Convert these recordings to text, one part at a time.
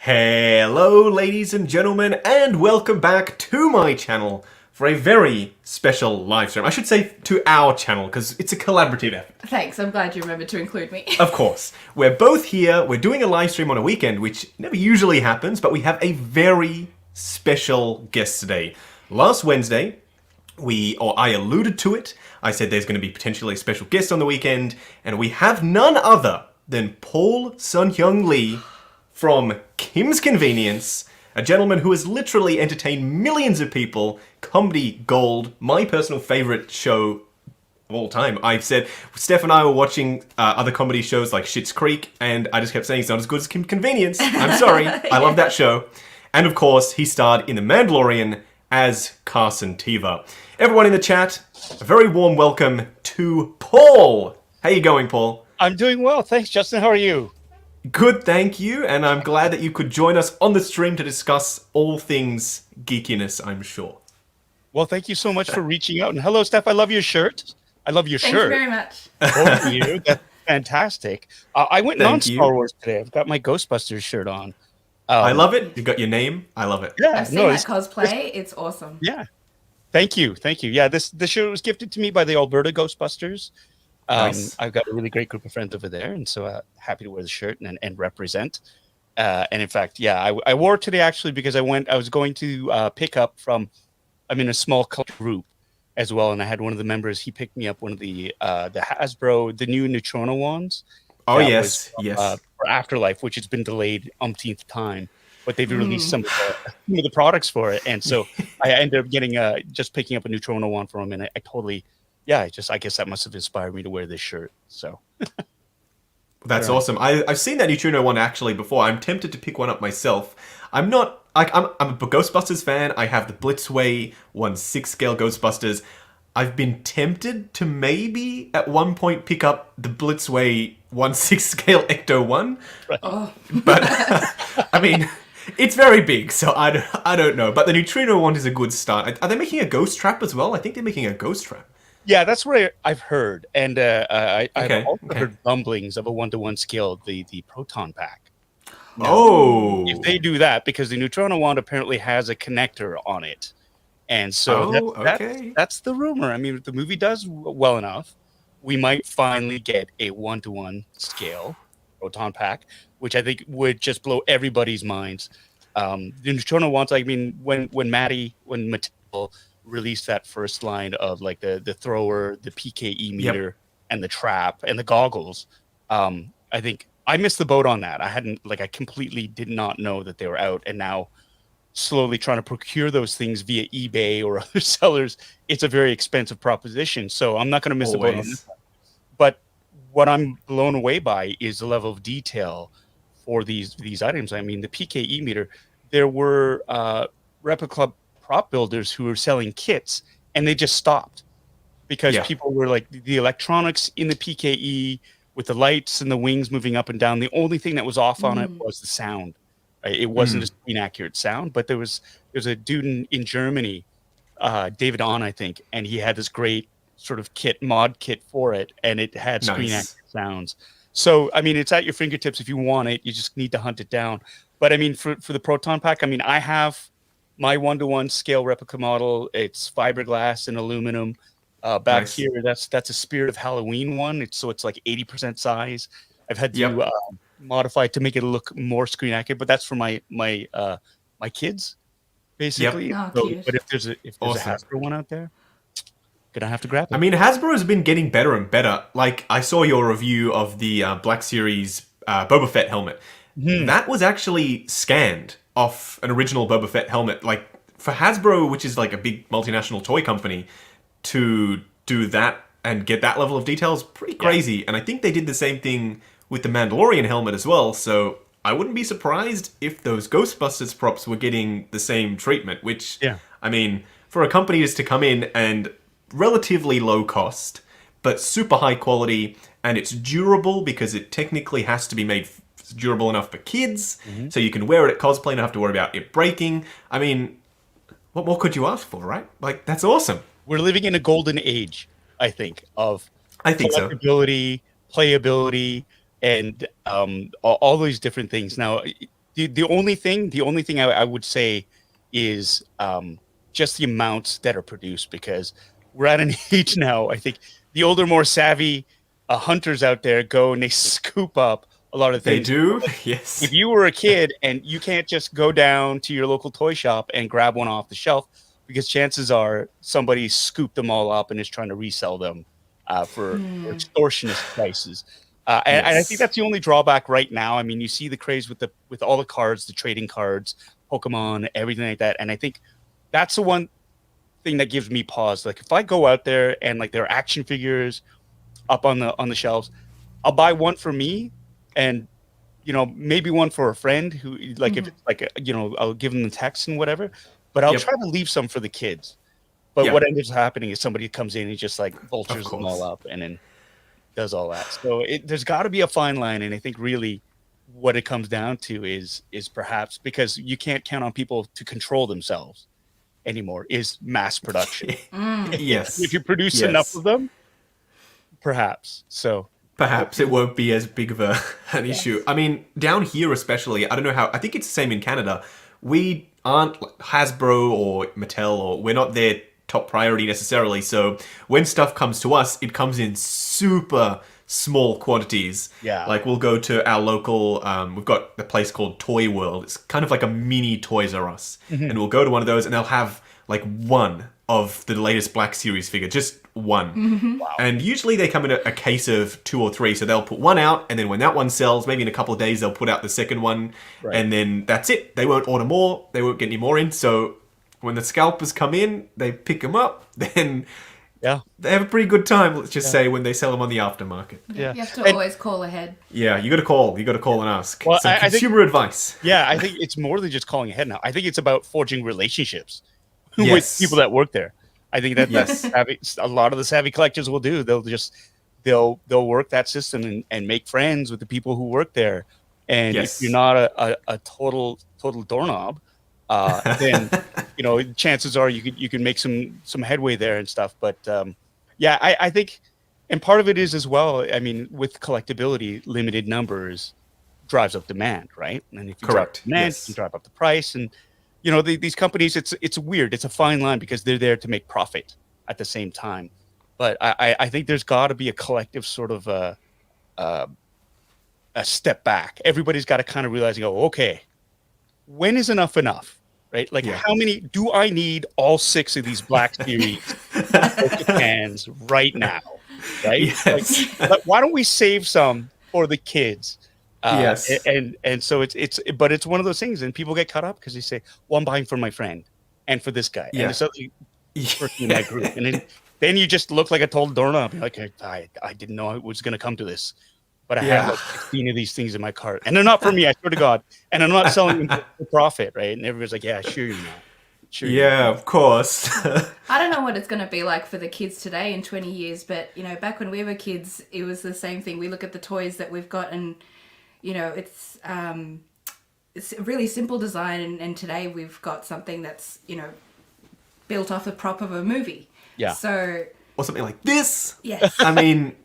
Hello ladies and gentlemen, and welcome back to my channel for a very special live stream. I should say to our channel, because it's a collaborative effort. Thanks, I'm glad you remembered to include me. Of course. We're both here, we're doing a live stream on a weekend, which never usually happens, but we have a very special guest today. Last Wednesday, I alluded to it, I said there's going to be potentially a special guest on the weekend, and we have none other than Paul Sun-Hyung Lee from Kim's Convenience, a gentleman who has literally entertained millions of people, Comedy Gold, my personal favourite show of all time. I've said, Steph and I were watching other comedy shows like Schitt's Creek, and I just kept saying it's not as good as Kim's Convenience. I'm sorry, I love that show. And of course, he starred in The Mandalorian as Carson Teva. Everyone in the chat, a very warm welcome to Paul. How you going, Paul? I'm doing well, thanks, Justin. How are you? Good, thank you, and I'm glad that you could join us on the stream to discuss all things geekiness, I'm sure. Well, thank you so much for reaching out. And hello, Steph, I love your shirt. I love your Thank shirt. you very much. Both of you. That's fantastic. I went Thank non-Star Wars today. I've got my Ghostbusters shirt on. I love it. You've got your name. I love it. Yeah, I've seen that cosplay. It's awesome. Yeah. Thank you. Thank you. Yeah, this shirt was gifted to me by the Alberta Ghostbusters. Nice. I've got a really great group of friends over there, and so happy to wear the shirt and represent. And in fact, yeah, I wore it today actually because I was going to pick up from. I'm in a small cult group as well, and I had one of the members. He picked me up one of the Hasbro, the new Neutrona wands. Oh yes, yes. For Afterlife, which has been delayed umpteenth time, but they've released some of the products for it, and so I ended up getting just picking up a Neutrona wand from him, and I totally. Yeah, I guess that must have inspired me to wear this shirt. So That's awesome. I've seen that Neutrino one actually before. I'm tempted to pick one up myself. I'm not like I'm a Ghostbusters fan. I have the Blitzway 1/6 scale Ghostbusters. I've been tempted to maybe at one point pick up the Blitzway 1/6 scale Ecto 1. Right. But I mean, it's very big, so I don't know. But the Neutrino one is a good start. Are they making a Ghost Trap as well? I think they're making a Ghost Trap. yeah, that's what I've heard, and I've also Okay. heard rumblings of a 1-to-1 scale, the Proton Pack. Now, Oh, if they do that, because the Neutrona wand apparently has a connector on it, and so that's the rumor. I mean, if the movie does well enough, we might finally get a 1-to-1 scale Proton Pack, which I think would just blow everybody's minds. The Neutrona wands, I mean, when Mattel released that first line of like the thrower, the PKE meter, and the trap and the goggles, I think I missed the boat on that. I completely did not know that they were out, and now slowly trying to procure those things via eBay or other sellers, it's a very expensive proposition. So I'm not going to miss the boat on this one. But what I'm blown away by is the level of detail for these items. I mean, the PKE meter, there were replica prop builders who were selling kits, and they just stopped because people were like, the electronics in the PKE with the lights and the wings moving up and down, the only thing that was off on it was the sound. It wasn't a screen accurate sound, but there's a dude in Germany, David On, I think, and he had this great sort of mod kit for it, and it had screen accurate sounds. So I mean, it's at your fingertips if you want it. You just need to hunt it down. But I mean, for the Proton Pack, I mean, I have my 1-to-1 scale replica model. It's fiberglass and aluminum. Back here, that's a Spirit of Halloween one. It's like 80% size. I've had to modify it to make it look more screen accurate, but that's for my kids, basically. But if there's a Hasbro one out there, gonna have to grab it. I mean, Hasbro has been getting better and better. Like, I saw your review of the Black Series Boba Fett helmet. That was actually scanned off an original Boba Fett helmet. Like, for Hasbro, which is like a big multinational toy company, to do that and get that level of detail is pretty crazy. And I think they did the same thing with the Mandalorian helmet as well. So I wouldn't be surprised if those Ghostbusters props were getting the same treatment, which, I mean, for a company just to come in and relatively low cost, but super high quality, and it's durable because it technically has to be made durable enough for kids, so you can wear it at cosplay and not have to worry about it breaking. I mean, what more could you ask for, right? Like, that's awesome. We're living in a golden age, I think, of collectability, playability, and all these different things. Now, The only thing I would say is just the amounts that are produced, because we're at an age now. I think the older, more savvy hunters out there go and they scoop up a lot of They things. do, yes. If you were a kid and you can't just go down to your local toy shop and grab one off the shelf, because chances are somebody scooped them all up and is trying to resell them for extortionate prices. And I think that's the only drawback right now. I mean, you see the craze with all the cards, the trading cards, Pokemon, everything like that. And I think that's the one thing that gives me pause. Like if I go out there and like there are action figures up on the shelves, I'll buy one for me, and maybe one for a friend who like if it's like I'll give them the text and whatever. But I'll try to leave some for the kids. But what ends up happening is somebody comes in and just like vultures them all up and then does all that. So there's got to be a fine line, and I think really what it comes down to is perhaps, because you can't count on people to control themselves anymore, is mass production. Yes. If you produce enough of them, perhaps. So perhaps it won't be as big of an issue. I mean, down here especially, I don't know how. I think it's the same in Canada. We aren't Hasbro or Mattel, or we're not their top priority necessarily. So when stuff comes to us, it comes in super small quantities. Yeah. Like we'll go to our local, we've got a place called Toy World. It's kind of like a mini Toys R Us. And we'll go to one of those and they'll have like one of the latest Black Series figure, just one. Wow. And usually they come in a case of 2 or 3. So they'll put one out, and then when that one sells, maybe in a couple of days, they'll put out the second one. Right. And then that's it. They won't order more. They won't get any more in. So when the scalpers come in, they pick them up, then they have a pretty good time, let's just say, when they sell them on the aftermarket. Yeah. You have to always call ahead. Yeah, you got to call. You got to call and ask. Well, Some consumer advice. Yeah, I think it's more than just calling ahead now. I think it's about forging relationships with people that work there. I think that's a lot of the savvy collectors will do. They'll work that system and make friends with the people who work there. And if you're not a total doorknob, then chances are you can make some headway there and stuff. But I think, and part of it is as well, I mean, with collectability, limited numbers drives up demand, right? And if you drop demand, you can drive up the price. And these companies, it's weird. It's a fine line because they're there to make profit at the same time. But I think there's got to be a collective sort of a step back. Everybody's got to kind of realize, okay, when is enough? Right? Like, how many do I need? All 6 of these Black Series cans right now, right? Yes. Like, why don't we save some for the kids? And so it's one of those things, and people get caught up because they say, well, I'm buying for my friend and for this guy and this other person in my group, and then you just look like a total doorknob. You're like, I didn't know it was going to come to this, but I have like 16 of these things in my cart, and they're not for me, I swear to God, and I'm not selling them for profit, right? And everybody's like, yeah, sure you're not. Sure of course. I don't know what it's going to be like for the kids today in 20 years, but back when we were kids, it was the same thing. We look at the toys that we've got, and it's a really simple design, and today we've got something that's built off the prop of a movie. Yeah. So or something like this. Yes. I mean,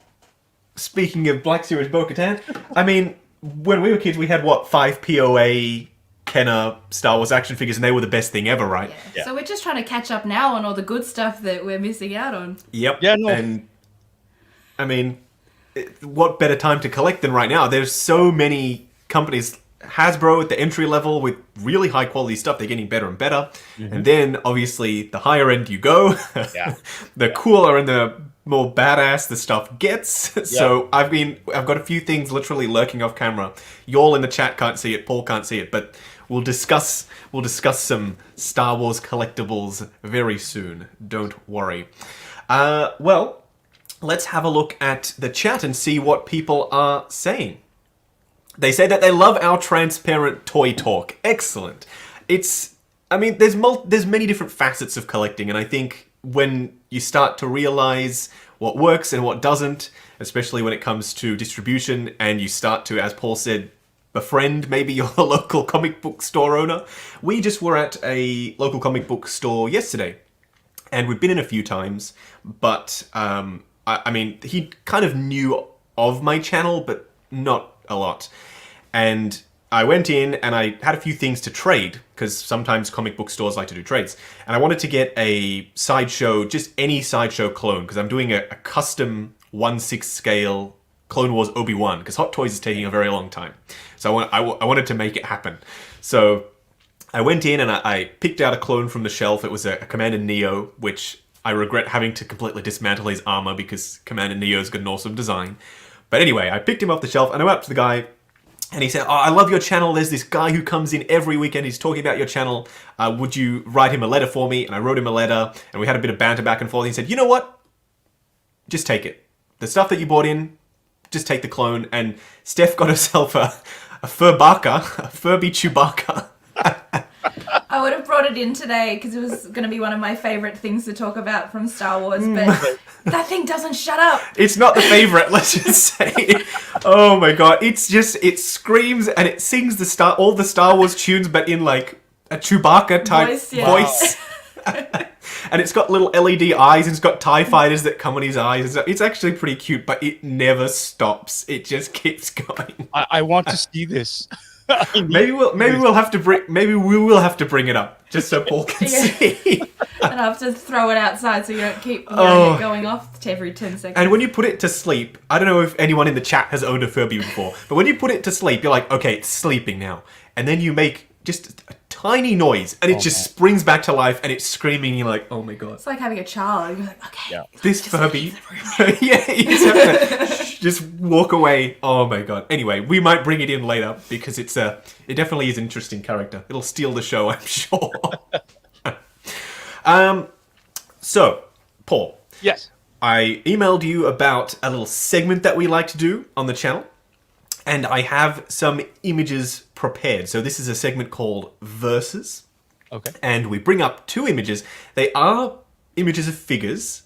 speaking of Black Series Bo-Katan, I mean, when we were kids, we had 5 POA Kenner Star Wars action figures, and they were the best thing ever, right? Yeah. So we're just trying to catch up now on all the good stuff that we're missing out on. Yep. Yeah. No. And I mean, what better time to collect than right now? There's so many companies. Hasbro at the entry level with really high quality stuff, they're getting better and better. And then obviously the higher end you go, the cooler and the more badass the stuff gets. So I've got a few things literally lurking off camera. Y'all in the chat can't see it, Paul can't see it, but we'll discuss some Star Wars collectibles very soon. Don't worry. Well, let's have a look at the chat and see what people are saying. They say that they love our transparent toy talk. Excellent. There's many different facets of collecting, and I think when you start to realize what works and what doesn't, especially when it comes to distribution, and you start to, as Paul said, befriend maybe your local comic book store owner. We just were at a local comic book store yesterday, and we've been in a few times, but he kind of knew of my channel, but not a lot. And I went in and I had a few things to trade, because sometimes comic book stores like to do trades. And I wanted to get a Sideshow, just any Sideshow clone, because I'm doing a custom 1/6 scale Clone Wars Obi-Wan, because Hot Toys is taking a very long time. So I wanted to make it happen. So I went in and I picked out a clone from the shelf. It was a Commander Neo, which I regret having to completely dismantle his armor, because Commander Neo's got an awesome design. But anyway, I picked him off the shelf and I went up to the guy. And he said, "Oh, I love your channel. There's this guy who comes in every weekend. He's talking about your channel. Would you write him a letter for me?" And I wrote him a letter, and we had a bit of banter back and forth. He said, "You know what? Just take it. The stuff that you bought in, just take the clone." And Steph got herself a Furbaka, a Furby Chewbacca. I would have brought it in today because it was going to be one of my favorite things to talk about from Star Wars, but that thing doesn't shut up. It's not the favorite, let's just say. Oh my god, it screams and it sings all the Star Wars tunes, but in like a Chewbacca type voice. And it's got little LED eyes, and it's got TIE fighters that come on his eyes. It's actually pretty cute, but it never stops. It just keeps going. I want to see this. Maybe we will have to bring it up just so Paul can see. And I have to throw it outside so you don't keep hearing it going off every 10 seconds. And when you put it to sleep, I don't know if anyone in the chat has owned a Furby before, but when you put it to sleep, you're like, okay, it's sleeping now. And then you make just a tiny noise, and it just springs back to life, and it's screaming, and you're like, oh my god. It's like having a child. You're like, okay, this Furby. Yeah, you just have to just walk away. Oh my god. Anyway, we might bring it in later, because it definitely is an interesting character. It'll steal the show, I'm sure. So, Paul. Yes. I emailed you about a little segment that we like to do on the channel, and I have some images prepared. So this is a segment called Versus. Okay. And we bring up two images. They are images of figures,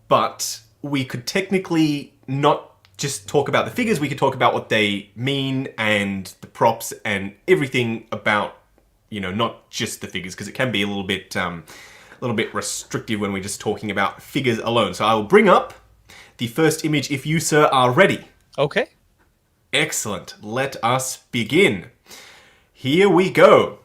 but we could technically not just talk about the figures. We could talk about what they mean and the props and everything about, not just the figures, because it can be a little bit restrictive when we're just talking about figures alone. So I will bring up the first image if you, sir, are ready. Okay. Excellent. Let us begin. Here we go.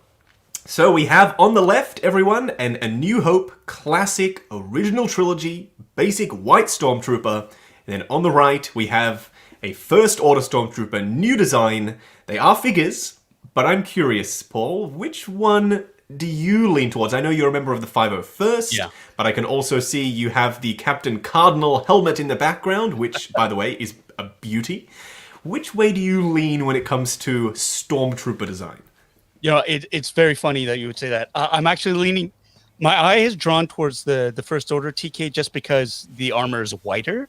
So we have on the left, everyone, A New Hope classic original trilogy basic white Stormtrooper. And then on the right, we have a First Order Stormtrooper new design. They are figures, but I'm curious, Paul, which one do you lean towards? I know you're a member of the 501st, but I can also see you have the Captain Cardinal helmet in the background, which, by the way, is a beauty. Which way do you lean when it comes to Stormtrooper design? It's very funny that you would say that. I'm actually leaning... My eye is drawn towards the First Order TK just because the armor is whiter.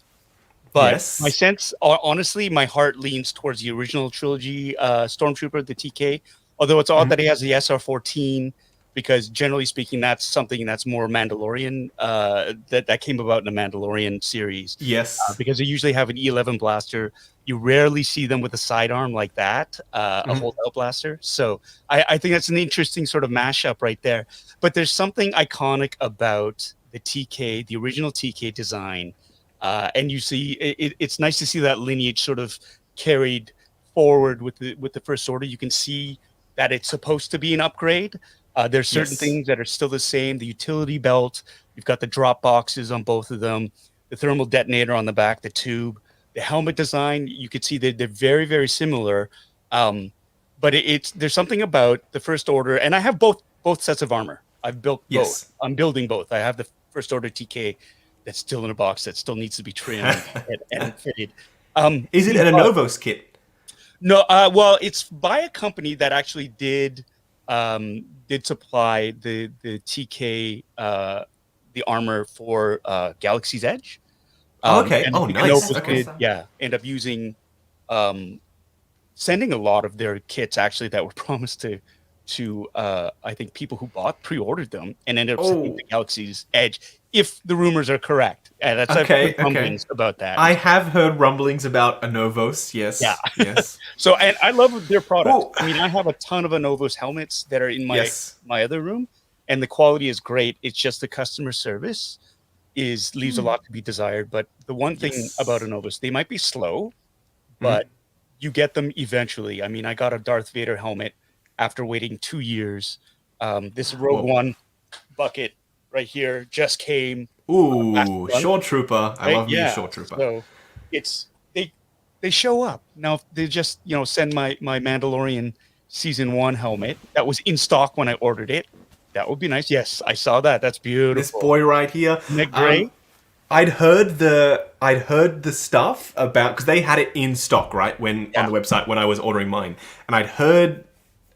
But my sense, honestly, my heart leans towards the original trilogy Stormtrooper, the TK. Although it's odd that he has the SR-14, because generally speaking, that's something that's more Mandalorian, that came about in the Mandalorian series. Yes. Because they usually have an E11 blaster. You rarely see them with a sidearm like that, a holdout blaster. So I think that's an interesting sort of mashup right there. But there's something iconic about the TK, the original TK design. And you see, it's nice to see that lineage sort of carried forward with the First Order. You can see that it's supposed to be an upgrade. There's certain things that are still the same. The utility belt, you've got the drop boxes on both of them, the thermal detonator on the back, the tube, the helmet design. You could see that they're very, very similar. But there's something about the First Order, and I have both sets of armor. I've built both. I'm building both. I have the First Order TK that's still in a box that still needs to be trimmed and fitted. Is it an Anovo's kit? No, well, it's by a company that actually did supply the TK the armor for Galaxy's Edge. Okay. Oh, nice. Okay. End up using sending a lot of their kits actually that were promised to I think people who pre-ordered them and ended up sending the Galaxy's Edge, if the rumors are correct. That's I've heard rumblings about that. I have heard rumblings about Anovos, yes. Yeah. Yes. So, and I love their product. Ooh. I mean, I have a ton of Anovos helmets that are in my other room, and the quality is great. It's just the customer service leaves a lot to be desired. But the one thing about Anovos, they might be slow, but you get them eventually. I mean, I got a Darth Vader helmet after waiting 2 years. This Rogue One bucket right here just came. Ooh, Short Trooper. I love me a Short Trooper. So it's they show up. Now if they just, send my Mandalorian season 1 helmet that was in stock when I ordered it. That would be nice. Yes, I saw that. That's beautiful. This boy right here. Isn't it great? I'd heard the stuff about, because they had it in stock, right, on the website when I was ordering mine, and I'd heard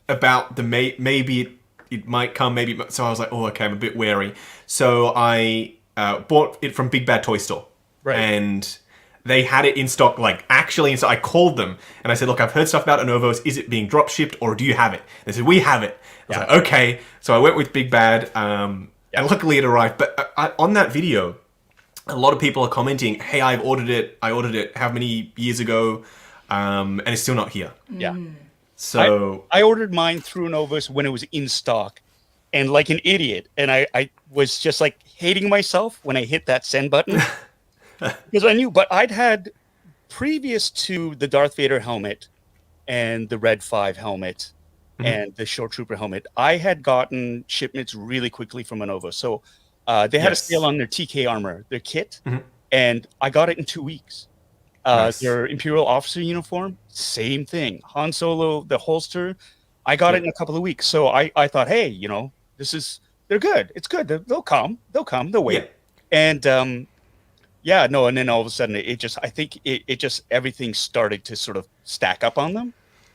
about the maybe it might come, maybe. So I was like, oh, okay, I'm a bit wary. So I bought it from Big Bad Toy Store, right, and they had it in stock, like actually in stock. I called them and I said, look, I've heard stuff about Anovos. Is it being drop shipped or do you have it? They said, we have it. I was like, okay. So I went with Big Bad, and luckily it arrived. But on that video, a lot of people are commenting, hey, I ordered it how many years ago, and it's still not here. Yeah. So I ordered mine through Anovos when it was in stock, and like an idiot, and I was just like hating myself when I hit that send button because I knew, but I'd had previous to the Darth Vader helmet and the Red 5 helmet and the Short Trooper helmet, I had gotten shipments really quickly from Anovo. So they had a sale on their TK armor, their kit, and I got it in 2 weeks. Nice. Their Imperial officer uniform, same thing. Han Solo, the holster, I got it in a couple of weeks. So I thought, hey, they're good. It's good. They'll come. They'll wait. Yeah. And and then all of a sudden I think it just everything started to sort of stack up on them.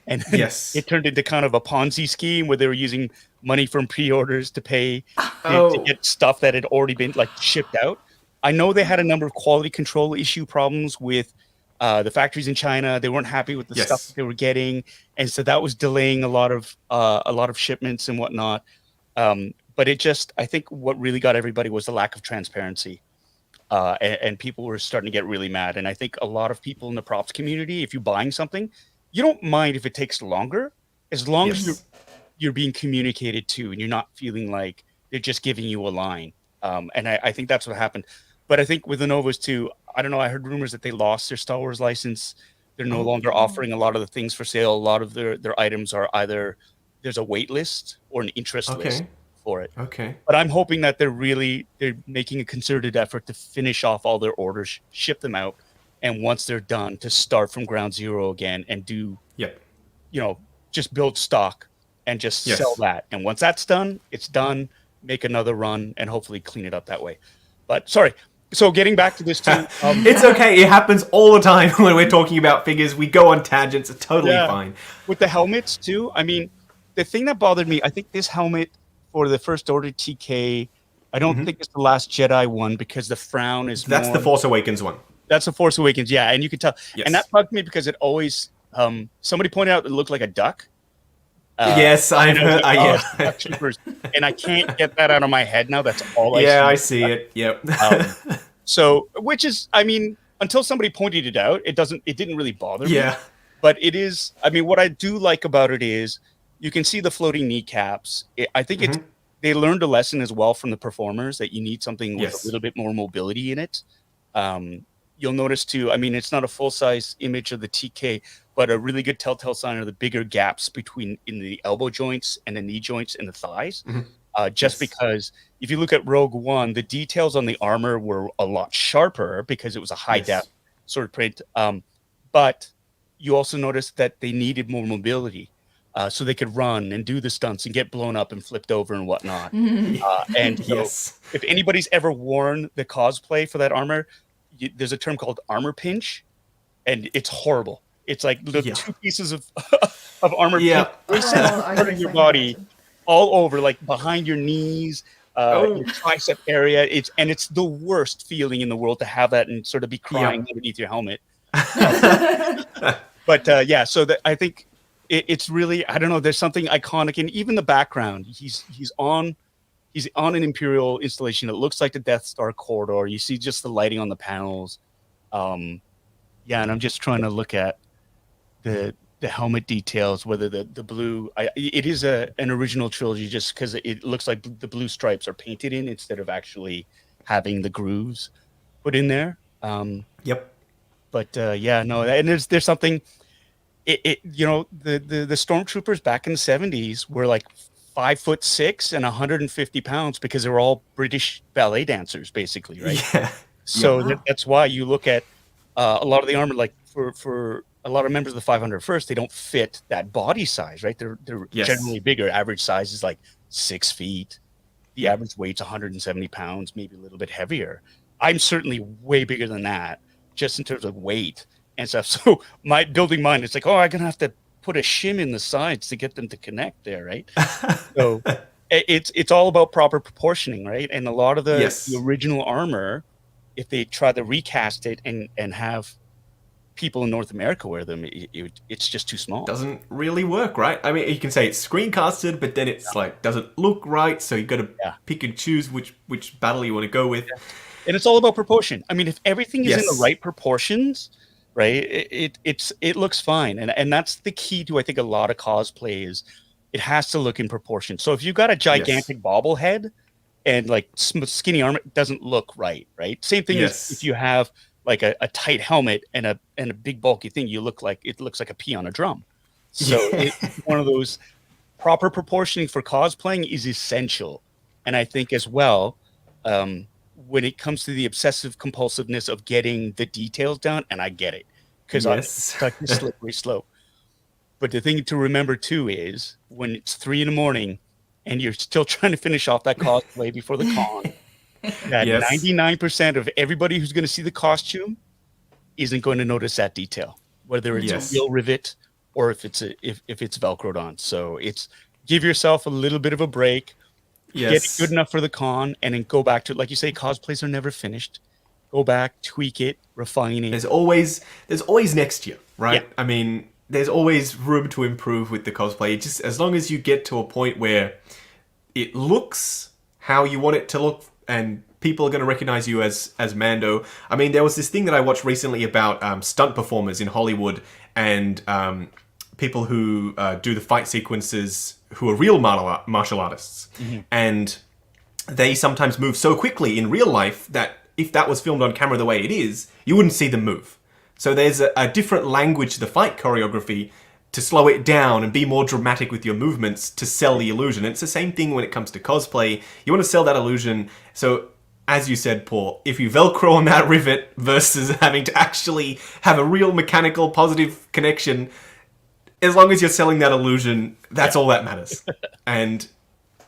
And it turned into kind of a Ponzi scheme where they were using money from pre-orders to pay to get stuff that had already been like shipped out. I know they had a number of quality control issue problems with the factories in China. They weren't happy with the stuff that they were getting, and so that was delaying a lot of shipments and whatnot. But I think what really got everybody was the lack of transparency, and people were starting to get really mad. And I think a lot of people in the props community, if you're buying something, you don't mind if it takes longer, as long as you're being communicated to, and you're not feeling like they're just giving you a line. And I think that's what happened. But I think with the Novos too, I don't know, I heard rumors that they lost their Star Wars license. They're no longer offering a lot of the things for sale. A lot of their items are either there's a wait list or an interest list for it. Okay. But I'm hoping that they're making a concerted effort to finish off all their orders, ship them out, and once they're done, to start from ground zero again and do just build stock and just sell that. And once that's done, it's done. Make another run and hopefully clean it up that way. But sorry. So getting back to this too, it's okay. It happens all the time when we're talking about figures. We go on tangents. It's totally fine. With the helmets too, I mean, the thing that bothered me, I think this helmet for the First Order TK, I don't think it's the Last Jedi one because the frown is. That's the Force Awakens one. That's the Force Awakens, yeah, and you can tell. Yes. And that bugged me because it always. Somebody pointed out it looked like a duck. Yes, I've heard. Duck troopers, and I can't get that out of my head now. That's all I see. Yeah, I see it. Yep. So, which is, I mean, until somebody pointed it out, it didn't really bother me. Yeah. But it is, I mean, what I do like about it is you can see the floating kneecaps. I think they learned a lesson as well from the performers that you need something with a little bit more mobility in it. You'll notice too, I mean, it's not a full-size image of the TK, but a really good telltale sign are the bigger gaps in the elbow joints and the knee joints and the thighs. Because if you look at Rogue One, the details on the armor were a lot sharper because it was a high-def sort of print. But you also noticed that they needed more mobility so they could run and do the stunts and get blown up and flipped over and whatnot. And so if anybody's ever worn the cosplay for that armor, there's a term called armor pinch, and it's horrible. It's like the two pieces of armor pinch in your body all over, like behind your knees, your tricep area. It's the worst feeling in the world to have that and sort of be crying underneath your helmet. But so I think it's really, I don't know, there's something iconic in even the background. He's on an Imperial installation. It looks like the Death Star corridor. You see just the lighting on the panels. And I'm just trying to look at the helmet details, whether the blue, it is an original trilogy just because it looks like the blue stripes are painted in instead of actually having the grooves put in there. But and there's something, the stormtroopers back in the 70s were like 5'6" and 150 pounds because they were all British ballet dancers, basically, right? Yeah. So Wow. that's why you look at a lot of the armor, like for a lot of members of the 501st, they don't fit that body size, right? They're Yes. generally bigger. Average size is like 6 feet. The average weight's 170 pounds, maybe a little bit heavier. I'm certainly way bigger than that, just in terms of weight and stuff. So my building mine, it's like, oh, I'm gonna have to put a shim in the sides to get them to connect there, right? So it's all about proper proportioning, right? And a lot of the original armor, if they try to recast it and have people in North America wear them, it's just too small. Doesn't really work, right? I mean, you can say it's screencasted, but then it's like doesn't look right. So you got to pick and choose which battle you want to go with. Yeah. And it's all about proportion. I mean, if everything is in the right proportions, right, it looks fine. And that's the key to, I think, a lot of cosplay is it has to look in proportion. So if you've got a gigantic bobblehead and like skinny armor, it doesn't look right? Same thing as if you have like a tight helmet and a big bulky thing, it looks like a pea on a drum. So it's one of those proper proportioning for cosplaying is essential. And I think as well, when it comes to the obsessive compulsiveness of getting the details down, and I get it, because I'm such a slippery slope. But the thing to remember too is when it's 3 a.m. and you're still trying to finish off that cosplay before the con, that 99% of everybody who's going to see the costume isn't going to notice that detail, whether it's a real rivet or if it's Velcroed on. So it's give yourself a little bit of a break. Get it good enough for the con, and then go back to it. Like you say, cosplays are never finished. Go back, tweak it, refine it. There's always next year, right? Yeah. I mean, there's always room to improve with the cosplay. Just as long as you get to a point where it looks how you want it to look, and people are going to recognize you as Mando. I mean, there was this thing that I watched recently about stunt performers in Hollywood and people who do the fight sequences who are real martial artists. Mm-hmm. And they sometimes move so quickly in real life that if that was filmed on camera the way it is, you wouldn't see them move. So there's a different language to the fight choreography to slow it down and be more dramatic with your movements to sell the illusion. And it's the same thing when it comes to cosplay. You want to sell that illusion. So as you said, Paul, if you Velcro on that rivet versus having to actually have a real mechanical positive connection, as long as you're selling that illusion, that's all that matters. And,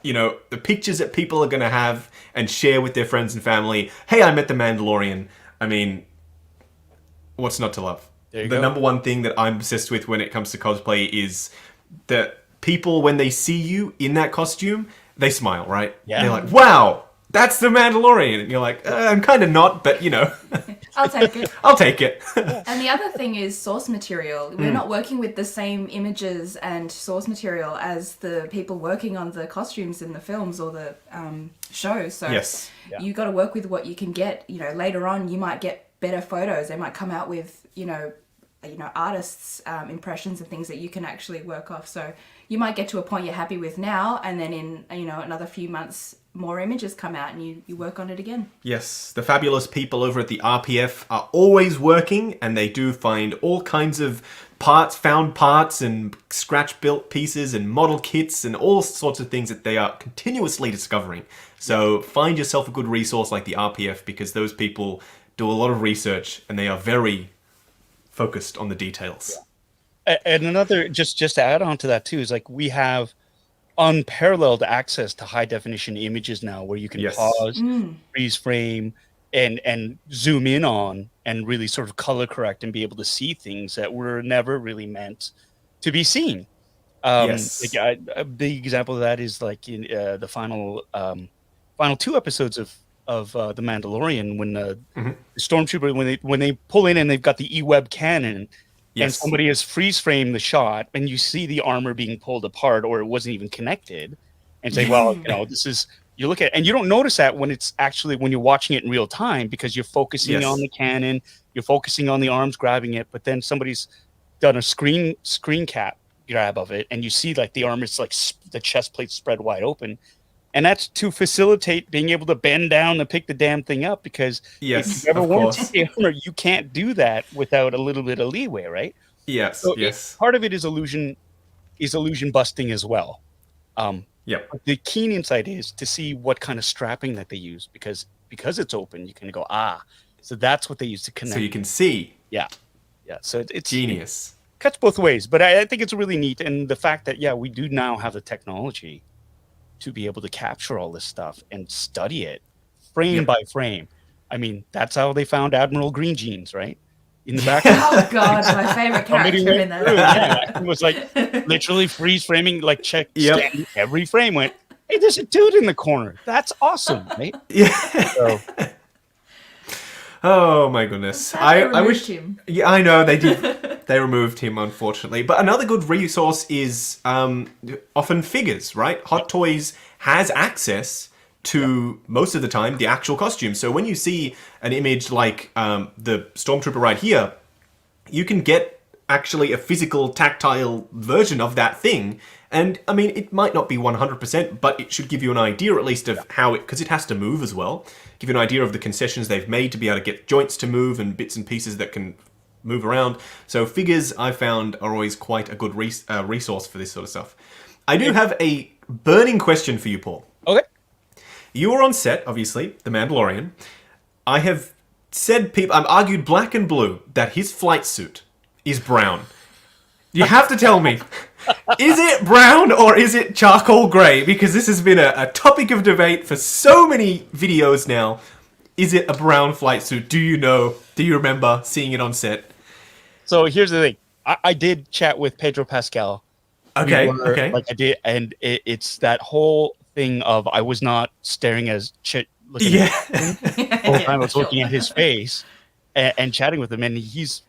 the pictures that people are going to have and share with their friends and family, hey, I met the Mandalorian. I mean, what's not to love? The number one thing that I'm obsessed with when it comes to cosplay is that people, when they see you in that costume, they smile, right? Yeah. They're like, wow, that's the Mandalorian. And you're like, I'm kind of not, but I'll take it. I'll take it. And the other thing is source material. We're not working with the same images and source material as the people working on the costumes in the films or the shows. So you got to work with what you can get. Later on, you might get better photos. They might come out with, artists' impressions and things that you can actually work off. So you might get to a point you're happy with now, and then in, another few months, more images come out and you work on it again. Yes, the fabulous people over at the RPF are always working, and they do find all kinds of found parts and scratch-built pieces and model kits and all sorts of things that they are continuously discovering. So find yourself a good resource like the RPF, because those people do a lot of research and they are very focused on the details. Yeah. And another, just to add on to that too, is like we have unparalleled access to high definition images now, where you can pause, freeze frame, and zoom in on and really sort of color correct and be able to see things that were never really meant to be seen. Like a big example of that is like in the final 2 episodes of the Mandalorian, when the stormtrooper, when they pull in and they've got the E-web cannon. And somebody has freeze framed the shot, and you see the armor being pulled apart, or it wasn't even connected, and say, well, this is, you look at it, and you don't notice that when you're watching it in real time, because you're focusing on the cannon, you're focusing on the arms grabbing it, but then somebody's done a screen cap grab of it, and you see like the armor's like the chest plate spread wide open. And that's to facilitate being able to bend down and pick the damn thing up, because if you ever want to see armor, you can't do that without a little bit of leeway, right? Yes, So yes. part of it is illusion busting as well. Yep. But the keen insight is to see what kind of strapping that they use because it's open. You can go so that's what they use to connect. So you can see. Yeah. So it's Genius. It cuts both ways, but I think it's really neat, and the fact that we do now have the technology to be able to capture all this stuff and study it frame by frame. I mean, that's how they found Admiral Green Jeans, right? In the back. Oh God, my favorite character in that. It was like literally freeze framing, like scanning every frame. Went, hey, there's a dude in the corner. That's awesome, right? Yeah. So, oh my goodness! I wish. Him. Yeah, I know they did. They removed him, unfortunately. But another good resource is often figures, right? Hot Toys has access to most of the time the actual costume. So when you see an image like the Stormtrooper right here, you can get actually a physical, tactile version of that thing. And I mean, it might not be 100%, but it should give you an idea at least of how it, because it has to move as well, give you an idea of the concessions they've made to be able to get joints to move and bits and pieces that can move around. So figures, I found, are always quite a good resource for this sort of stuff. I do have a burning question for you, Paul. okay. You were on set, obviously, The Mandalorian. I have said I've argued black and blue that his flight suit is brown. You have to tell me, is it brown or is it charcoal grey? Because this has been a topic of debate for so many videos now. Is it a brown flight suit? Do you know? Do you remember seeing it on set? So here's the thing. I did chat with Pedro Pascal. Okay. Like I did, and it's that whole thing of I was not staring as looking at him the whole time. I was looking at his face and chatting with him. And he's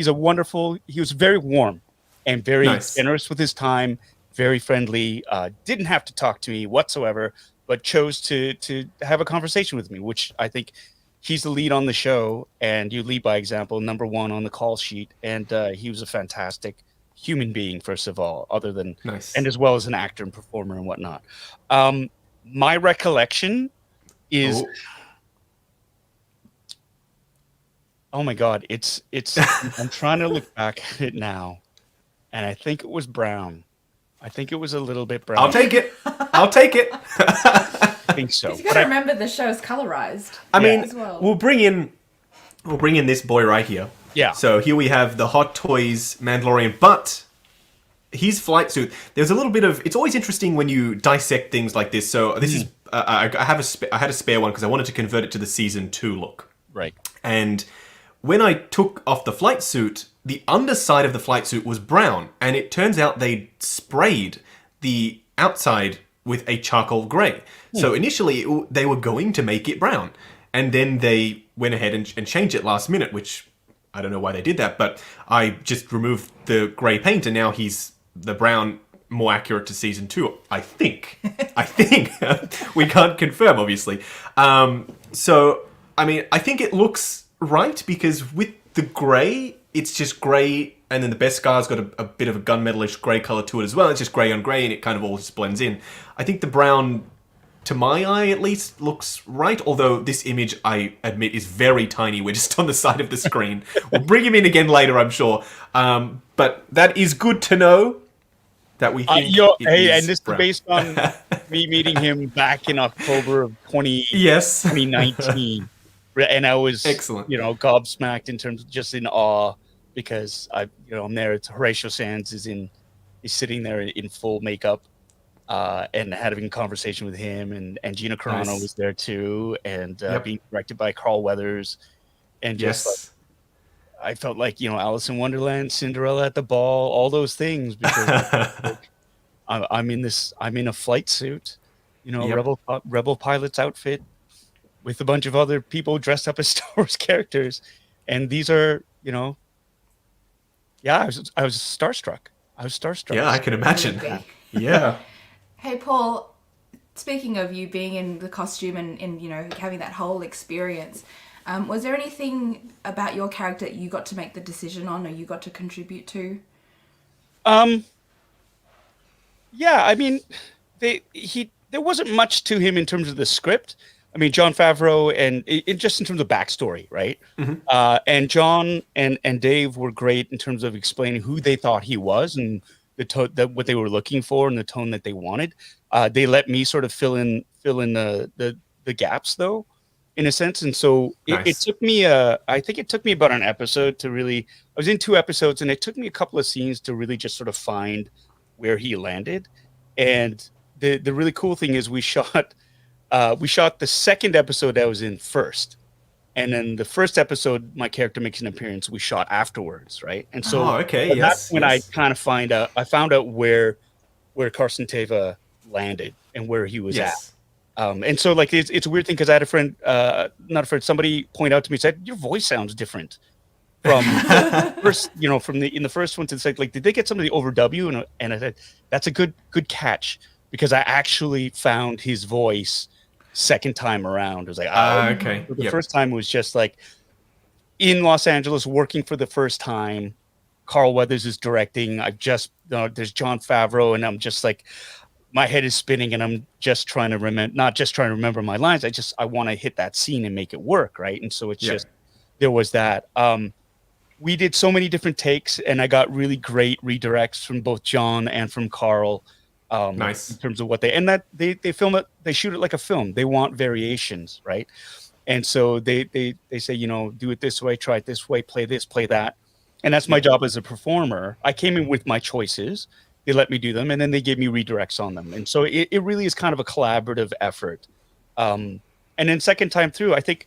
a wonderful. He was very warm and very generous with his time. Very friendly. Didn't have to talk to me whatsoever, but chose to have a conversation with me, which I think he's the lead on the show, and you lead by example, number one on the call sheet. And he was a fantastic human being, first of all, other than and as well as an actor and performer and whatnot. My recollection is oh my God, it's I'm trying to look back at it now, and I think it was brown. I think it was a little bit brown. I'll take it. I think so. You got to remember the show's colorized. I mean, as well. we'll bring in this boy right here. Yeah. So here we have the Hot Toys Mandalorian, but his flight suit. There's a little bit of. It's always interesting when you dissect things like this. So this is. I had a spare one because I wanted to convert it to the season 2 look. Right. And when I took off the flight suit, the underside of the flight suit was brown, and it turns out they sprayed the outside with a charcoal grey. So initially they were going to make it brown, and then they went ahead and changed it last minute, which I don't know why they did that, but I just removed the grey paint, and now he's the brown, more accurate to season 2, I think. We can't confirm, obviously. So, I mean, I think it looks right, because with the grey, it's just grey, and then the Beskar's got a bit of a gunmetalish grey colour to it as well. It's just grey on grey, and it kind of all just blends in. I think the brown, to my eye at least, looks right, although this image, I admit, is very tiny. We're just on the side of the screen. We'll bring him in again later, I'm sure. But that is good to know that we think and this is based on me meeting him back in October of 2019. And I was, excellent, gobsmacked in terms of just in awe, because I'm there. It's Horatio Sands is sitting there in full makeup, and having a conversation with him, and Gina Carano was there too, and being directed by Carl Weathers, and just I felt like Alice in Wonderland, Cinderella at the ball, all those things, because I'm in a flight suit, rebel pilot's outfit, with a bunch of other people dressed up as Star Wars characters, and these are, I was starstruck. Yeah, I can imagine. Yeah. Hey, Paul. Speaking of you being in the costume and having that whole experience, was there anything about your character that you got to make the decision on, or you got to contribute to? Yeah, I mean, there wasn't much to him in terms of the script, I mean, Jon Favreau and it just in terms of backstory, right? And John and Dave were great in terms of explaining who they thought he was and what they were looking for and the tone that they wanted. They let me sort of fill in the gaps though, in a sense. And so it took me I think it took me about an episode to really. I was in 2 episodes, and it took me a couple of scenes to really just sort of find where he landed. And the really cool thing is we shot the second episode I was in first. And then the first episode, my character makes an appearance. We shot afterwards, right? And so that's when I kind of found out where Carson Teva landed and where he was at. And so like it's a weird thing because I had a friend, not a friend, somebody point out to me, said your voice sounds different from first, in the first one to the second. Like, did they get somebody overdub you? And I said that's a good catch because I actually found his voice second time around. It was like, okay. The first time was just like in Los Angeles working for the first time. Carl Weathers is directing. There's Jon Favreau, and I'm just like, my head is spinning, and I'm just trying to remember my lines. I want to hit that scene and make it work, right? And so it's just there was that. We did so many different takes, and I got really great redirects from both John and from Carl. Nice. In terms of what they film it, they shoot it like a film. They want variations, right? And so they say, do it this way, try it this way, play this, play that. And that's my job as a performer. I came in with my choices. They let me do them, and then they gave me redirects on them. And so it really is kind of a collaborative effort. And then second time through, I think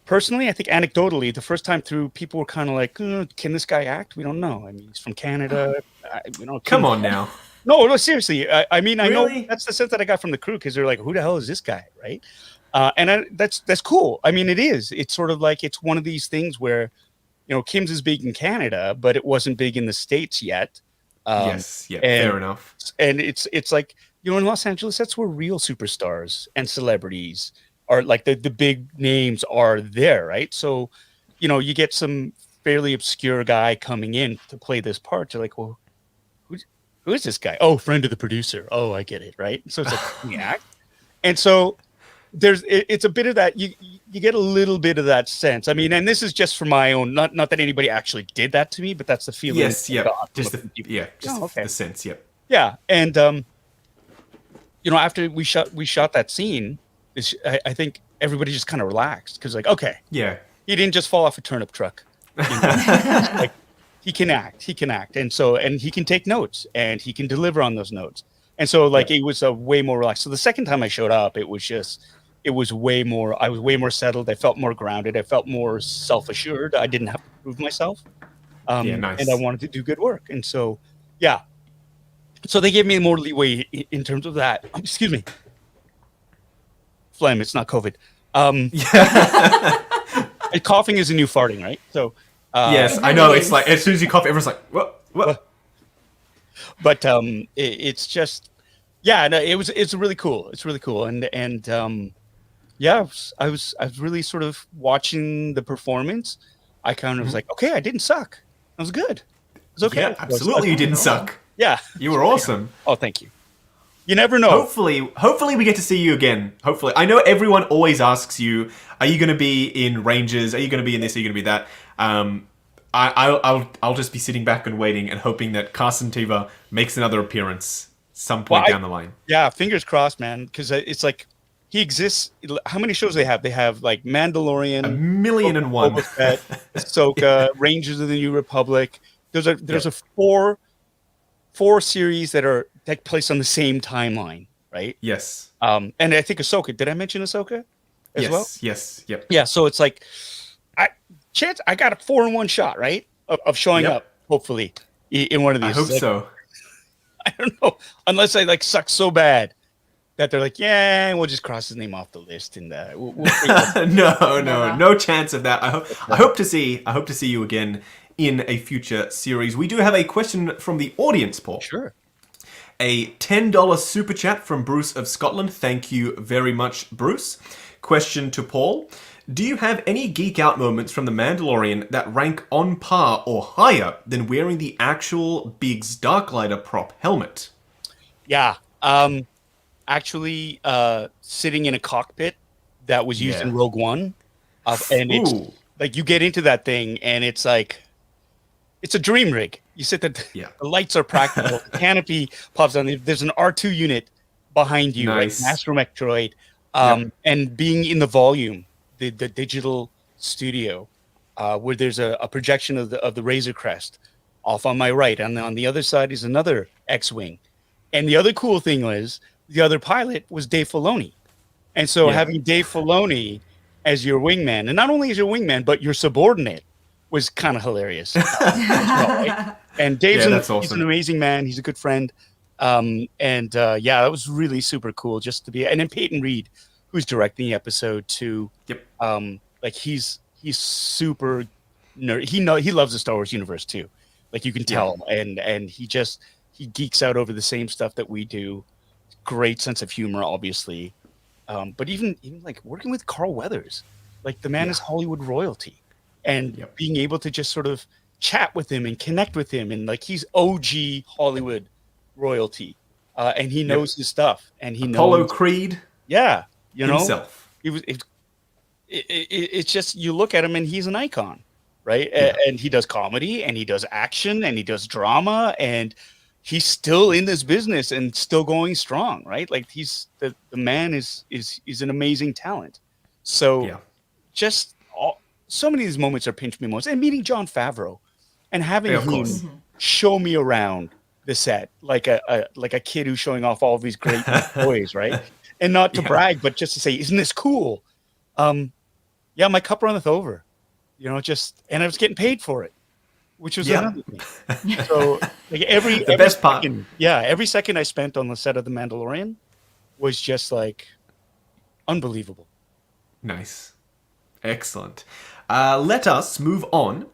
anecdotally, the first time through, people were kind of like, can this guy act? We don't know. I mean, he's from Canada. Come on now. No, seriously. I mean, I really? know that's the sense that I got from the crew because they're like, who the hell is this guy, right? That's cool. I mean, it is. It's sort of like it's one of these things where, Kim's is big in Canada, but it wasn't big in the States yet. Fair enough. And it's like, in Los Angeles, that's where real superstars and celebrities are, like the big names are there, right? So, you get some fairly obscure guy coming in to play this part. You're like, well, who is this guy? Oh, friend of the producer. Oh, I get it, right? So it's like, act. And so it's a bit of that. You get a little bit of that sense. I mean, and this is just for my own, not that anybody actually did that to me, but that's the feeling. Yes, yeah, just the sense, yep. Yeah, and after we shot that scene, I think everybody just kind of relaxed because, like, okay, yeah, he didn't just fall off a turnip truck. Like, he can act, and he can take notes, and he can deliver on those notes. And so, like, it was a way more relaxed. So the second time I showed up, I was way more settled. I felt more grounded. I felt more self-assured. I didn't have to prove myself. Nice. And I wanted to do good work. And so, yeah. So they gave me more leeway in terms of that. Excuse me. Phlegm, it's not COVID. Coughing is a new farting, right? So yes, I know. It's like as soon as you cough, everyone's like, what? But it's just, no, it's really cool. It's really cool, and I was really sort of watching the performance. I kind of was like, okay, I didn't suck. I was good. It was okay. Yeah, absolutely, you didn't suck. Yeah, you were awesome. Oh, thank you. You never know. Hopefully we get to see you again. Hopefully. I know everyone always asks you, are you going to be in Rangers? Are you going to be in this? Are you going to be that? I'll just be sitting back and waiting and hoping that Carson Teva makes another appearance some point down the line. Yeah, fingers crossed, man. Because it's like he exists. How many shows they have? They have like Mandalorian, 1,000,001, Boba Fett, Ahsoka, Rangers of the New Republic. There's a four series that take place on the same timeline, right? Yes. And I think Ahsoka. Did I mention Ahsoka as well? Yes. Yep. Yeah. So it's like, I got a 4-in-1 shot, right, of showing up. Hopefully, in one of these. I hope so. I don't know, unless I like suck so bad that they're like, yeah, we'll just cross his name off the list, and we'll no chance of that. I hope to see you again in a future series. We do have a question from the audience, Paul. Sure. A $10 super chat from Bruce of Scotland. Thank you very much, Bruce. Question to Paul. Do you have any geek out moments from The Mandalorian that rank on par or higher than wearing the actual Biggs Darklighter prop helmet? Yeah. Actually, sitting in a cockpit that was used in Rogue One, and it's like you get into that thing, and it's like it's a dream rig. You sit there, the lights are practical, the canopy pops on. There's an R2 unit behind you, right? Astromech droid, and being in the volume, the digital studio, where there's a projection of the Razor Crest off on my right, and on the other side is another X-wing. And the other cool thing was the other pilot was Dave Filoni, and so having Dave Filoni as your wingman, and not only as your wingman but your subordinate, was kind of hilarious. Right? And Dave's he's an amazing man. He's a good friend. That was really super cool just to be. And then Peyton Reed, who's directing the episode too. Like he's super nerd. He loves the Star Wars universe too. Like you can tell, and he geeks out over the same stuff that we do. Great sense of humor, obviously. But even like working with Carl Weathers, like the man is Hollywood royalty. And being able to just sort of chat with him and connect with him, and like he's OG Hollywood royalty, and he knows his stuff, and he Apollo Creed, himself. It's just you look at him and he's an icon, right? And he does comedy, and he does action, and he does drama, and he's still in this business and still going strong, right? Like he's the man is an amazing talent. So just. So many of these moments are pinch me moments, and meeting Jon Favreau and having him show me around the set like a kid who's showing off all of these great toys, right? And not to brag, but just to say, isn't this cool? My cup runneth over, and I was getting paid for it, which was another thing. So like every best part, every second I spent on the set of The Mandalorian was just like unbelievable. Nice, excellent. Let us move on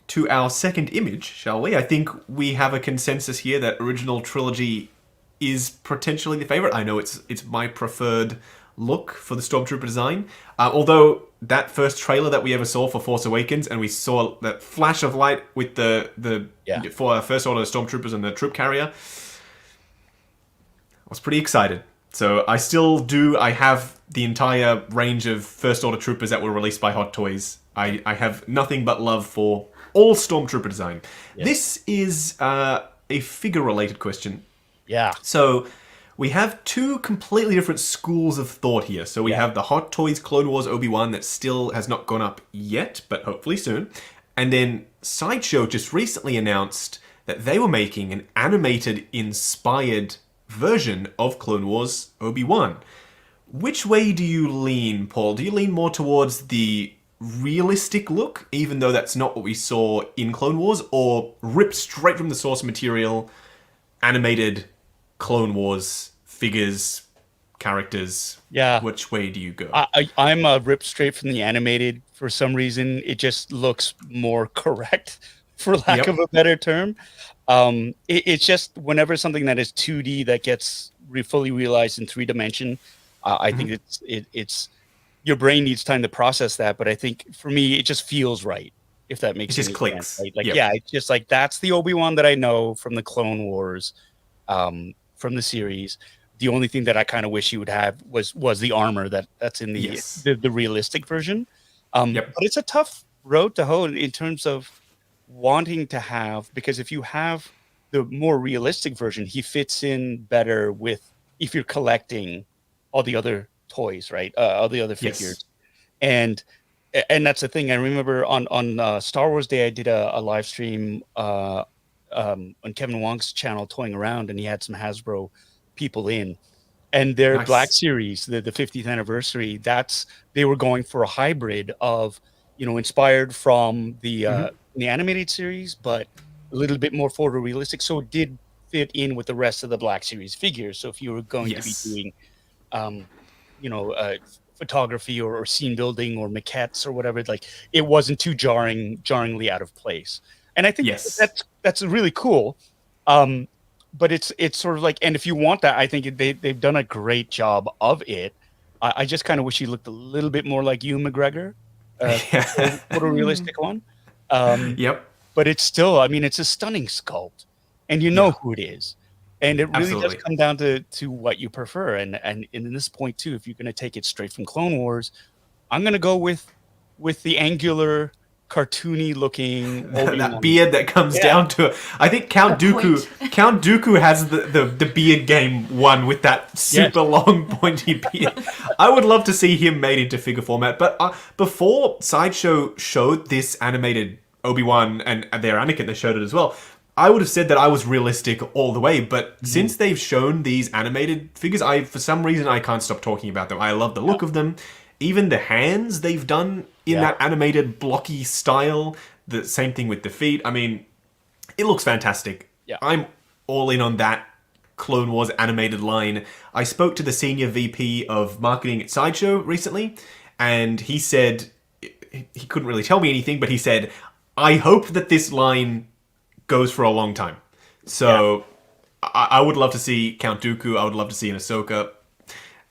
to our second image, shall we? I think we have a consensus here that original trilogy is potentially the favorite. I know it's my preferred look for the Stormtrooper design. Although that first trailer that we ever saw for Force Awakens, and we saw that flash of light with for our First Order Stormtroopers and the troop carrier, I was pretty excited. So I still do. I have the entire range of First Order Troopers that were released by Hot Toys. I have nothing but love for all Stormtrooper design. Yeah. This is a figure-related question. Yeah. So we have two completely different schools of thought here. So we have the Hot Toys Clone Wars Obi-Wan that still has not gone up yet, but hopefully soon. And then Sideshow just recently announced that they were making an animated-inspired version of Clone Wars Obi-Wan. Which way do you lean, Paul? Do you lean more towards the realistic look, even though that's not what we saw in Clone Wars, or ripped straight from the source material, animated Clone Wars figures, characters? Yeah. Which way do you go? I'm ripped straight from the animated. For some reason, it just looks more correct, for lack of a better term. It's just whenever something that is 2D that gets fully realized in 3D, I think it's your brain needs time to process that, but I think for me it just feels right, if that makes sense. It just clicks. Sense, right? Like it's just like that's the Obi-Wan that I know from the Clone Wars, from the series. The only thing that I kind of wish he would have was the armor that's in the realistic version. But it's a tough road to hoe in terms of wanting to have, because if you have the more realistic version, he fits in better with if you're collecting all the other toys, right? All the other figures. And that's the thing. I remember on Star Wars Day, I did a live stream on Kevin Wong's channel, Toying Around, and he had some Hasbro people in. And their Black Series, the 50th anniversary, they were going for a hybrid of, inspired from the animated series, but a little bit more photorealistic. So it did fit in with the rest of the Black Series figures. So if you were going to be doing photography or scene building or maquettes or whatever, like it wasn't too jarringly out of place. And I think that's really cool. But it's sort of like, and if you want that, I think they've done a great job of it. I just kind of wish he looked a little bit more like Ewan McGregor, photorealistic one. But it's still, it's a stunning sculpt, and who it is. And it really Absolutely. does come down to what you prefer. And in this point too, if you're going to take it straight from Clone Wars, I'm going to go with the angular, cartoony looking that beard that comes down to it. I think Count Dooku has the beard game one with that super long pointy beard. I would love to see him made into figure format. But before Sideshow showed this animated Obi-Wan and their Anakin, they showed it as well. I would have said that I was realistic all the way, but since they've shown these animated figures, for some reason I can't stop talking about them. I love the look of them. Even the hands they've done in that animated blocky style. The same thing with the feet. I mean, it looks fantastic. Yeah. I'm all in on that Clone Wars animated line. I spoke to the senior VP of marketing at Sideshow recently, and he said, he couldn't really tell me anything, but he said, I hope that this line goes for a long time. So I would love to see Count Dooku. I would love to see an Ahsoka.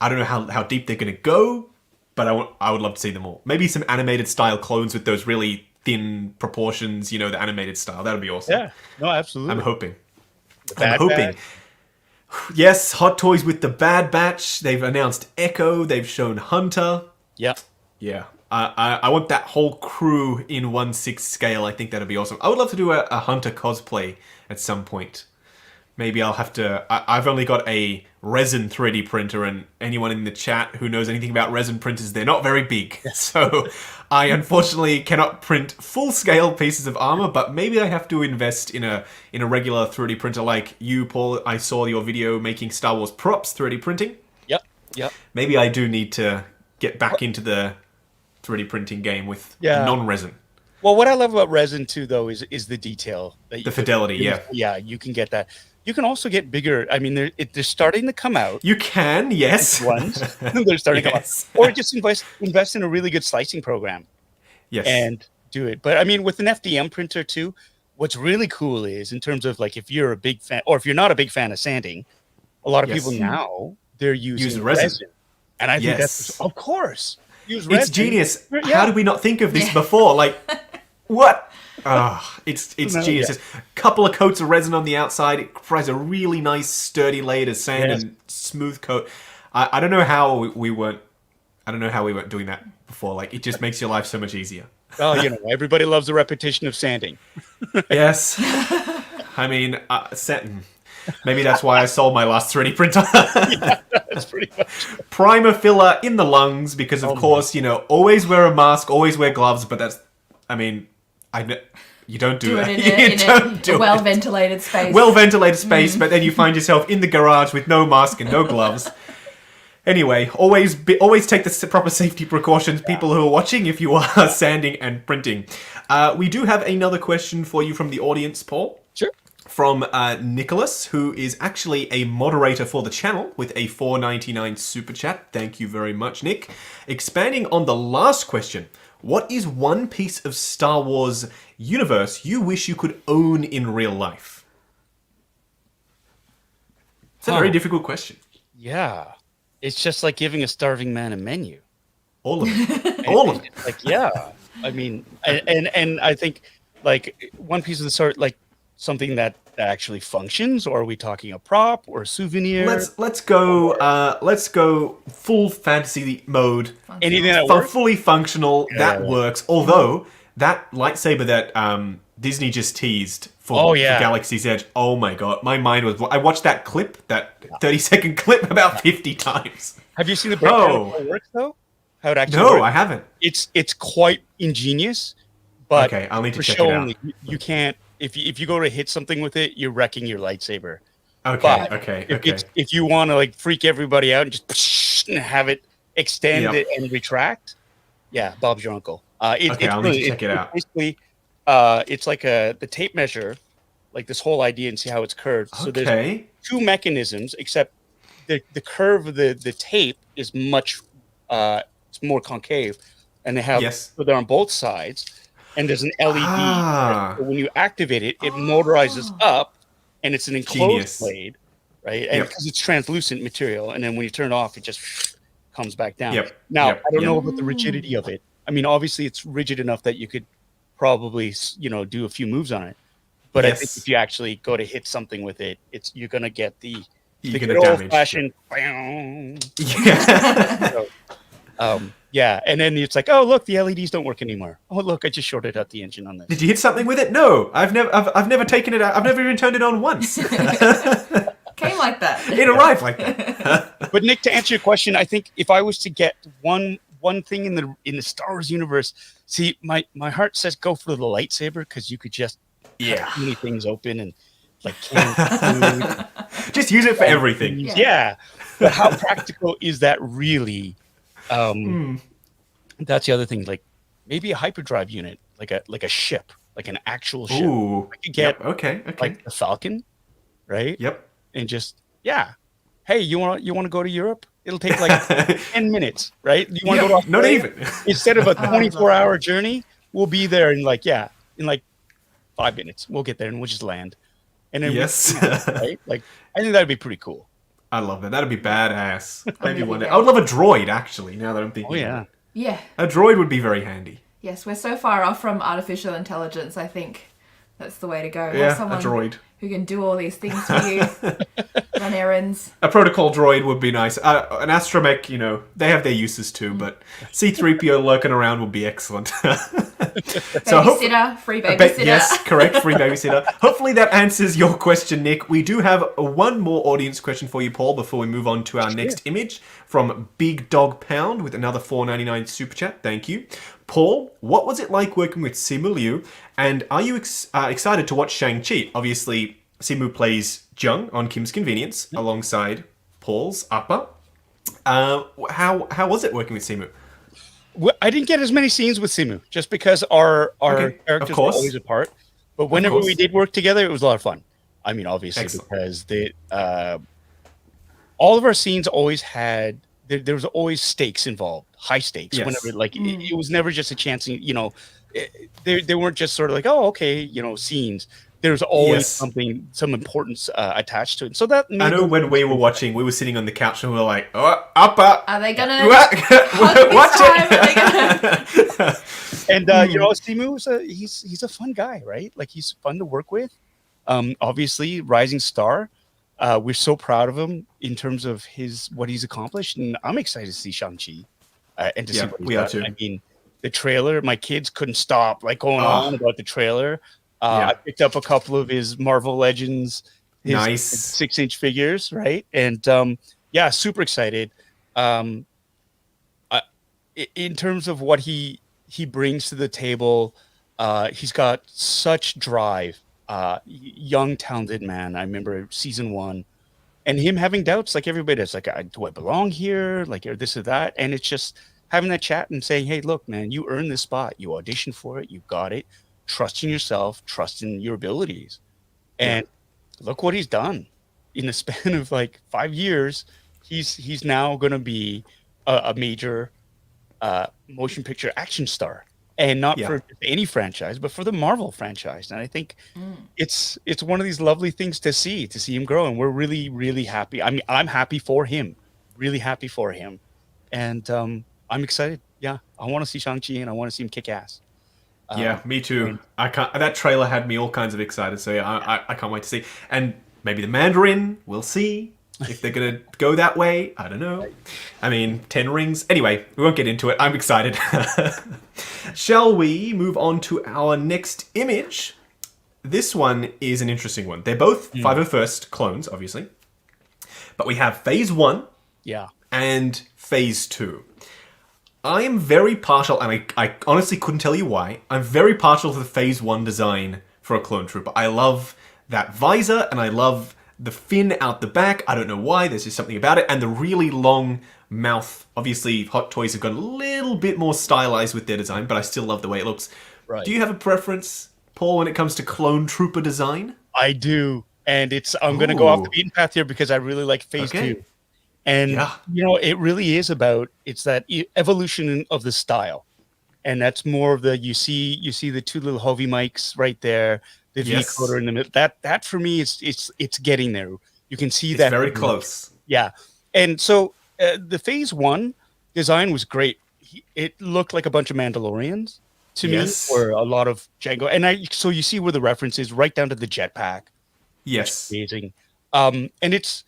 I don't know how deep they're going to go, but I would love to see them all. Maybe some animated style clones with those really thin proportions, the animated style. That would be awesome. Yeah, no, absolutely. I'm hoping. Bad. Yes, Hot Toys with the Bad Batch. They've announced Echo. They've shown Hunter. Yep. Yeah. I want that whole crew in 1/6 scale. I think that'd be awesome. I would love to do a Hunter cosplay at some point. Maybe I'll have to... I've only got a resin 3D printer, and anyone in the chat who knows anything about resin printers, they're not very big. So I unfortunately cannot print full-scale pieces of armor, but maybe I have to invest in a regular 3D printer like you, Paul. I saw your video making Star Wars props 3D printing. Yep. Maybe I do need to get back into the 3D printing game with non-resin. Well, what I love about resin too, though, is the detail. The fidelity, Yeah, you can get that. You can also get bigger. I mean, they're starting to come out. You can, yes. Ones. They're starting to come out. Or just invest in a really good slicing program. Yes. And do it. But I mean, with an FDM printer too, what's really cool is in terms of like if you're a big fan, or if you're not a big fan of sanding, a lot of people now, they're using resin. And I think that's, of course. It's genius. How did we not think of this before? Like, what? It's genius. A couple of coats of resin on the outside. It provides a really nice, sturdy layer to sand and smooth coat. I don't know how we weren't. I don't know how we weren't doing that before. Like, it just makes your life so much easier. Oh, everybody loves the repetition of sanding. Yes. I mean, maybe that's why I sold my last 3D printer. That's pretty much. Primer filler in the lungs because, of course, always wear a mask, always wear gloves. But that's, I mean, you don't do that. In a well-ventilated space. Well-ventilated space, but then you find yourself in the garage with no mask and no gloves. Anyway, always take the proper safety precautions, people who are watching, if you are sanding and printing. We do have another question for you from the audience, Paul. Sure. From Nicholas, who is actually a moderator for the channel with a $4.99 super chat. Thank you very much, Nick. Expanding on the last question, what is one piece of Star Wars universe you wish you could own in real life? It's a very difficult question. Yeah. It's just like giving a starving man a menu. All of it. All of it. Like, yeah. I mean, and I think like one piece of the sort, like something that actually functions, or are we talking a prop or a souvenir? Let's go full fantasy mode. Anything that works? Fully functional, that works. Although that lightsaber that Disney just teased for Galaxy's Edge, oh my god, my mind was... I watched that clip, that 30-second clip about 50 times. Have you seen the breakdown of how it works, though? How it actually works? I haven't. It's quite ingenious, but okay, I'll need to check it out. You can't... If you go to hit something with it, you're wrecking your lightsaber. Okay, but okay. If you want to like freak everybody out and just have it extend it and retract, Bob's your uncle. I'll need to check it out. Basically, it's like the tape measure, like this whole idea, and see how it's curved. So there's two mechanisms, except the curve of the tape is much it's more concave, and they have so they're on both sides. And there's an LED. So when you activate it, it motorizes up, and it's an enclosed blade, right? And because it's translucent material, and then when you turn it off, it just comes back down. Now, I don't know about the rigidity of it. I mean, obviously, it's rigid enough that you could probably, do a few moves on it. But I think if you actually go to hit something with it, you're gonna get the good old-fashioned. Yeah. Yeah, and then it's like, oh look, the LEDs don't work anymore. Oh look, I just shorted out the engine on this. Did you hit something with it? No, I've never taken it out. I've never even turned it on once. Came like that. It arrived like that. But Nick, to answer your question, I think if I was to get one thing in the Star Wars universe, see, my heart says go for the lightsaber, because you could just cut many things open and like food. Just use it for everything. Yeah. But how practical is that really? That's the other thing. Like maybe a hyperdrive unit, like a ship, like an actual ship. Ooh. I could get okay. like the Falcon, right? Yep. And just hey, you want to go to Europe? It'll take like 10 minutes, right? You want to go to Australia? Not even. Instead of a 24-hour journey, we'll be there in like 5 minutes. We'll get there and we'll just land. And then right? Like I think that'd be pretty cool. I love that. That'd be badass. Maybe one day. I would love a droid, actually, now that I'm thinking. Oh, yeah. Yeah. A droid would be very handy. Yes, we're so far off from artificial intelligence, I think that's the way to go. Yeah, Have someone a droid. who can do all these things for you, run errands. A protocol droid would be nice. An astromech, they have their uses too, but C-3PO lurking around would be excellent. Babysitter, free babysitter. Yes, correct, free babysitter. Hopefully that answers your question, Nick. We do have one more audience question for you, Paul, before we move on to our next image from Big Dog Pound with another $4.99 super chat. Thank you. Paul, what was it like working with Simu Liu, and are you excited to watch Shang-Chi? Obviously, Simu plays Jung on Kim's Convenience alongside Paul's Appa. How was it working with Simu? Well, I didn't get as many scenes with Simu just because our characters were always apart. But whenever we did work together, it was a lot of fun. I mean, obviously, because all of our scenes always had there was always stakes involved, high stakes. Yes. Whenever it was never just a chance. They weren't just sort of like, oh, okay, scenes. There's always some importance attached to it. So that I know when we were watching, we were sitting on the couch and we were like, "Oh, Appa! Are they gonna watch it?" And Simu, he's a fun guy, right? Like he's fun to work with. Obviously, rising star. We're so proud of him in terms of what he's accomplished, and I'm excited to see Shang-Chi and to see what he's done. I mean, the trailer, my kids couldn't stop going on about the trailer. I picked up a couple of his Marvel Legends, his 6-inch figures, right? And super excited. In terms of what he brings to the table, he's got such drive. Young, talented man. I remember season 1, and him having doubts, like everybody does. Like, do I belong here? Like, or this or that? And it's just having that chat and saying, "Hey, look, man, you earned this spot. You auditioned for it. You got it. Trust in yourself. Trust in your abilities." And look what he's done in the span of like 5 years. He's now going to be a major motion picture action star. And not for any franchise, but for the Marvel franchise. And I think it's one of these lovely things to see him grow. And we're really, really happy. I mean, I'm happy for him, really happy for him. And I'm excited. Yeah, I want to see Shang-Chi and I want to see him kick ass. Me too. That trailer had me all kinds of excited. So I can't wait to see. And maybe the Mandarin, we'll see. If they're going to go that way, I don't know. I mean, 10 rings. Anyway, we won't get into it. I'm excited. Shall we move on to our next image? This one is an interesting one. They're both 501st clones, obviously. But we have Phase 1 and Phase 2. I am very partial, and I honestly couldn't tell you why. I'm very partial to the Phase 1 design for a clone trooper. I love that visor, and I love the fin out the back. I don't know why. There's just something about it. And the really long mouth. Obviously, Hot Toys have got a little bit more stylized with their design, but I still love the way it looks. Right. Do you have a preference, Paul, when it comes to clone trooper design? I do. And I'm going to go off the beaten path here because I really like Phase 2. And, it really is it's that evolution of the style. And that's more of you see the two little Hovey mics right there. The vocoder in the middle. That for me, it's getting there. You can see that. It's very close. Yeah. And so the Phase 1 design was great. It looked like a bunch of Mandalorians. to me, or a lot of Django. And so you see where the reference is right down to the jetpack. Yes. Amazing. And it's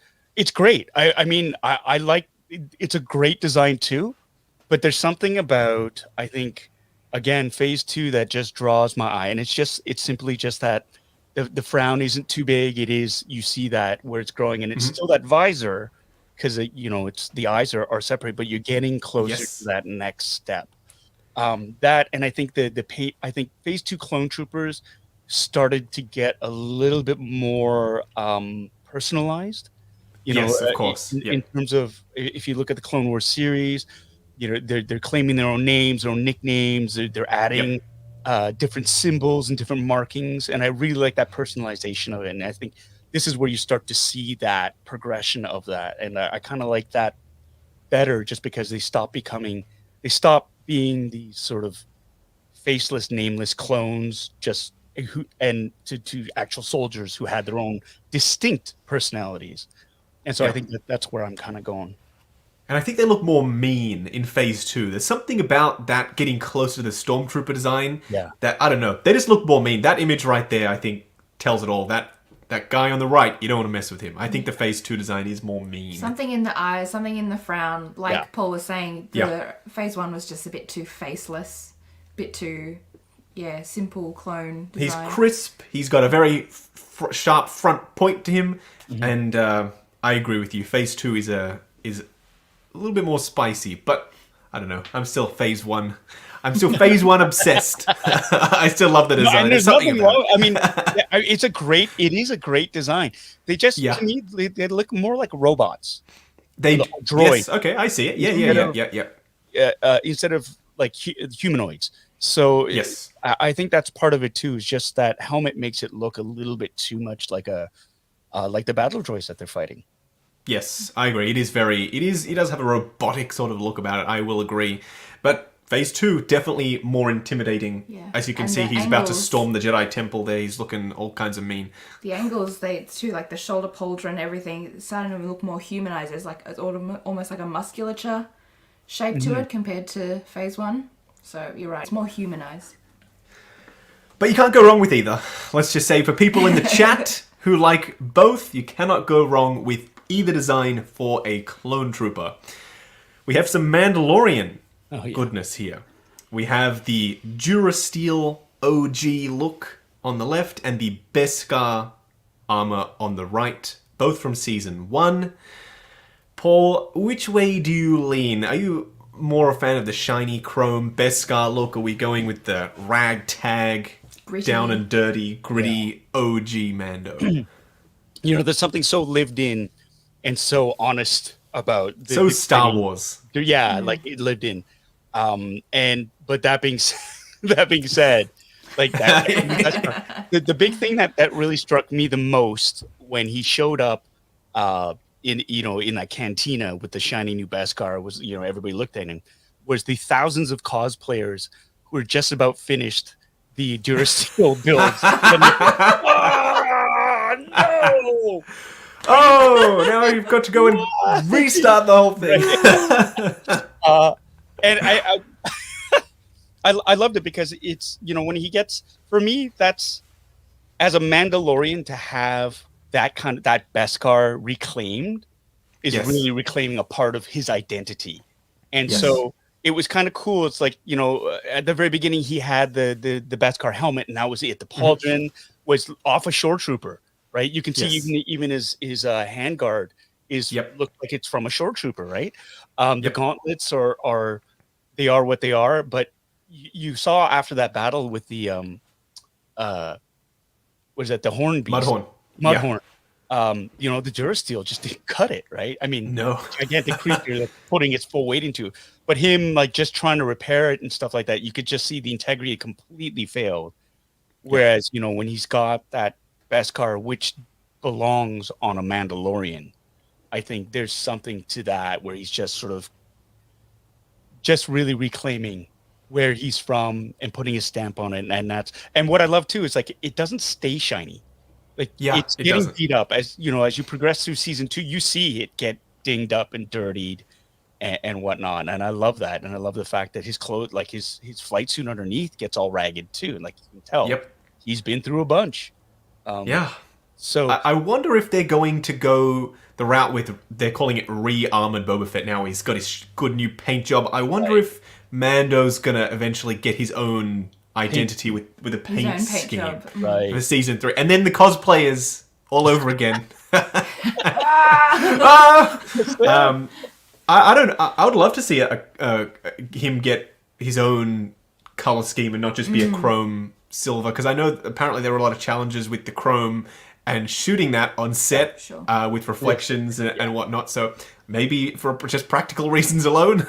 great. I mean, I like it's a great design too, but there's something about, I think, again, phase 2 that just draws my eye. And it's simply just that the frown isn't too big. It is, you see that where it's growing, and it's still that visor, because it's the eyes are separate, but you're getting closer to that next step. That, and I think the paint, I think phase 2 clone troopers started to get a little bit more personalized. Yes, of course. In terms of, if you look at the Clone Wars series, they're claiming their own names, their own nicknames. They're adding different symbols and different markings, and I really like that personalization of it. And I think this is where you start to see that progression of that, and I kind of like that better, just because they stop being these sort of faceless, nameless clones, and to actual soldiers who had their own distinct personalities. And so I think that's where I'm kind of going. And I think they look more mean in phase 2. There's something about that getting closer to the Stormtrooper design that, I don't know, they just look more mean. That image right there, I think, tells it all. That guy on the right, you don't want to mess with him. I think the phase 2 design is more mean. Something in the eyes, something in the frown. Like Paul was saying, the phase 1 was just a bit too faceless, a bit too, simple clone design. He's crisp. He's got a very sharp front point to him. And I agree with you. Phase 2 is a little bit more spicy, but I don't know. I'm still phase 1. I'm still phase 1 obsessed. I still love the design. And there's nothing wrong. I mean, it is a great design. They just, to me, they look more like robots. Droids. Yes, okay, I see it. Yeah. Instead of like humanoids. So yes, I think that's part of it too. Is just that helmet makes it look a little bit too much like like the battle droids that they're fighting. Yes, I agree. It does have a robotic sort of look about it. I will agree. But phase 2, definitely more intimidating. Yeah. As you can see, he's about to storm the Jedi Temple there. He's looking all kinds of mean. The angles, too, like the shoulder pauldron and everything, it's starting to look more humanized. It's like almost like a musculature shape to it compared to phase 1. So you're right, it's more humanized. But you can't go wrong with either. Let's just say, for people in the chat who like both, you cannot go wrong with either design for a clone trooper. We have some Mandalorian goodness here. We have the Durasteel OG look on the left and the Beskar armor on the right, both from season 1. Paul, which way do you lean? Are you more a fan of the shiny chrome Beskar look? Are we going with the ragtag, down and dirty, gritty OG Mando? There's something so lived in and so honest about Star Wars. Like it lived in. But that being said, like that, the big thing that really struck me the most when he showed up in that cantina with the shiny new Beskar was, everybody looked at him, was the thousands of cosplayers who were just about finished the Durasteel builds. No! Oh, now you've got to go and restart the whole thing. And I loved it because it's, when he gets, for me, that's, as a Mandalorian, to have that Beskar reclaimed is really reclaiming a part of his identity. And so it was kind of cool. It's like, at the very beginning, he had the Beskar helmet, and that was it. The pauldron was off a shore trooper. Right, you can see even his handguard look like it's from a shore trooper, right? The gauntlets are they are what they are, but you saw after that battle with the the horn beast, Mudhorn. The Durasteel just didn't cut it, right? I mean, no gigantic creature that's putting its full weight into it, but him like just trying to repair it and stuff like that, you could just see the integrity completely failed. Whereas when he's got that Beskar, which belongs on a Mandalorian, I think there's something to that where he's just sort of just really reclaiming where he's from and putting his stamp on it, and what I love too is like it doesn't stay shiny, like it's getting beat up as you progress through season 2. You see it get dinged up and dirtied, and whatnot. And I love that. And I love the fact that his clothes, like his flight suit underneath, gets all ragged too. And like you can tell, he's been through a bunch. So I wonder if they're going to go the route with, they're calling it re-armored Boba Fett now. He's got his good new paint job. I wonder if Mando's going to eventually get his own identity with a paint scheme for season 3. And then the cosplayers all over again. I would love to see him get his own color scheme and not just be a chrome silver, because I know apparently there were a lot of challenges with the chrome and shooting that on set with reflections and whatnot. So maybe for just practical reasons alone,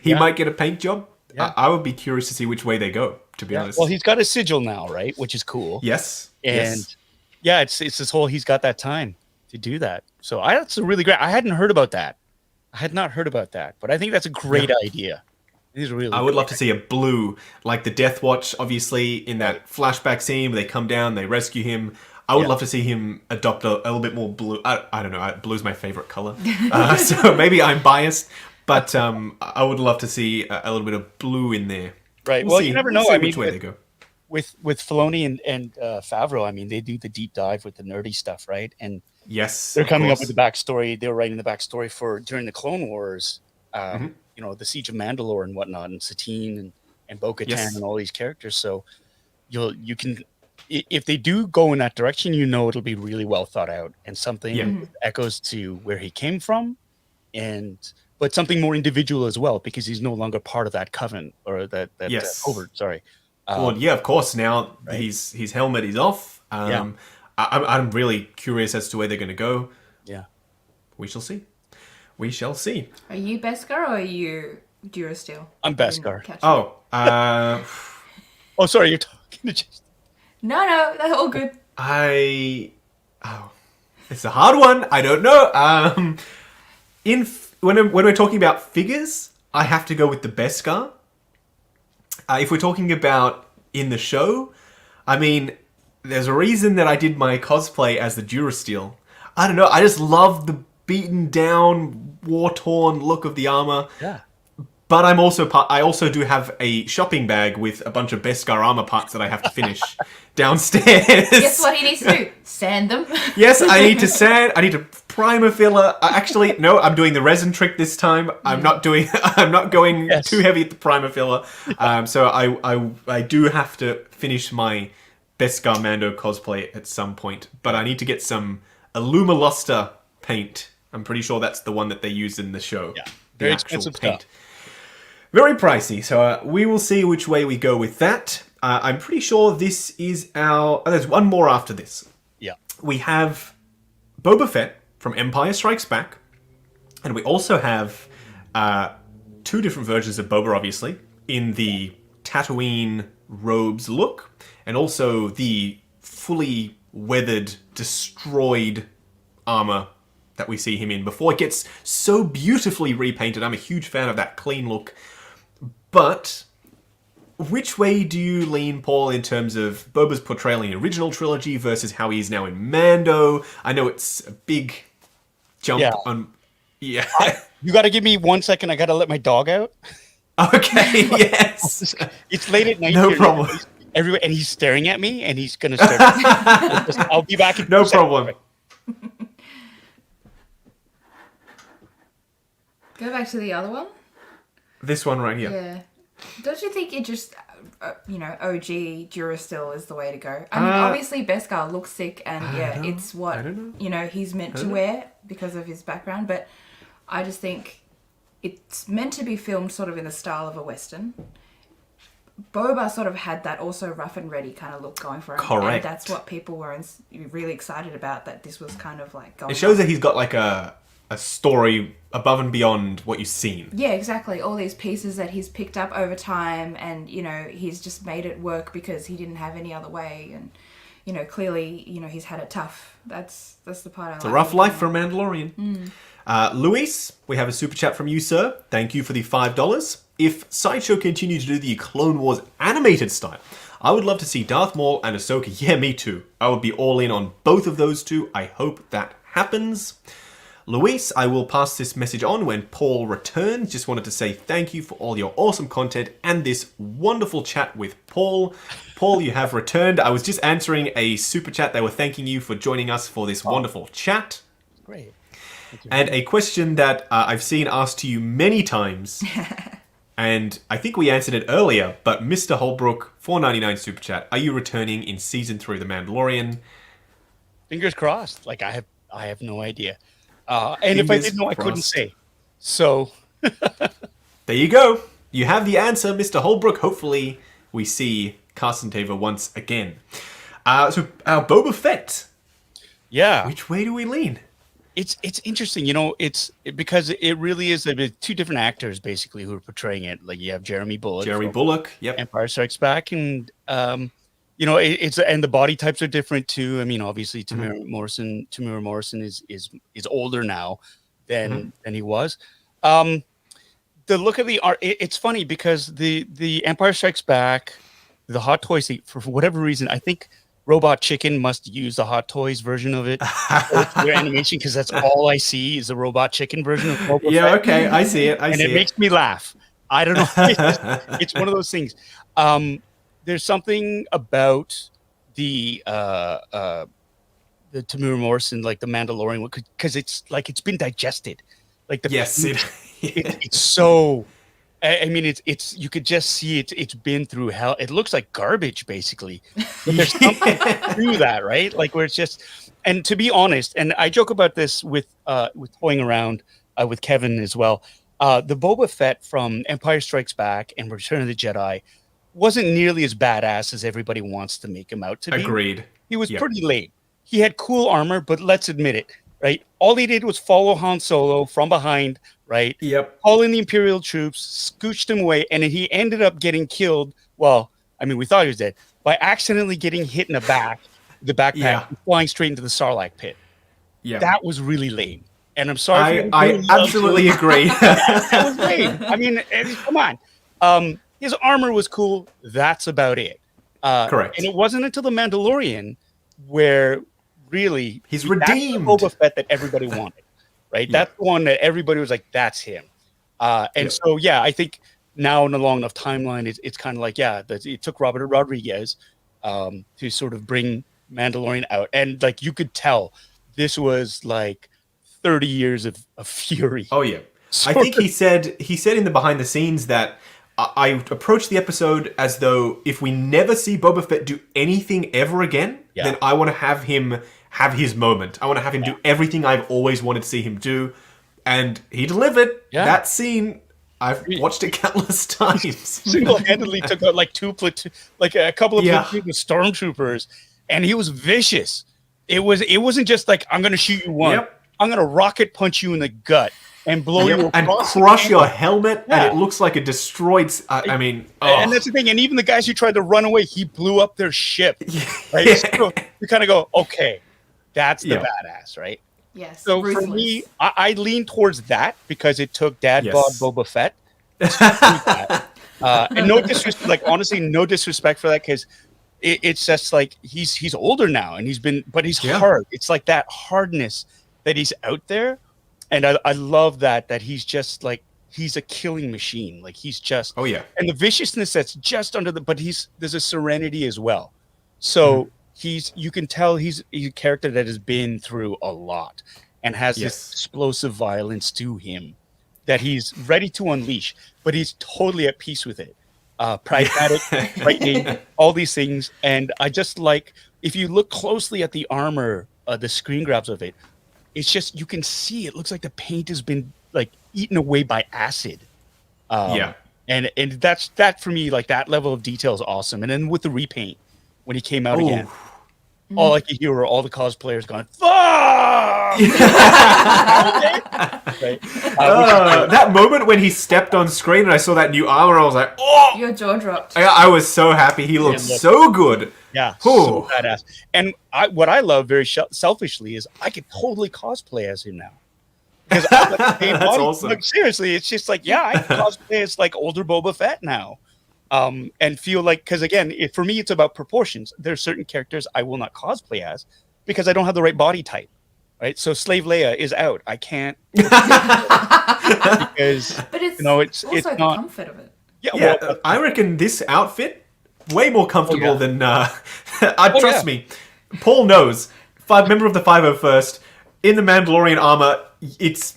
he might get a paint job. I would be curious to see which way they go, to be honest. Well, he's got a sigil now, right? Which is cool. Yes. And it's this whole, he's got that time to do that. So that's a really great. I hadn't heard about that. I had not heard about that, but I think that's a great idea. It is really. I would love to see a blue, like the Death Watch, obviously, in that flashback scene where they come down, they rescue him. I would love to see him adopt a little bit more blue. I don't know. Blue's my favorite color. So maybe I'm biased, but I would love to see a little bit of blue in there. Right. Well, you never know. I mean, which way they go. With Filoni and Favreau, I mean, they do the deep dive with the nerdy stuff, right? And they're coming up with the backstory. They were writing the backstory for during the Clone Wars, you know, the Siege of Mandalore and whatnot, and Satine and Bo-Katan and all these characters. So you can, if they do go in that direction, you know, it'll be really well thought out and something echoes to where he came from, but something more individual as well, because he's no longer part of that coven or that covert. Sorry. Well, yeah, of course. Now his helmet is off. I'm really curious as to where they're going to go. Yeah, we shall see. We shall see. Are you Beskar or are you Durasteel? I'm Beskar. Oh, sorry, you're talking to just. No, that's all good. It's a hard one. I don't know. When we're talking about figures, I have to go with the Beskar. If we're talking about in the show, I mean, there's a reason that I did my cosplay as the Durasteel. I don't know. I just love the beaten down, war-torn look of the armor. Yeah. But I also do have a shopping bag with a bunch of Beskar armor parts that I have to finish downstairs. Guess what he needs to do? Sand them. Yes, I need to sand. I need to primer filler. Actually, no, I'm doing the resin trick this time. I'm not going too heavy at the primer filler. So I do have to finish my Beskar Mando cosplay at some point. But I need to get some Illuma paint. I'm pretty sure that's the one that they used in the show. Yeah, very expensive paint. Very pricey, so we will see which way we go with that. I'm pretty sure this is our... there's one more after this. Yeah. We have Boba Fett from Empire Strikes Back, and we also have 2 different versions of Boba, obviously, in the Tatooine robes look, and also the fully weathered, destroyed armor that we see him in before it gets so beautifully repainted. I'm a huge fan of that clean look. But which way do you lean, Paul, in terms of Boba's portrayal in the original trilogy versus how he is now in Mando? I know it's a big jump on... Yeah. You got to give me 1 second. I got to let my dog out. Okay, yes. It's late at night. No problem. Everywhere, and he's staring at me, and he's going to start... I'll be back in No problem. Go back to the other one. This one right here. Yeah. Don't you think it just, OG Durasteel is the way to go? I mean, obviously Beskar looks sick and it's what, he's meant to wear because of his background. But I just think it's meant to be filmed sort of in the style of a Western. Boba sort of had that also rough and ready kind of look going for him. Correct. And that's what people were really excited about, that this was kind of like going It shows that he's got like a story above and beyond what you've seen. Yeah, exactly. All these pieces that he's picked up over time, and he's just made it work because he didn't have any other way, and clearly he's had it tough. That's the part I like. It's a rough life for a Mandalorian. Luis, we have a super chat from you, sir. Thank you for the $5. If Sideshow continue to do the Clone Wars animated style, I would love to see Darth Maul and Ahsoka. Yeah, me too. I would be all in on both of those two. I hope that happens. Luis, I will pass this message on when Paul returns. Just wanted to say thank you for all your awesome content and this wonderful chat with Paul. Paul, you have returned. I was just answering a super chat. They were thanking you for joining us for this wonderful chat. Great. And a question that I've seen asked to you many times, and I think we answered it earlier, but Mr. Holbrook, $4.99 super chat, are you returning in season 3 of The Mandalorian? Fingers crossed. Like I have no idea. And if I didn't know, I couldn't say. So there you go. You have the answer, Mr. Holbrook. Hopefully we see Carson Teva once again. So Boba Fett. Yeah. Which way do we lean? It's interesting, it's because it really is two different actors basically who are portraying it. Like you have Jeremy Bullock, yep. Empire Strikes Back, and it's and the body types are different too. I mean, obviously Tamara Morrison is older now than he was. The look of the art, it's funny because the Empire Strikes Back, the Hot Toys, for whatever reason, I think Robot Chicken must use the Hot Toys version of it for their animation because that's all I see is the Robot Chicken version of Boba Fett. Okay, I see it. And it makes me laugh. I don't know. It's one of those things. There's something about the Tamura Morrison, like the Mandalorian, because it's like it's been digested. Like it's so. I mean, it's you could just see it. It's been through hell. It looks like garbage, basically. But there's something through that, right? Like where it's just. And to be honest, and I joke about this with toying around with Kevin as well. The Boba Fett from Empire Strikes Back and Return of the Jedi wasn't nearly as badass as everybody wants to make him out to be. Agreed. He was pretty lame. He had cool armor, but let's admit it, right? All he did was follow Han Solo from behind. Right. Yep. Call in the Imperial troops, scooched him away, and then he ended up getting killed. Well, I mean, we thought he was dead by accidentally getting hit in the backpack, and flying straight into the Sarlacc pit. Yeah, that was really lame. And I'm sorry. I absolutely agree. That was lame. I mean, come on. His armor was cool. That's about it. Correct. And it wasn't until the Mandalorian where really he's redeemed. That's the Boba Fett that everybody wanted. Right, that's the one that everybody was like, "That's him," so I think now in a long enough timeline, it's kind of like it took Robert Rodriguez to sort of bring Mandalorian out, and like you could tell this was like 30 years of fury. Oh yeah, I think he said in the behind the scenes that I approached the episode as though if we never see Boba Fett do anything ever again, then I want to have him have his moment. I want to have him do everything I've always wanted to see him do. And he delivered. That scene, I've watched it countless times. Single-handedly took out like a couple of stormtroopers, and he was vicious. It wasn't just like, I'm going to shoot you one. I'm going to rocket punch you in the gut and blow you across and crush your helmet, and it looks like a destroyed. And that's the thing. And even the guys who tried to run away, he blew up their ship. Right? So you kind of go, okay. That's the badass, right? Yes. So for me, I lean towards that because it took Dad bod Boba Fett. And no disrespect, like honestly, no disrespect for that because it's just like he's older now and but he's hard. It's like that hardness that he's out there, and I love that he's just like he's a killing machine. Like he's just and the viciousness that's just under but there's a serenity as well. So. You can tell he's a character that has been through a lot and has this explosive violence to him that he's ready to unleash, but he's totally at peace with it. Pragmatic, frightening, all these things. And I just like, if you look closely at the armor, the screen grabs of it, it's just, you can see it looks like the paint has been like eaten away by acid. And that for me, like that level of detail is awesome. And then with the repaint, when he came out again, all I could hear were all the cosplayers going, "Fuck!" That moment when he stepped on screen and I saw that new armor, I was like, "Oh!" Your jaw dropped. I was so happy. He looked so good. Yeah, so badass. And what I love very selfishly is I could totally cosplay as him now. Because that's awesome. Like, seriously, it's just like, I can cosplay as like older Boba Fett now. And feel like, because again, for me, it's about proportions. There's certain characters I will not cosplay as because I don't have the right body type. right? So Slave Leia is out. I can't because but it's it's also not the comfort of it. Yeah, I reckon this outfit way more comfortable than. Trust me, Paul knows. Member of the 501st in the Mandalorian armor. It's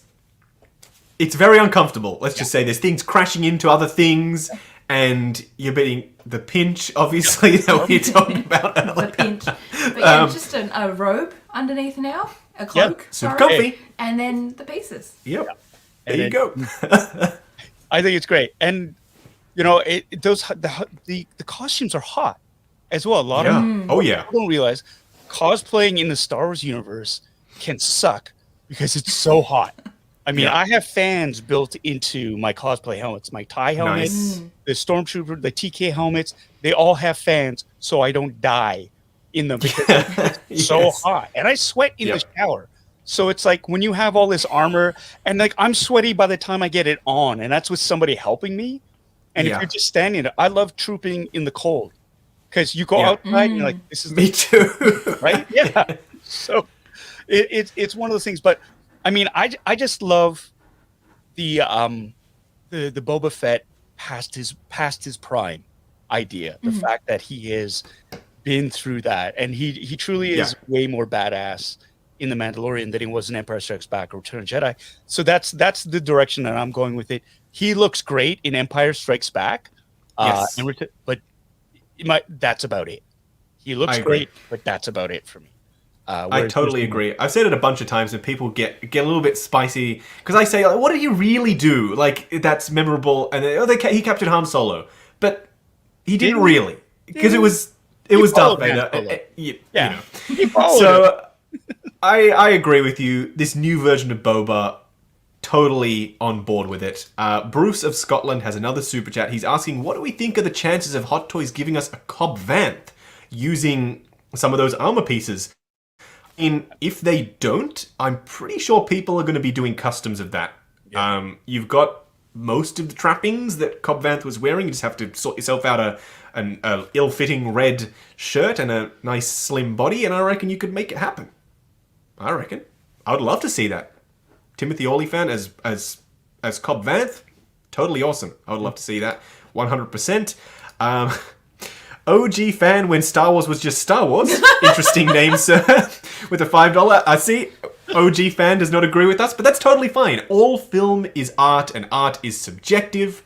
very uncomfortable. Let's just say there's things crashing into other things, and you're getting the pinch, obviously, that we talked about earlier. The pinch, but just a robe underneath now, a cloak, super comfy, and then the pieces. Yep, there you go. I think it's great, and the costumes are hot as well. A lot of people don't realize cosplaying in the Star Wars universe can suck because it's so hot. I mean, I have fans built into my cosplay helmets, my TIE helmet, the Stormtrooper, the TK helmets. They all have fans, so I don't die in them because it's so hot, and I sweat in the shower. So it's like when you have all this armor, and like I'm sweaty by the time I get it on, and that's with somebody helping me. And if you're just standing there, I love trooping in the cold because you go outside and you're like, this is me too, right? Yeah. So it's one of those things. But I mean, I just love the Boba Fett past his prime idea. The fact that he has been through that, and he truly is way more badass in the Mandalorian than he was in Empire Strikes Back or Return of the Jedi. So that's the direction that I'm going with it. He looks great in Empire Strikes Back, but that's about it. He looks great, but that's about it for me. I totally agree. I've said it a bunch of times, and people get a little bit spicy because I say, like, "What did he really do? Like that's memorable?" And he captured Han Solo, but he didn't really because it was Darth Vader. So I agree with you. This new version of Boba. Totally on board with it. Bruce of Scotland has another super chat. He's asking, what do we think are the chances of Hot Toys giving us a Cobb Vanth using some of those armor pieces? If they don't, I'm pretty sure people are going to be doing customs of that. Yeah. You've got most of the trappings that Cobb Vanth was wearing. You just have to sort yourself out an ill-fitting red shirt and a nice slim body, and I reckon you could make it happen. I reckon. I would love to see that. Timothy Olyphant as Cobb Vanth, totally awesome. I would love to see that, 100%. OG fan when Star Wars was just Star Wars. Interesting name, sir. With a $5. I see. OG fan does not agree with us, but that's totally fine. All film is art, and art is subjective.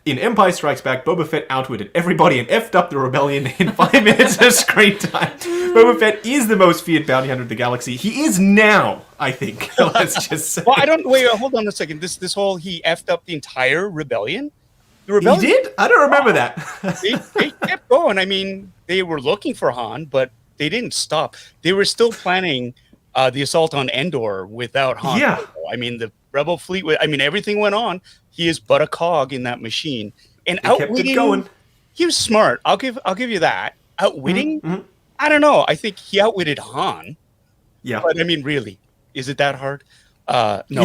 In Empire Strikes Back, Boba Fett outwitted everybody and effed up the rebellion in 5 minutes of screen time. Boba Fett is the most feared bounty hunter of the galaxy. He is now, I think. Let's just say. Well, I don't... Wait, hold on a second. This whole... He effed up the entire rebellion? The rebellion? He did? I don't remember that. They kept going. I mean, they were looking for Han, but they didn't stop. They were still planning the assault on Endor without Han. Yeah. I mean, the Rebel fleet... everything went on. He is but a cog in that machine, and kept it going. He was smart. I'll give you that. Outwitting, I don't know. I think he outwitted Han. Yeah, but I mean, really, is it that hard? No.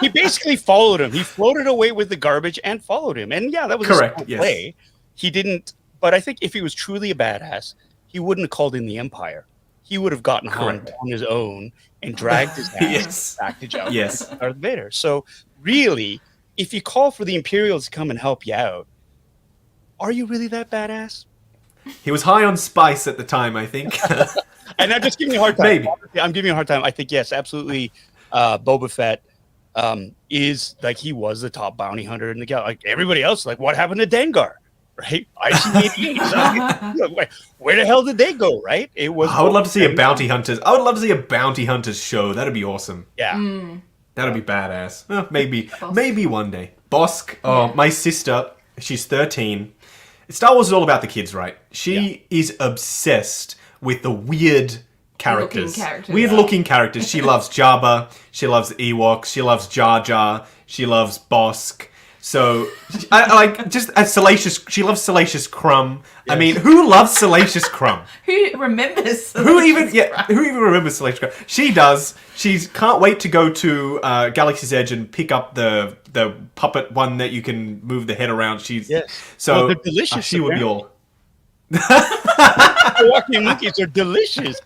He basically followed him. He floated away with the garbage and followed him. And that was correct. A play. He didn't. But I think if he was truly a badass, he wouldn't have called in the Empire. He would have gotten Han on his own and dragged his ass back to Jabba Darth Vader. So. Really, if you call for the Imperials to come and help you out, are you really that badass? He was high on spice at the time, I think. And I'm just giving you a hard time. Maybe. I'm giving you a hard time. I think, yes, absolutely. Boba Fett is, like, he was the top bounty hunter in the galaxy. Like, everybody else, like, what happened to Dengar? Right? IC-88. Where the hell did they go, right? It was. I would love to see a bounty hunters. I would love to see a bounty hunters show. That'd be awesome. Yeah. That'd be badass. Well, maybe one day. Bosk, my sister, she's 13. Star Wars is all about the kids, right? She is obsessed with the weird characters. Weird looking characters. She loves Jabba. She loves the Ewoks. She loves Jar Jar. She loves Bosk. So, I like just a Salacious. She loves Salacious Crumb. Yes. I mean, who loves Salacious Crumb? Who remembers? Who even remembers Salacious Crumb? She does. She can't wait to go to Galaxy's Edge and pick up the puppet one that you can move the head around. So they're delicious. She would be all. The walking monkeys are delicious.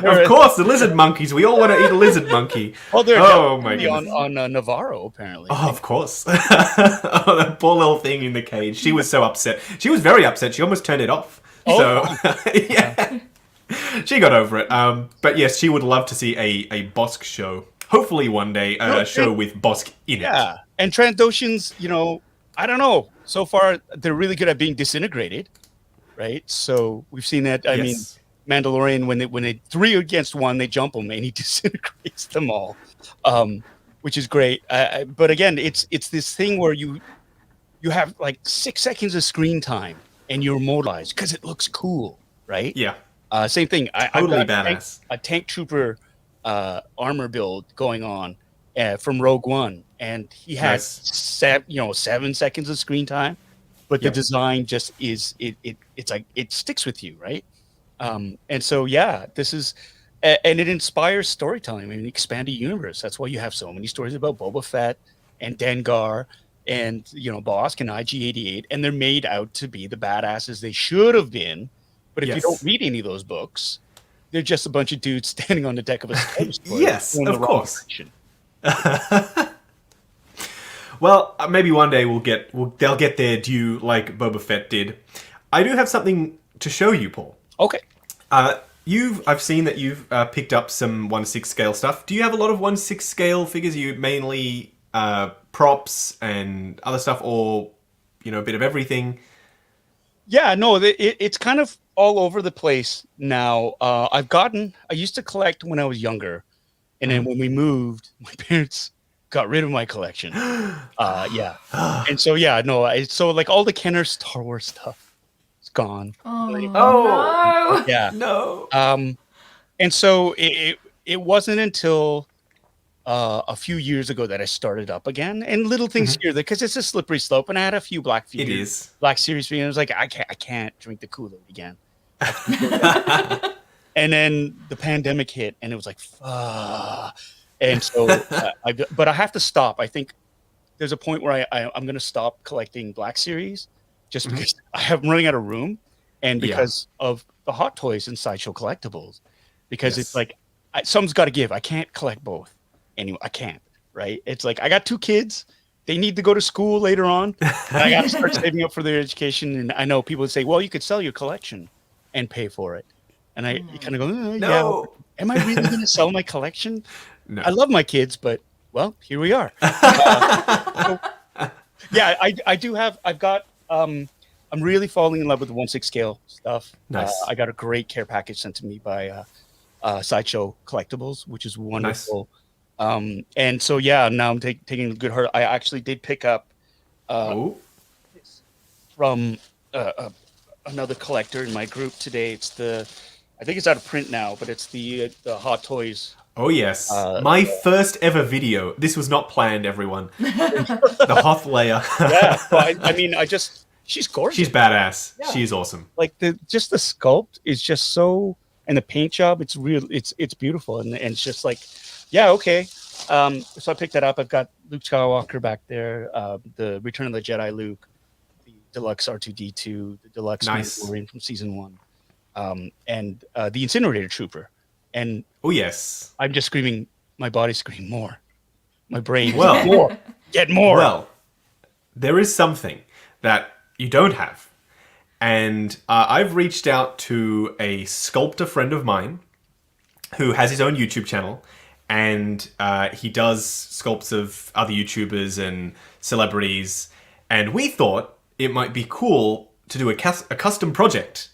Of course, the lizard monkeys. We all want to eat a lizard monkey. Oh, they're my goodness. on Navarro, apparently. Oh, of course. Oh, that poor little thing in the cage. She was so upset. She was very upset. She almost turned it off. So, yeah. She got over it. But yes, she would love to see a Bosk show. Hopefully one day, a show with Bosk in it. Yeah. And Trandoshans, I don't know. So far, they're really good at being disintegrated, right? So we've seen that. I mean, Mandalorian, when they 3 against 1, they jump him and he disintegrates them all, which is great. But again, it's this thing where you have like 6 seconds of screen time and you're immortalized because it looks cool, right? Yeah. Same thing. Totally I've got badass. a tank trooper armor build going on from Rogue One, and he has 7 seconds of screen time, but the design just is it's like it sticks with you, right? And so this is and it inspires storytelling. I mean, expanded universe. That's why you have so many stories about Boba Fett and Dengar and Bosk and IG-88, and they're made out to be the badasses they should have been. But if you don't read any of those books, they're just a bunch of dudes standing on the deck of a space. Yes, of course. Well, maybe one day they'll get their due like Boba Fett did. I do have something to show you, Paul. Okay. I've seen that you've picked up some 1/6 scale stuff. Do you have a lot of 1/6 scale figures? You mainly props and other stuff, or a bit of everything? Yeah, no, it's kind of all over the place now. I used to collect when I was younger, and then when we moved, my parents got rid of my collection. And so so like all the Kenner Star Wars stuff is gone. No. Yeah. No. And so it wasn't until a few years ago that I started up again, and little things here because it's a slippery slope. And I had a few Black Series figures. I was like, I can't drink the Kool-Aid again. And then the pandemic hit, and it was like, and so, but I have to stop. I think there's a point where I'm going to stop collecting Black Series, just because I'm running out of room, and because of the Hot Toys and Sideshow Collectibles, because it's like something's got to give. I can't collect both. Anyway, I can't, right? It's like I got 2 kids. They need to go to school later on. And I got to start saving up for their education. And I know people would say, well, you could sell your collection and pay for it. And I kind of go, no. Am I really going to sell my collection? No. I love my kids, but, well, here we are. I do have, I'm really falling in love with the 1/6 scale stuff. Nice. I got a great care package sent to me by Sideshow Collectibles, which is wonderful. Nice. And so now I'm taking a good heart. I actually did pick up from another collector in my group today. I think it's out of print now, but it's the Hot Toys. Oh yes, my first ever video. This was not planned, everyone. The Hoth Leia. She's gorgeous. She's badass. Yeah. She's awesome. Like the sculpt is just so, and the paint job. It's real. It's beautiful, and it's just like. Yeah, okay. So I picked that up. I've got Luke Skywalker back there, the Return of the Jedi Luke, the Deluxe R2-D2, the Deluxe Mandalorian from Season 1, and the Incinerator Trooper. And yes. I'm just screaming, my body's screaming more. My brain, more. Get more. Well, there is something that you don't have. And I've reached out to a sculptor friend of mine who has his own YouTube channel. And he does sculpts of other YouTubers and celebrities. And we thought it might be cool to do a custom project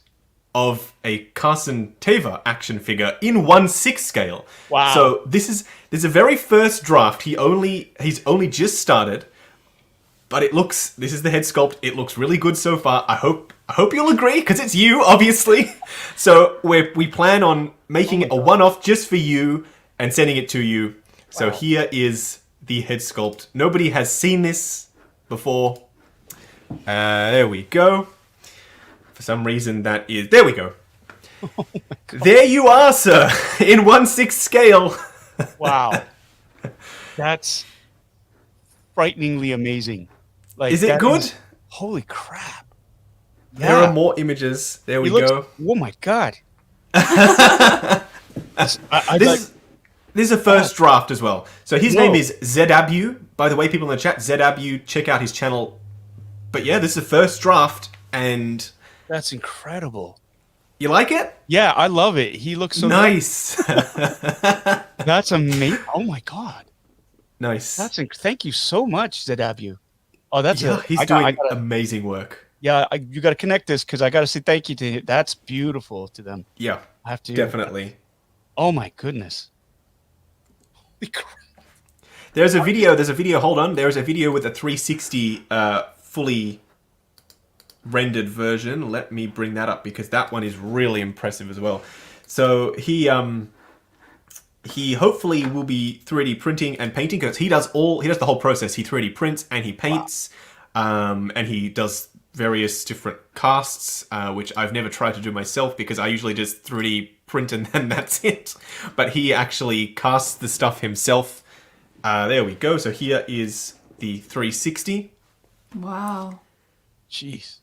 of a Carson Teva action figure in 1/6 scale. Wow. So this is a very first draft. He's only just started. But this is the head sculpt. It looks really good so far. I hope you'll agree, because it's you, obviously. So we plan on making it a one-off just for you, and sending it to you. So here is the head sculpt. Nobody has seen this before. There we go. For some reason there we go. Oh there you are, sir, in 1/6 scale. Wow. That's frighteningly amazing. Like, is it good? Holy crap. Yeah. There are more images. There we go. Oh my God. This is a first draft as well. So his name is Zedabu. By the way, people in the chat, Zedabu, check out his channel. But yeah, this is a first draft, and that's incredible. You like it? Yeah, I love it. He looks so nice. That's amazing. Oh my god. Nice. Thank you so much, Zedabu. Oh, he's doing amazing work. Yeah, you got to connect this because I got to say thank you to him. That's beautiful to them. Yeah, I have to definitely. Oh my goodness. There's a video. Hold on. There's a video with a 360 fully rendered version. Let me bring that up because that one is really impressive as well. So he hopefully will be 3D printing and painting because he does the whole process. He 3D prints and he paints, and he does various different casts, which I've never tried to do myself because I usually just 3D print and then that's it. But he actually casts the stuff himself. There we go. So here is the 360. Wow. Jeez.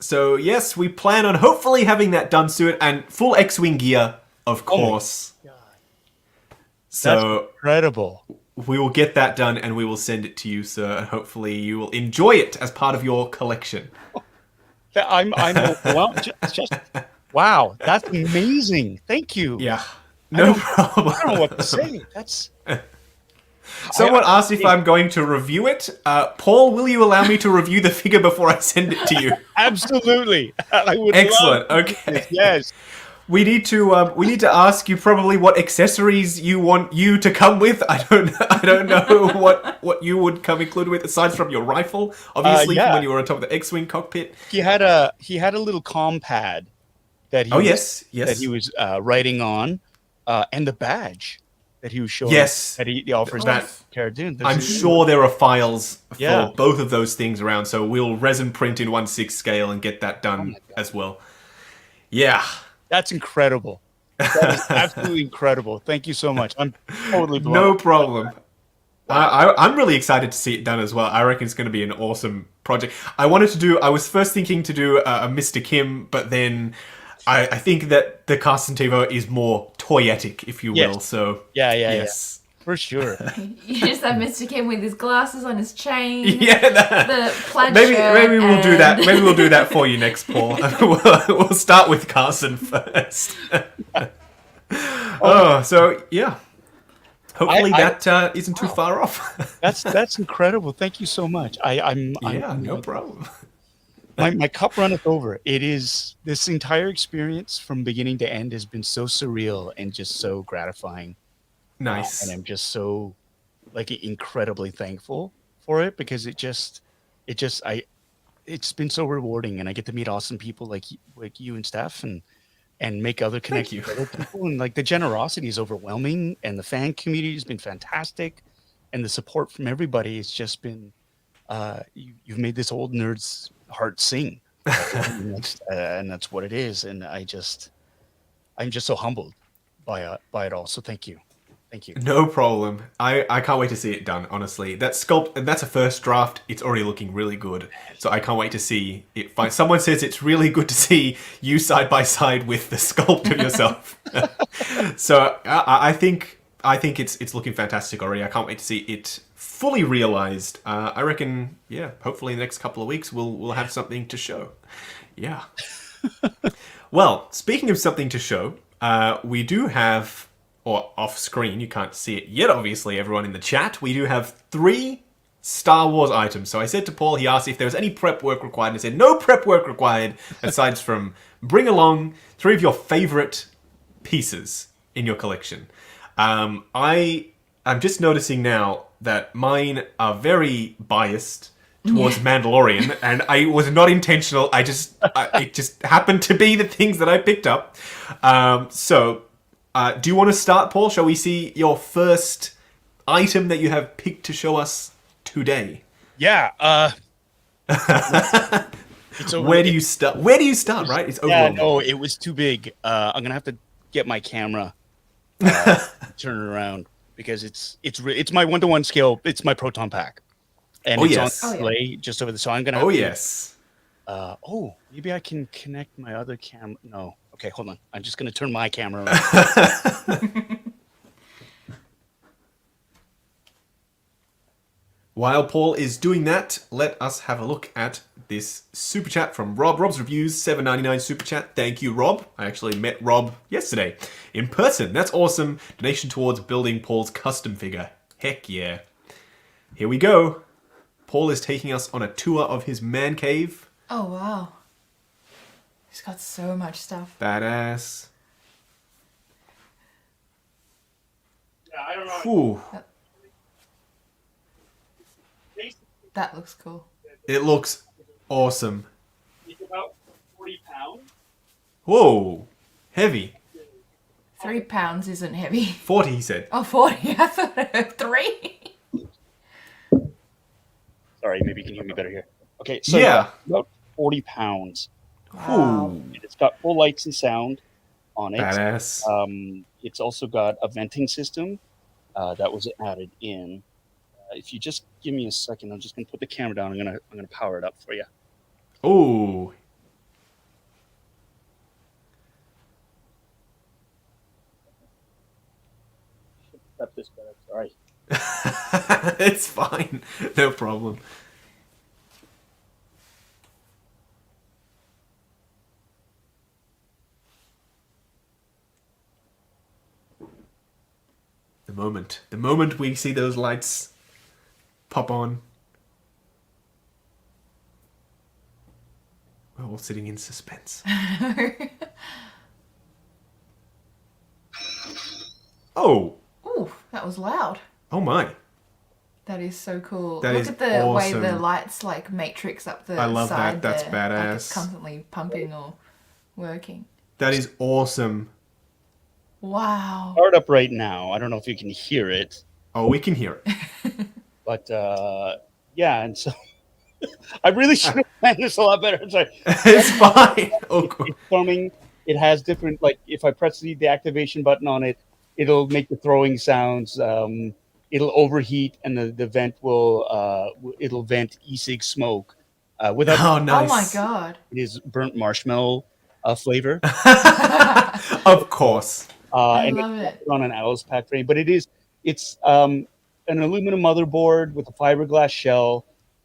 So yes, we plan on hopefully having that done soon and full X-Wing gear, of course. Oh my God. So that's incredible. We will get that done and we will send it to you, sir, and hopefully you will enjoy it as part of your collection. I'm well, wow, that's amazing. Thank you. Yeah. No problem. I don't know what to say. That's Someone asked if I'm going to review it. Paul, will you allow me to review the figure before I send it to you? Absolutely. I would Excellent. Okay. Yes. We need to ask you probably what accessories you want you to come with. I don't know what you would come included with aside from your rifle. Obviously, from when you were on top of the X-wing cockpit. He had a little comm pad that he that he was writing on, and the badge that he was showing. Yes, that he offers that Cara Dune. I'm sure there are files for both of those things around, so we'll resin print in 1/6 scale and get that done as well. Yeah. That's incredible. That is absolutely incredible. Thank you so much. I'm totally blown. No problem. I'm really excited to see it done as well. I reckon it's going to be an awesome project. I was first thinking to do a Mr. Kim, but then I think that the Carson Teva is more toyetic, if you will. So yes. For sure. You just have Mr. Kim with his glasses on his chain. Yeah, the plaid maybe we'll do that. and- Maybe we'll do that for you next, Paul. We'll start with Carson first. So yeah. Hopefully that isn't too far off. That's incredible. Thank you so much. I'm no problem. My cup runneth over. It is this entire experience from beginning to end has been so surreal and just so gratifying. Nice. And I'm just so incredibly thankful for it because it's been so rewarding and I get to meet awesome people like you and Steph and make other connections with other people and the generosity is overwhelming and the fan community has been fantastic and the support from everybody has just been you've made this old nerd's heart sing and that's what it is and I'm just so humbled by it all, so thank you. Thank you. No problem. I can't wait to see it done, honestly. That sculpt, and that's a first draft. It's already looking really good. So I can't wait to see it. Someone says it's really good to see you side by side with the sculpt of yourself. So I think it's looking fantastic already. I can't wait to see it fully realized. I reckon, hopefully in the next couple of weeks we'll have something to show. Yeah. Well, speaking of something to show, we do have... or off screen, you can't see it yet, obviously, everyone in the chat. We do have 3 Star Wars items. So I said to Paul, he asked if there was any prep work required, and I said no prep work required, aside from bring along 3 of your favorite pieces in your collection. I'm just noticing now that mine are very biased towards Mandalorian, and I was not intentional. It just happened to be the things that I picked up. Do you want to start, Paul? Shall we see your first item that you have picked to show us today? Yeah. Where do you start? Right? It's overwhelming. Yeah, no, it was too big. I'm gonna have to get my camera, turn it around because it's my 1-to-1 scale. It's my proton pack, and it's on display just over the. So I'm gonna. Have to, yes. Maybe I can connect my other camera. No, Okay, hold on. I'm just going to turn my camera around. While Paul is doing that, let us have a look at this super chat from Rob. Rob's Reviews, $7.99 super chat. Thank you, Rob. I actually met Rob yesterday in person. That's awesome. Donation towards building Paul's custom figure. Heck yeah. Here we go. Paul is taking us on a tour of his man cave. Oh, wow. He's got so much stuff. Badass. Yeah, I don't know. Whew. That looks cool. It looks awesome. It's about 40 pounds. Whoa. Heavy. 3 pounds isn't heavy. 40, he said. Oh, 40. I thought 3. Sorry, maybe you can hear me better here. Okay, so yeah. About 40 pounds. Wow. It's got full lights and sound on it. Badass. It's also got a venting system that was added in. If you just give me a second, I'm just gonna put the camera down. I'm gonna power it up for you. Oh. That's this better. Sorry. It's fine. No problem. The moment we see those lights pop on, we're all sitting in suspense. Oh! Ooh, that was loud. Oh my. That is so cool. That Look is at the awesome. way the lights like matrix up the side. I love that. That's there. badass. Like it's constantly pumping or working. That is awesome. Wow. Powered up right now. I don't know if you can hear it. Oh, we can hear it. But yeah, and so I really should have planned this a lot better. I'm sorry. It's fine. Oh, cool. It's coming. It has different, like if I press the activation button on it, it'll make the throwing sounds. It'll overheat, and the vent will it'll vent e-cig smoke. Without Oh, nice. Oh my god. It is burnt marshmallow flavor. Of course. I and love it's it. on an Owl's pack frame, but it's an aluminum motherboard with a fiberglass shell.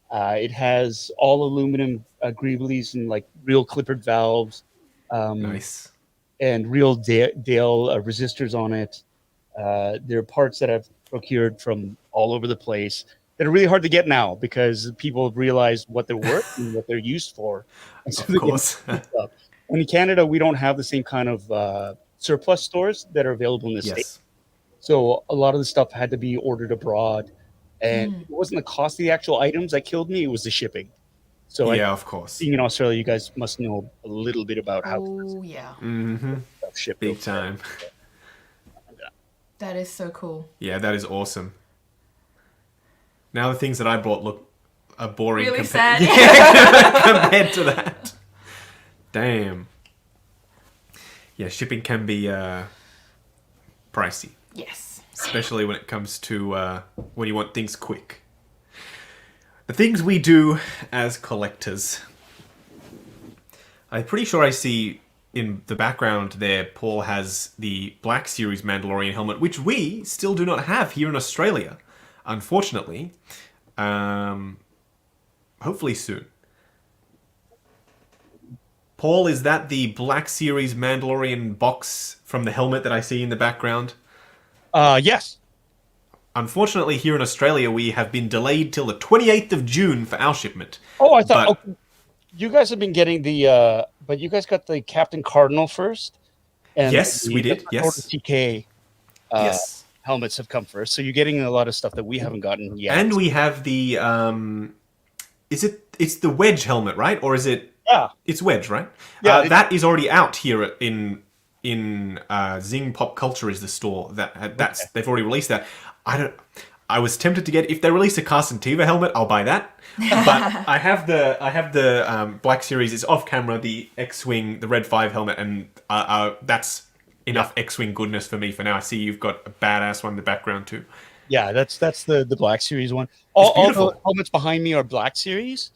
It has all aluminum greeblies and like real clippered valves. Nice. And real Dale resistors on it. There are parts that I've procured from all over the place that are really hard to get now because people have realized what they're worth and what they're used for. And so Of course. and in Canada, we don't have the same kind of surplus stores that are available in the States. So a lot of the stuff had to be ordered abroad. And it wasn't the cost of the actual items that killed me, it was the shipping. So yeah, of course. Being in Australia, you guys must know a little bit about how yeah. stuff shipped. Big time. That is so cool. Yeah, that is awesome. Now the things that I bought look boring Really compared to that. Damn. Yeah, shipping can be pricey. Yes. Especially when it comes to when you want things quick. The things we do as collectors. I'm pretty sure I see in the background there, Paul has the Black Series Mandalorian helmet, which we still do not have here in Australia, unfortunately. Hopefully soon. Paul, is that the Black Series Mandalorian box from the helmet that I see in the background? Yes. Unfortunately, here in Australia, we have been delayed till the 28th of June for our shipment. Oh, I thought you guys have been getting the, but you guys got the Captain Cardinal first. And yes, we did. Yes. TK yes. Helmets have come first, so you're getting a lot of stuff that we haven't gotten yet. And we have the, it's the Wedge helmet, right? Or is it? Yeah. It's Wedge, right? Yeah. That is already out here in Zing Pop Culture is the store that's they've already released that. I was tempted to get, if they release a Carson Teva helmet, I'll buy that. But I have the Black Series. It's off camera, the X-Wing, the Red 5 helmet, and that's enough X-Wing goodness for me for now. I see you've got a badass one in the background too. Yeah, that's the Black Series one. All the helmets behind me are Black Series.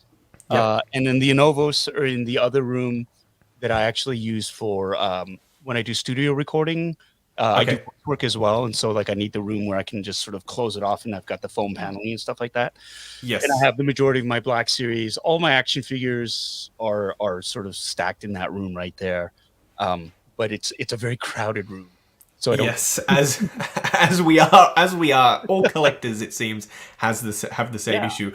Yep. And then the Anovos are in the other room. that I actually use for when I do studio recording. I do work as well, and so like I need the room where I can just sort of close it off, and I've got the foam paneling and stuff like that. Yes. And I have the majority of my Black Series. All my action figures are sort of stacked in that room right there. But it's a very crowded room. So I don't... Yes, as we are all collectors, it seems, have the same issue.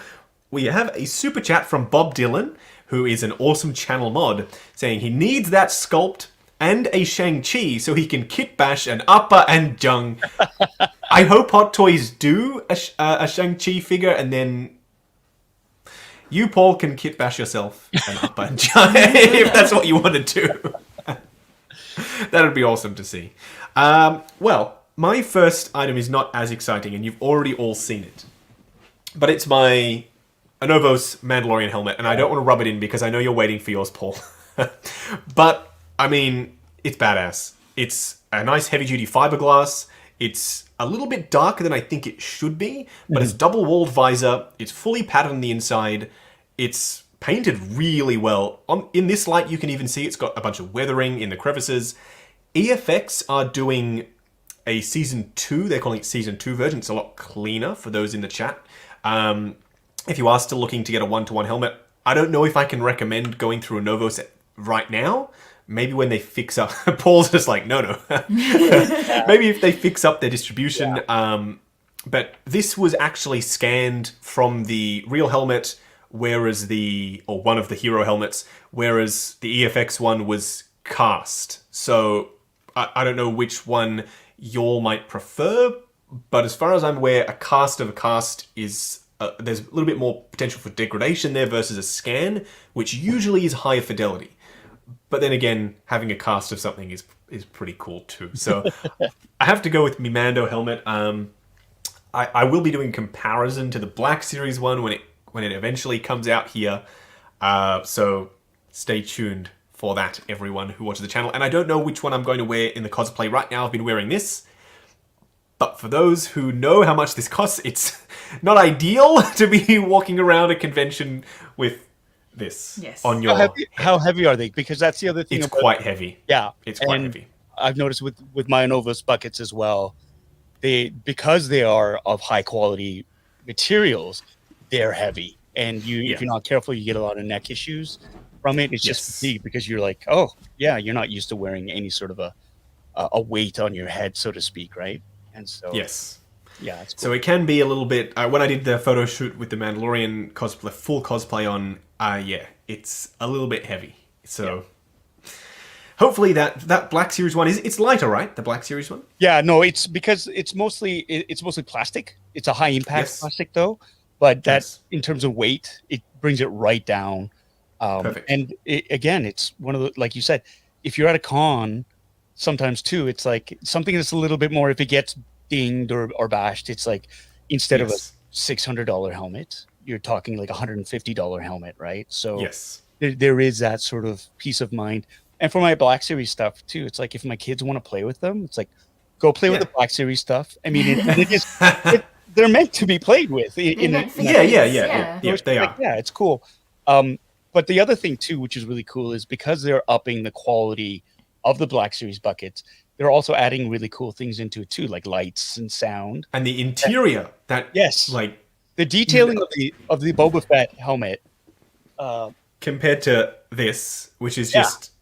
We have a super chat from Bob Dylan, who is an awesome channel mod, saying he needs that sculpt and a Shang-Chi so he can kit bash an Appa and Jung. I hope Hot Toys do a Shang-Chi figure, and then you, Paul, can kit bash yourself an Appa and Jung if that's what you want to do. That would be awesome to see. Well, my first item is not as exciting, and you've already all seen it. But it's my Anovo's Mandalorian helmet, and I don't want to rub it in because I know you're waiting for yours, Paul. But, I mean, it's badass. It's a nice heavy-duty fiberglass. It's a little bit darker than I think it should be, but it's double-walled visor. It's fully patterned on the inside. It's painted really well. In this light, you can even see it's got a bunch of weathering in the crevices. EFX are doing a Season 2. They're calling it Season 2 version. It's a lot cleaner for those in the chat. If you are still looking to get a one-to-one helmet, I don't know if I can recommend going through a Anovo set right now. Maybe when they fix up... Paul's just like, no. Maybe if they fix up their distribution. Yeah. But this was actually scanned from the real helmet, whereas one of the hero helmets, whereas the EFX one was cast. So I don't know which one y'all might prefer, but as far as I'm aware, a cast of a cast is... there's a little bit more potential for degradation there versus a scan, which usually is higher fidelity. But then again, having a cast of something is pretty cool too. So I have to go with mi Mando helmet. I will be doing comparison to the Black Series one when it eventually comes out here. So stay tuned for that, everyone who watches the channel. And I don't know which one I'm going to wear in the cosplay right now. I've been wearing this. But for those who know how much this costs, it's not ideal to be walking around a convention with this on your how heavy are they? Because that's the other thing. It's quite heavy. Yeah, it's quite heavy. I've noticed with my Anovo's buckets as well. Because they are of high quality materials, they're heavy, and if you're not careful, you get a lot of neck issues from it. It's just fatigue because you're like, oh yeah, you're not used to wearing any sort of a weight on your head, so to speak, right? And so yes. Yeah, it's cool. So it can be a little bit... when I did the photo shoot with the Mandalorian cosplay, full cosplay on, it's a little bit heavy. So hopefully that Black Series one it's lighter, right? The Black Series one. Yeah, no, it's because it's mostly plastic. It's a high impact plastic though, but in terms of weight, it brings it right down. Perfect. And again, it's one of the, like you said, if you're at a con, sometimes too, it's like something that's a little bit more. If it gets dinged or bashed, it's like instead of a $600 helmet, you're talking like $150 helmet, right? So there is that sort of peace of mind. And for my Black Series stuff too, it's like if my kids want to play with them, it's like go play with the Black Series stuff. I mean, they're meant to be played with. They are. Yeah, it's cool. But the other thing too, which is really cool, is because they're upping the quality of the Black Series buckets, they're also adding really cool things into it too, like lights and sound. And the interior, like the detailing of the Boba Fett helmet, compared to this, which is just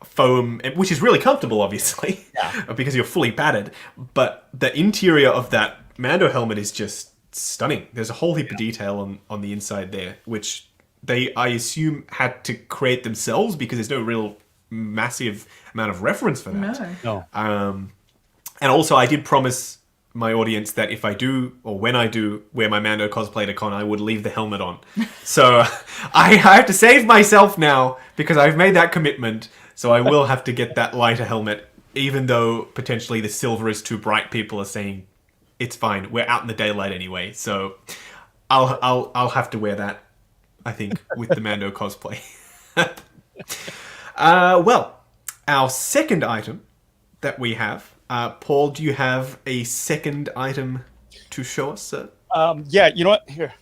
foam, which is really comfortable, obviously, because you're fully padded. But the interior of that Mando helmet is just stunning. There's a whole heap of detail on the inside there, which they, I assume, had to create themselves because there's no real massive amount of reference for that. No. And also, I did promise my audience that if I do, or when I do wear my Mando cosplay to con, I would leave the helmet on. So I have to save myself now because I've made that commitment. So I will have to get that lighter helmet, even though potentially the silver is too bright. People are saying it's fine. We're out in the daylight anyway. So I'll have to wear that, I think, with the Mando cosplay. Well, our second item that we have, Paul, do you have a second item to show us, sir? Yeah, you know what? Here.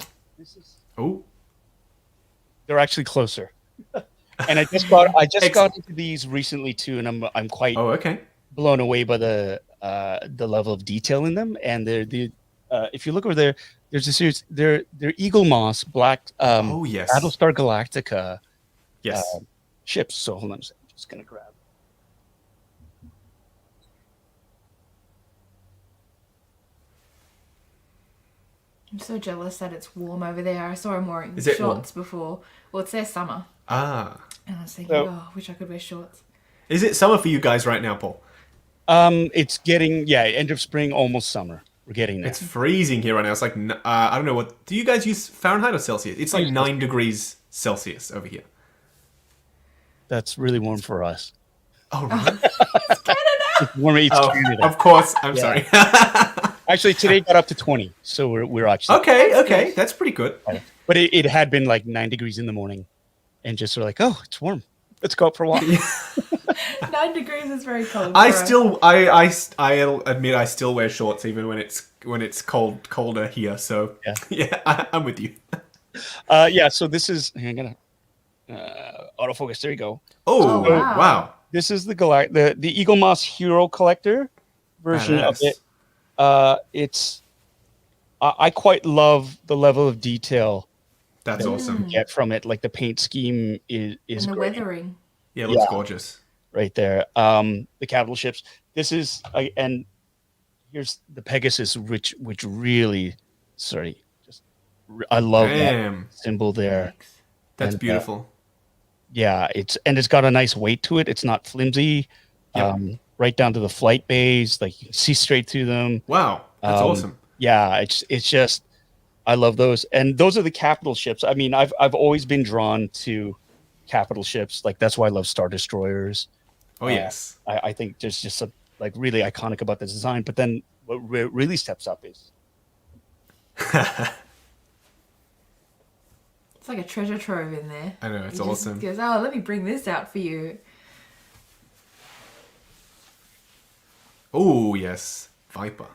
Oh. They're actually closer. And I just got into these recently too, and I'm quite blown away by the level of detail in them. And if you look over there, there's a series. They're Eagle Moss Black Battlestar Galactica ships. So hold on a second, I'm just gonna grab. I'm so jealous that it's warm over there. I saw him wearing shorts before. Well, it's their summer. And I was thinking, I wish I could wear shorts. Is it summer for you guys right now, Paul? It's getting, end of spring, almost summer. We're getting there. It's freezing here right now. It's like, I don't know what, do you guys use Fahrenheit or Celsius? It's like 9 degrees Celsius over here. That's really warm for us. Oh, really? It's Canada! It's warm, it's Canada. Of course. I'm sorry. Actually, today got up to 20, so we're actually okay. That's pretty good. But it had been like 9 degrees in the morning, and just sort of like, oh, it's warm. Let's go out for a walk. 9 degrees is very cold. I'll admit I still wear shorts even when it's colder here. So yeah, I'm with you. So this is. I'm gonna autofocus. There you go. Oh, wow. This is the Eagle Moss Hero Collector version of it. It's I quite love the level of detail. That's awesome. You get from it, like the paint scheme is and the great. weathering. Yeah, it looks gorgeous. Right there. The capital ships. This is and here's the Pegasus, which really, I love that symbol there. That's beautiful. It's got a nice weight to it. It's not flimsy. Right down to the flight bays, like you can see straight through them. Wow, that's awesome. Yeah, it's just I love those, and those are the capital ships. I mean, I've always been drawn to capital ships. Like that's why I love Star Destroyers. Oh yes, I think there's just a really iconic about the design. But then what really steps up is it's like a treasure trove in there. I know, it's awesome. Goes, let me bring this out for you. Oh yes, Viper.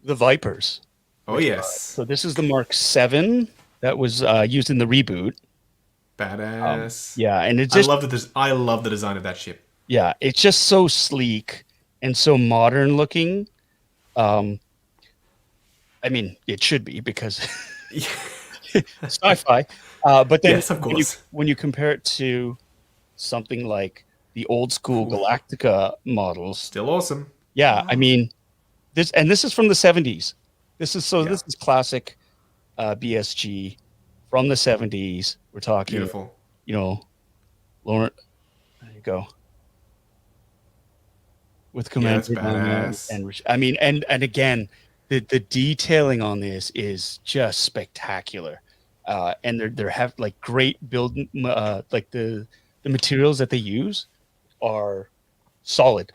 The Vipers. Oh yes. So this is the Mark 7 that was used in the reboot. Badass. And it's just I love the design of that ship. Yeah, it's just so sleek and so modern looking. I mean, it should be because sci-fi. But then yes, of course. When you compare it to something like the old school Galactica models, still awesome. Yeah, I mean, this is from the 70s. This is classic BSG from the 70s. We're talking beautiful. Lauren, there you go. With Commander and I mean, and again, the detailing on this is just spectacular. And they're have like great build, like the materials that they use are solid.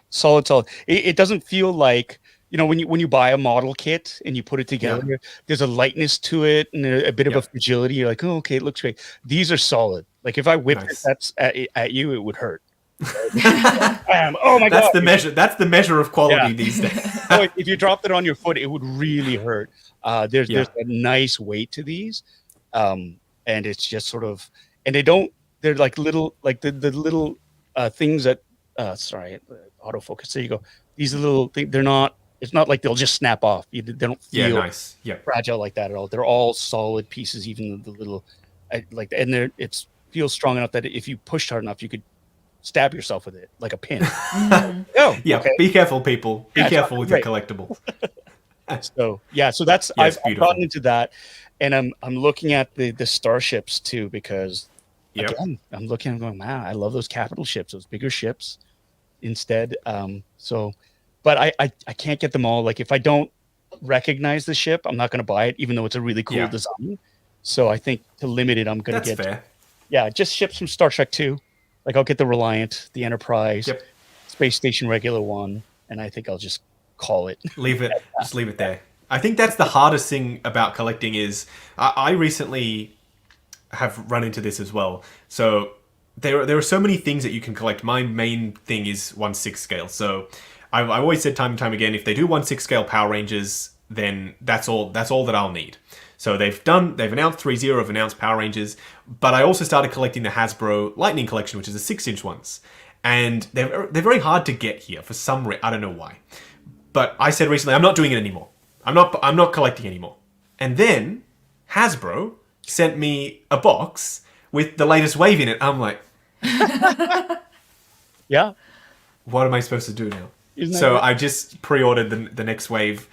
It doesn't feel like, when you buy a model kit and you put it together, there's a lightness to it and a bit of a fragility. You're like, oh, okay, it looks great. These are solid. Like if I whipped it at you, it would hurt. Oh my god! That's the measure of quality these days. If you dropped it on your foot, it would really hurt. There's a nice weight to these, and it's just sort of, and they're like little, like the little things that. Sorry, autofocus. There you go. These little things. It's not like they'll just snap off. They don't feel fragile like that at all. They're all solid pieces, even the little, and it feels strong enough that if you pushed hard enough, you could stab yourself with it like a pin. Be careful, people. Be careful with your collectibles. So that's I've gotten into that, and I'm looking at the starships too because again I'm going, man, I love those capital ships, those bigger ships instead. But I can't get them all. Like if I don't recognize the ship, I'm not going to buy it, even though it's a really cool design. So I think to limit it, I'm going to get fair. Just ships from Star Trek 2. Like I'll get the Reliant, the Enterprise, Space Station regular one, and I think I'll just call it. Just leave it there. I think that's the hardest thing about collecting is I recently have run into this as well. So there are so many things that you can collect. My main thing is 1/6 scale. So I've always said time and time again, if they do 1/6 scale Power Rangers, then that's all that I'll need. So they've announced 3.0, have announced Power Rangers, but I also started collecting the Hasbro Lightning Collection, which is the 6-inch ones. And they're very hard to get here for some reason. I don't know why. But I said recently, I'm not doing it anymore. I'm not collecting anymore. And then Hasbro sent me a box with the latest wave in it. I'm like, yeah. What am I supposed to do now? So I just pre-ordered the next wave.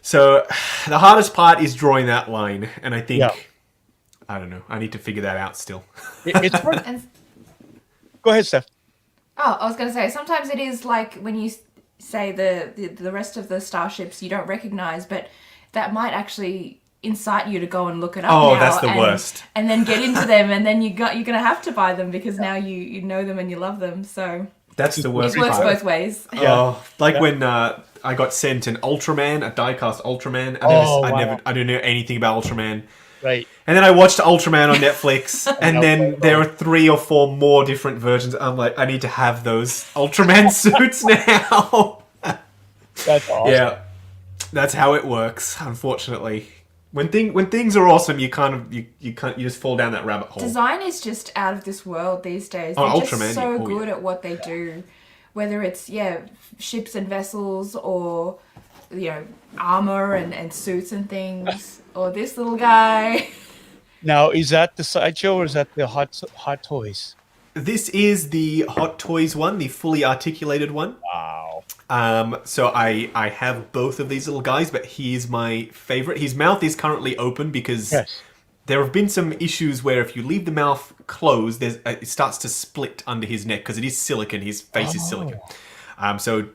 So the hardest part is drawing that line, and I think I don't know. I need to figure that out still. It's Go ahead, Steph. Oh, I was going to say, sometimes it is like when you say the rest of the starships you don't recognize, but that might actually incite you to go and look it up. Oh, that's the worst. And then get into them, and then you're going to have to buy them because now you know them and you love them. So that's the worst. It works both ways. Oh, when I got sent an Ultraman, a die-cast Ultraman. I don't know anything about Ultraman. Right. And then I watched Ultraman on Netflix, and then there are 3 or 4 more different versions. I'm like, I need to have those Ultraman suits now. That's awesome. Yeah, that's how it works. Unfortunately, when things are awesome, you just fall down that rabbit hole. Design is just out of this world these days. Oh, They're Ultraman, just so good at what they do, whether it's ships and vessels or armor and suits and things, or this little guy. Now, is that the Sideshow or is that the Hot Toys? This is the Hot Toys one, the fully articulated one. Wow. So I have both of these little guys, but he is my favorite. His mouth is currently open because there have been some issues where if you leave the mouth closed, it starts to split under his neck because it is silicon. His face is silicon. So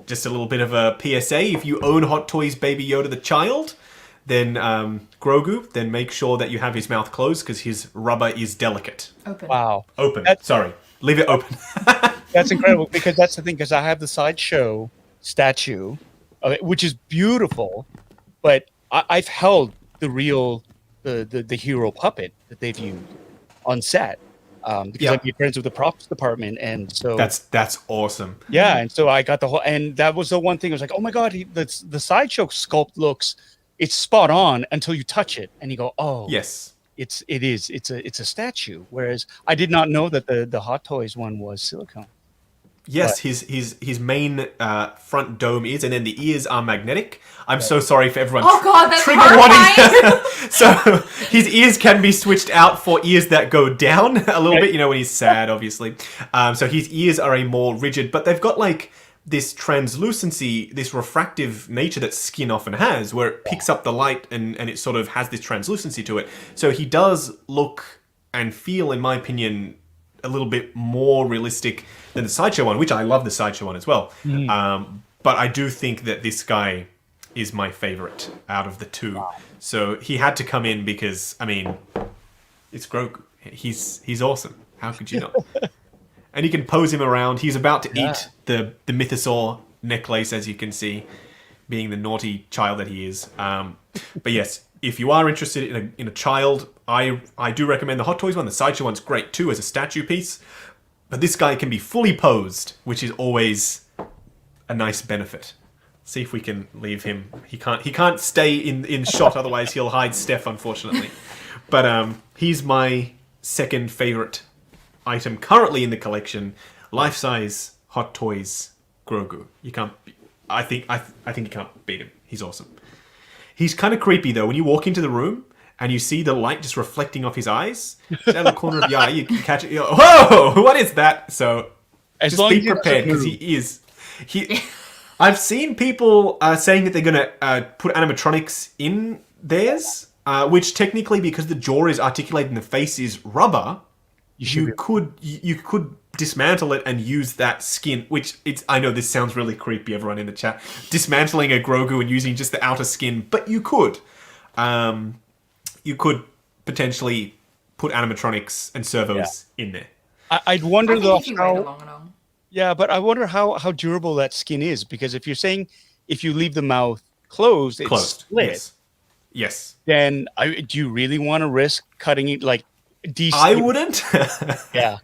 just a little bit of a PSA. If you own Hot Toys Baby Yoda the Child, then Grogu, then make sure that you have his mouth closed because his rubber is delicate. Open. Wow. Open. Sorry. Leave it open. That's incredible because that's the thing, because I have the Sideshow statue of it, which is beautiful, but I've held the real, the hero puppet that they've used on set. Because I'd be friends with the props department, and so that's awesome. Yeah, and so I got the whole, and that was the one thing. I was like, oh my god, the Sideshow sculpt it's spot on until you touch it, and you go, oh yes, it's a statue. Whereas I did not know that the Hot Toys one was silicone. Yes, his main front dome is, and then the ears are magnetic. I'm so sorry for everyone. Oh god, that's trigger warning. So his ears can be switched out for ears that go down a little bit. When he's sad, obviously. So his ears are a more rigid, but they've got like this translucency, this refractive nature that skin often has, where it picks up the light and it sort of has this translucency to it. So he does look and feel, in my opinion, a little bit more realistic than the Sideshow one, which I love the Sideshow one as well. But I do think that this guy is my favorite out of the two. Wow. So he had to come in because, it's Grogu. He's awesome. How could you not? And you can pose him around. He's about to eat the mythosaur necklace, as you can see, being the naughty child that he is. But yes, if you are interested in a child, I do recommend the Hot Toys one. The Sideshow one's great too as a statue piece. But this guy can be fully posed, which is always a nice benefit. See if we can leave him. He can't stay in shot, otherwise he'll hide Steph, unfortunately. But he's my second favorite item currently in the collection. Life-size Hot Toys Grogu. You can't. I think you can't beat him. He's awesome. He's kind of creepy though. When you walk into the room and you see the light just reflecting off his eyes, out of the corner of your eye, you catch it. You're like, whoa! What is that? So just be prepared because he is. I've seen people saying that they're going to put animatronics in theirs, which technically, because the jaw is articulated and the face is rubber, you could dismantle it and use that skin. I know this sounds really creepy, everyone in the chat, dismantling a Grogu and using just the outer skin, but you could. You could potentially put animatronics and servos in there. I'd wonder though how. Yeah, but I wonder how durable that skin is, because if you're saying if you leave the mouth closed, it's split. Yes. Then do you really want to risk cutting it like? I wouldn't. Yeah.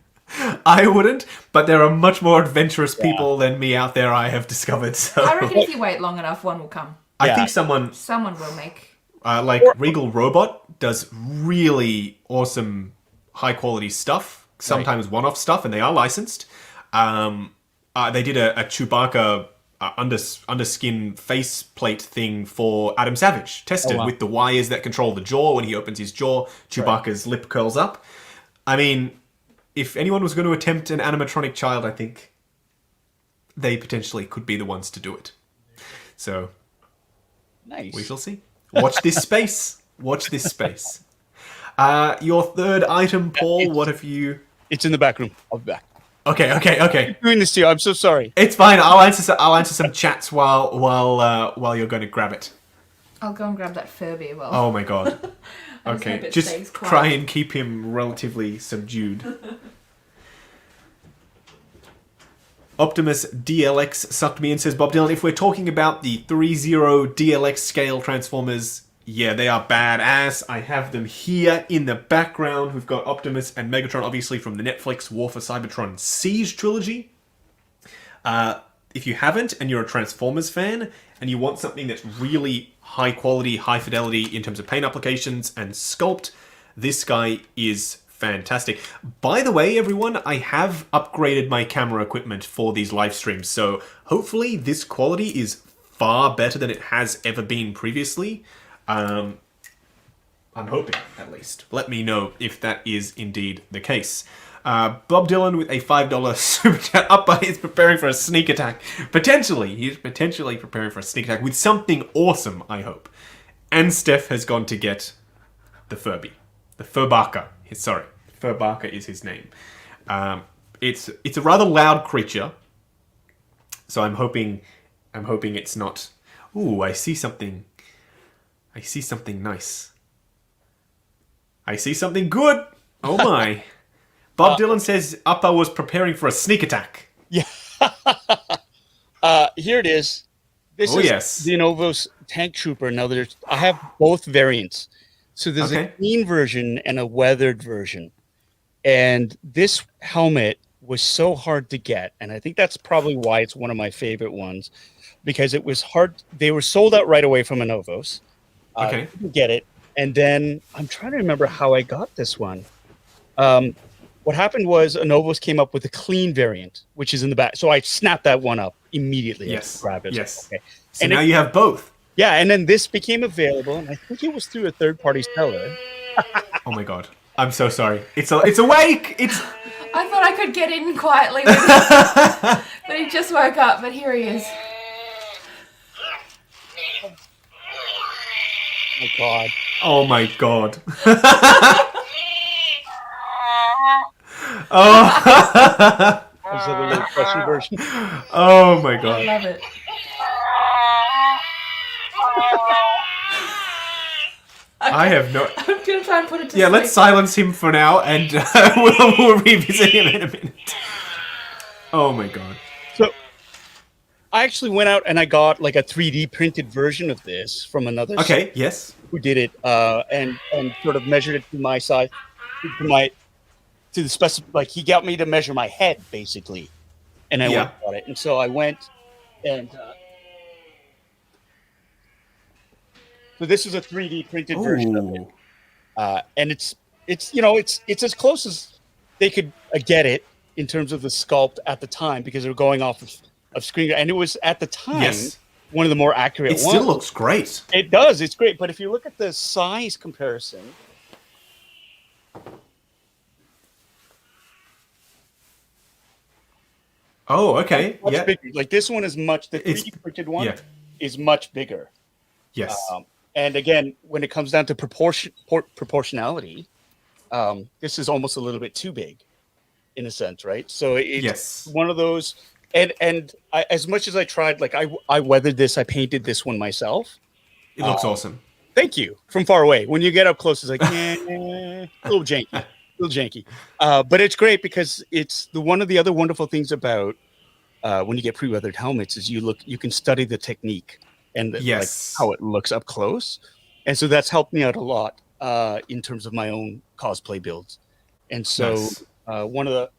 I wouldn't, but there are much more adventurous people than me out there, I have discovered. So I reckon if you wait long enough, one will come. I think someone will make Regal Robot does really awesome, high quality stuff. Sometimes one-off stuff, and they are licensed. They did a Chewbacca underskin faceplate thing for Adam Savage, tested with the wires that control the jaw. When he opens his jaw, Chewbacca's lip curls up. I mean, if anyone was going to attempt an animatronic child, I think they potentially could be the ones to do it. So, nice. We shall see. Watch this space. Watch this space. Your third item, Paul. What have you? It's in the back room. I'll be back. Okay. I'm doing this to you. I'm so sorry. It's fine. I'll answer some chats while you're going to grab it. I'll go and grab that Furby as well. Oh my god. Okay, just try and keep him relatively subdued. Optimus Dlx sucked me in, says Bob Dylan. If we're talking about the 3-0 DLX scale Transformers, yeah, they are badass. I have them here in the background. We've got Optimus and Megatron, obviously from the Netflix War for Cybertron Siege trilogy. If you haven't, and you're a Transformers fan, and you want something that's really high quality, high fidelity in terms of paint applications and sculpt, this guy is fantastic. By the way, everyone, I have upgraded my camera equipment for these live streams, so hopefully this quality is far better than it has ever been previously. I'm hoping, at least. Let me know if that is indeed the case. Bob Dylan with a $5 super chat. Upper is preparing for a sneak attack. He's potentially preparing for a sneak attack with something awesome, I hope. And Steph has gone to get the Furby. The Furbaka. Sorry, Furbaka is his name. It's a rather loud creature, so I'm hoping it's not. Ooh, I see something nice. I see something good. Oh my. Bob Dylan says Appa was preparing for a sneak attack. Yeah. Here it is. This is the Anovo's Tank Trooper. Now I have both variants. So there's a clean version and a weathered version. And this helmet was so hard to get. And I think that's probably why it's one of my favorite ones. Because it was hard. They were sold out right away from Anovo's. Couldn't get it. And then I'm trying to remember how I got this one. What happened was Anovo's came up with a clean variant, which is in the back. So I snapped that one up immediately. Yes. Grab it. Yes. Okay. So and now you have both. Yeah, and then this became available, and I think it was through a third-party seller. Oh my god. I'm so sorry. It's awake! I thought I could get in quietly with him, but he just woke up, but here he is. Oh god. Oh my god. Oh. This is a little question version. Oh my god. I love it. I have no. I'm gonna try and put it to sleep. Yeah, let's silence him for now, and we'll revisit him in a minute. Oh my god. So, I actually went out and I got like a 3D printed version of this from another. Okay. Yes. Who did it? And sort of measured it to my size, to the specific. Like he got me to measure my head basically, and I went and got it. And so I went and. So this is a 3D printed version of it, and it's as close as they could get it in terms of the sculpt at the time because they were going off of screen, and it was at the time one of the more accurate ones. It still looks great. It does. It's great, but if you look at the size comparison, oh, okay, much bigger. Like this one is much. The 3D printed one is much bigger. Yes. And again, when it comes down to proportionality, this is almost a little bit too big, in a sense, right? So it's one of those. And I, as much as I tried, like I weathered this, I painted this one myself. It looks awesome. Thank you. From far away, when you get up close, it's like a little janky, but it's great because it's one of the other wonderful things about when you get pre-weathered helmets is you can study the technique. And like how it looks up close, and so that's helped me out a lot in terms of my own cosplay builds. And so one of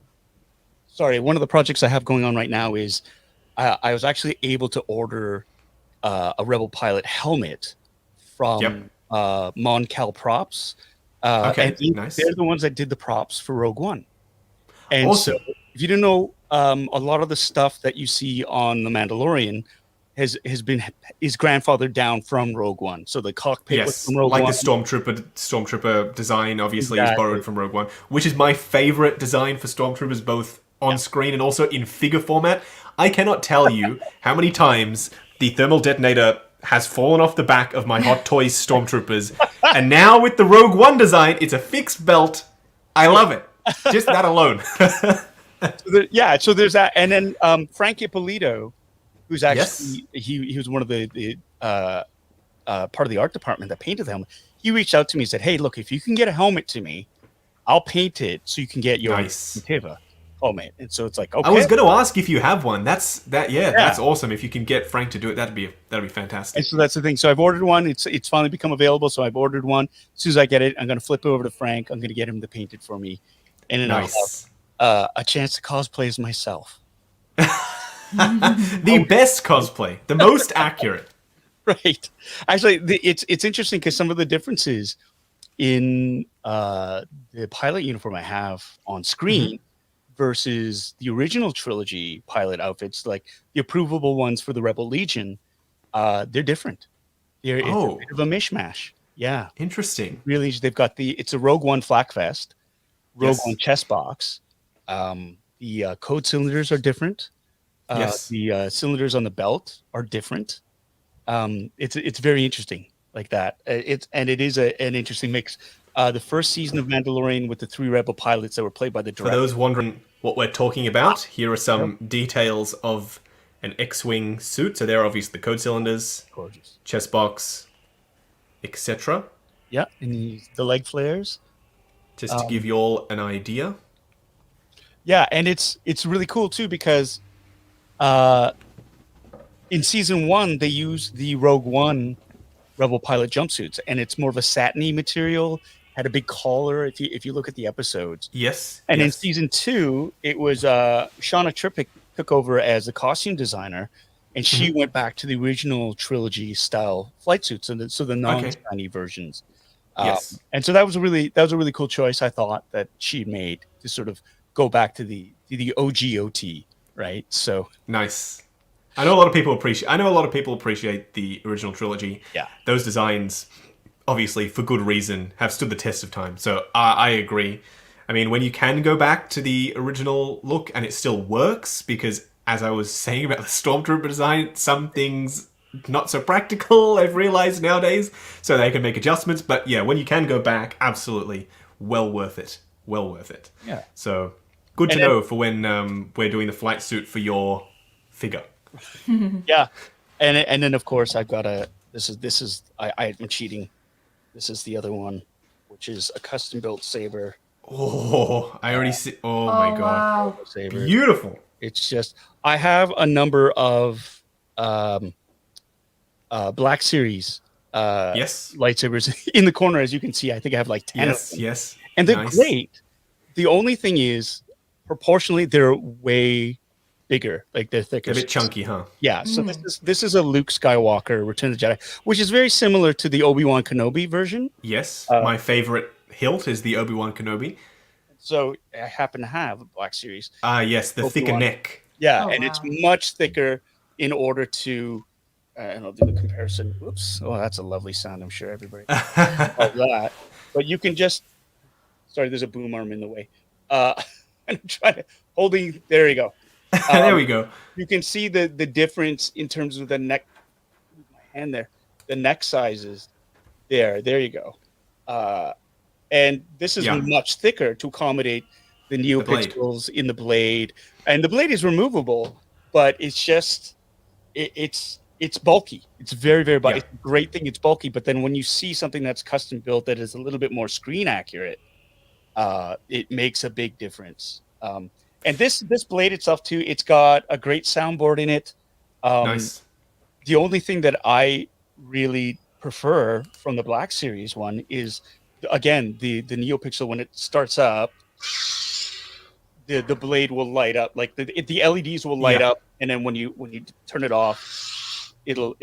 the projects I have going on right now is I was actually able to order a Rebel Pilot helmet from Moncal Props. Okay, and nice. they're the ones that did the props for Rogue One. And Awesome. so, if you didn't know, a lot of the stuff that you see on The Mandalorian is grandfathered down from Rogue One. So the cockpit was from Rogue like One. the Stormtrooper design obviously is Exactly. borrowed from Rogue One, which is my favorite design for Stormtroopers, both on screen and also in figure format. I cannot tell you how many times the thermal detonator has fallen off the back of my Hot Toys Stormtroopers, and now with the Rogue One design, it's a fixed belt. I love it. Just that alone. So there's that, and then Frank Ippolito, who's actually he was one of the part of the art department that painted the helmet. He reached out to me and said, "Hey, look, if you can get a helmet to me, I'll paint it so you can get your Teva helmet." And so it's like, okay. I was going to ask if you have one. That's awesome. If you can get Frank to do it, that'd be fantastic. And so that's the thing. So I've ordered one. It's finally become available. So I've ordered one. As soon as I get it, I'm going to flip it over to Frank. I'm going to get him to paint it for me, and then I'll have a chance to cosplay as myself. The best cosplay, the most accurate. Right. Actually, it's interesting because some of the differences in the pilot uniform I have on screen versus the original trilogy pilot outfits, like the approvable ones for the Rebel Legion, they're different. It's a bit of a mishmash. Yeah. Interesting. Really, they've got it's a Rogue One flak vest, Rogue One chest box. The code cylinders are different. The cylinders on the belt are different. It's very interesting like that. It is an interesting mix. The first season of Mandalorian with the 3 rebel pilots that were played by the director. For those wondering what we're talking about, here are some details of an X-Wing suit. So there are obviously the code cylinders, gorgeous chest box, etc. Yeah, and the leg flares. Just to give you all an idea. Yeah, and it's really cool too because in season 1 they use the Rogue One Rebel pilot jumpsuits, and it's more of a satiny material. Had a big collar. If you look at the episodes, yes. And in season 2, it was Shauna Trippick took over as a costume designer, and she went back to the original trilogy style flight suits, and so the non-satiny versions. Yes. And so that was a really cool choice, I thought, that she made to sort of go back to the OGOT, right? So nice. I know a lot of people appreciate the original trilogy. Yeah. Those designs, obviously, for good reason, have stood the test of time. So I agree. I mean, when you can go back to the original look and it still works, because as I was saying about the Stormtrooper design, some things not so practical, I've realized nowadays, so they can make adjustments. But yeah, when you can go back, absolutely, well worth it. Well worth it. Yeah. So good to know for when we're doing the flight suit for your figure. Yeah, and then of course I've got I'm cheating. This is the other one, which is a custom built Saber. Oh, I already see. Oh my god, wow. Saber. Beautiful. It's just I have a number of Black Series lightsabers in the corner, as you can see. I think I have like 10 of them. Yes, and they're great. The only thing is, proportionally, they're way bigger, like they're thicker. They're a bit chunky, huh? Yeah. So this is a Luke Skywalker Return of the Jedi, which is very similar to the Obi-Wan Kenobi version. Yes, my favorite hilt is the Obi-Wan Kenobi. So I happen to have a Black Series. Yes, the thicker neck. Yeah, it's much thicker in order to, and I'll do the comparison. Oops. Oh, that's a lovely sound. I'm sure everybody of that. But you can just. Sorry, there's a boom arm in the way. I'm trying to there you go. There we go. You can see the difference in terms of the neck. My hand there. The neck sizes. There you go. And this is much thicker to accommodate the neopixels in the blade. And the blade is removable, but it's just it's bulky. It's very, very bulky. It's a great thing. It's bulky, but then when you see something that's custom built that is a little bit more screen accurate, it makes a big difference. And this blade itself too, it's got a great soundboard in it. Nice. The only thing that I really prefer from the Black Series one is, again, the NeoPixel. When it starts up, the blade will light up, like the LEDs will light up, and then when you turn it off, it'll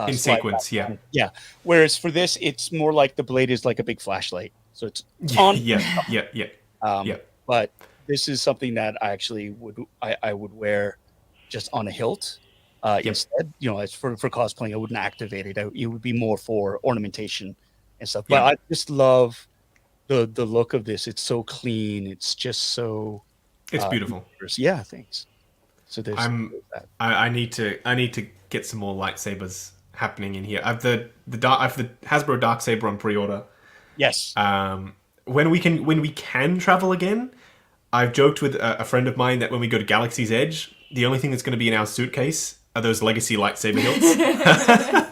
in sequence, yeah. Yeah. Whereas for this, it's more like the blade is like a big flashlight. So it's on. Yeah. But this is something that I actually would wear just on a hilt. Instead, as for cosplaying, I wouldn't activate it. It would be more for ornamentation and stuff. But I just love the look of this. It's so clean. It's just so. It's beautiful. Yeah, thanks. So there's. I need to get some more lightsabers happening in here. I have the Hasbro Darksaber on pre-order. Yes. When we can travel again, I've joked with a friend of mine that when we go to Galaxy's Edge, the only thing that's going to be in our suitcase are those legacy lightsaber hilts.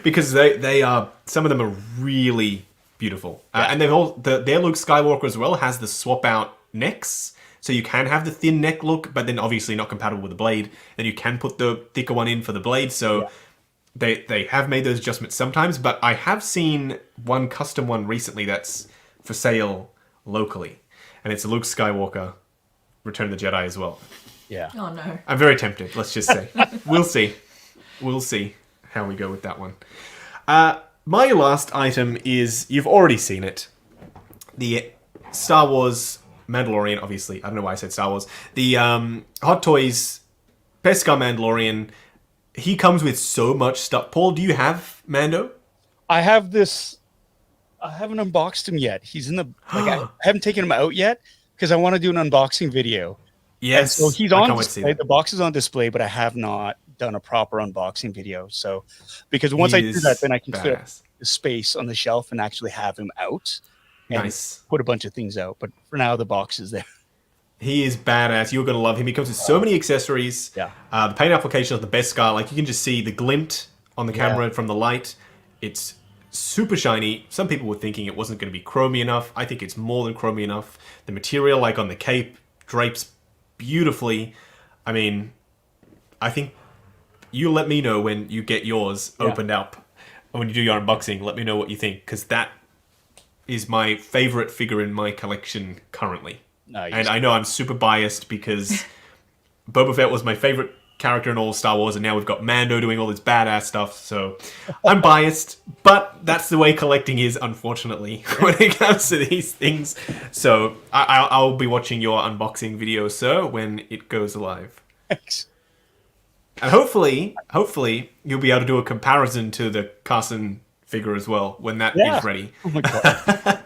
Because they are, some of them are really beautiful. And their Luke Skywalker as well has the swap out necks. So you can have the thin neck look, but then obviously not compatible with the blade. Then you can put the thicker one in for the blade. So they have made those adjustments sometimes, but I have seen one custom one recently that's for sale locally. And it's a Luke Skywalker Return of the Jedi as well. Yeah. Oh no. I'm very tempted, let's just say. We'll see. We'll see how we go with that one. My last item is, you've already seen it. The Star Wars Mandalorian, obviously. I don't know why I said Star Wars. The Hot Toys Beskar Mandalorian. He comes with so much stuff. Paul, do you have Mando? I have this. I haven't unboxed him yet. He's in the. I haven't taken him out yet because I want to do an unboxing video. Yes. And so he's on display. The box is on display, but I have not done a proper unboxing video. So, because once I do that, then I can clear the space on the shelf and actually have him out. And put a bunch of things out. But for now, the box is there. He is badass. You're going to love him. He comes with so many accessories. Yeah. The paint application of the Beskar, like you can just see the glint on the camera from the light. It's super shiny. Some people were thinking it wasn't going to be chromy enough. I think it's more than chromy enough. The material, like on the cape, drapes beautifully. I mean, I think you let me know when you get yours opened up. And when you do your unboxing, let me know what you think. Because that is my favorite figure in my collection currently. Nice. And I know I'm super biased because Boba Fett was my favorite character in all of Star Wars, and now we've got Mando doing all this badass stuff, so I'm biased, but that's the way collecting is, unfortunately, when it comes to these things. So I'll be watching your unboxing video, sir, when it goes live. Thanks. And hopefully you'll be able to do a comparison to the Carson figure as well when that is ready. Oh my God.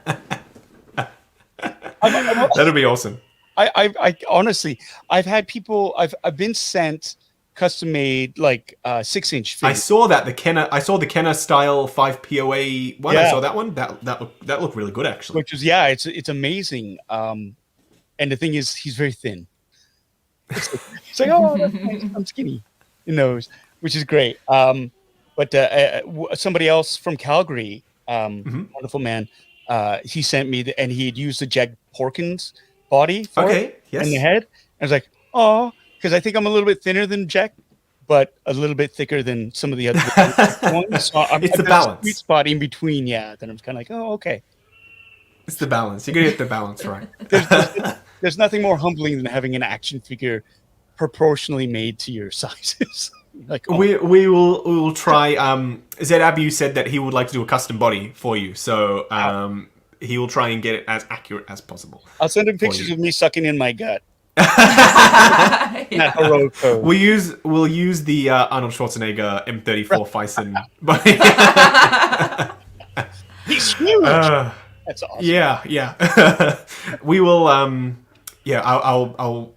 That'll be awesome. I honestly, I've had people. I've been sent custom made 6-inch figures. I saw that I saw the Kenner style 5 POA one. I saw that one. That looked really good actually. Which is it's amazing. And the thing is, he's very thin. It's like oh, that's nice. I'm skinny, which is great. But somebody else from Calgary, wonderful man. He sent me and he had used the Jeg Porkins body for it in the head. I was like, oh, because I think I'm a little bit thinner than Jack, but a little bit thicker than some of the other ones. So it's the balance. Sweet spot in between, Then I'm kind of like, oh, okay. It's the balance. You're gonna get the balance right. There's nothing more humbling than having an action figure proportionally made to your sizes. We will try. Zed Abu said that he would like to do a custom body for you, so he will try and get it as accurate as possible. I'll send him pictures of me sucking in my gut. Not heroic code. We'll use the Arnold Schwarzenegger M34 Fison body. He's huge. That's awesome. Yeah. We will. I'll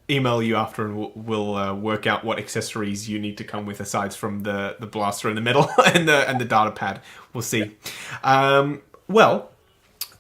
email you after, and we'll work out what accessories you need to come with aside from the blaster and the medal and the data pad. We'll see. Well,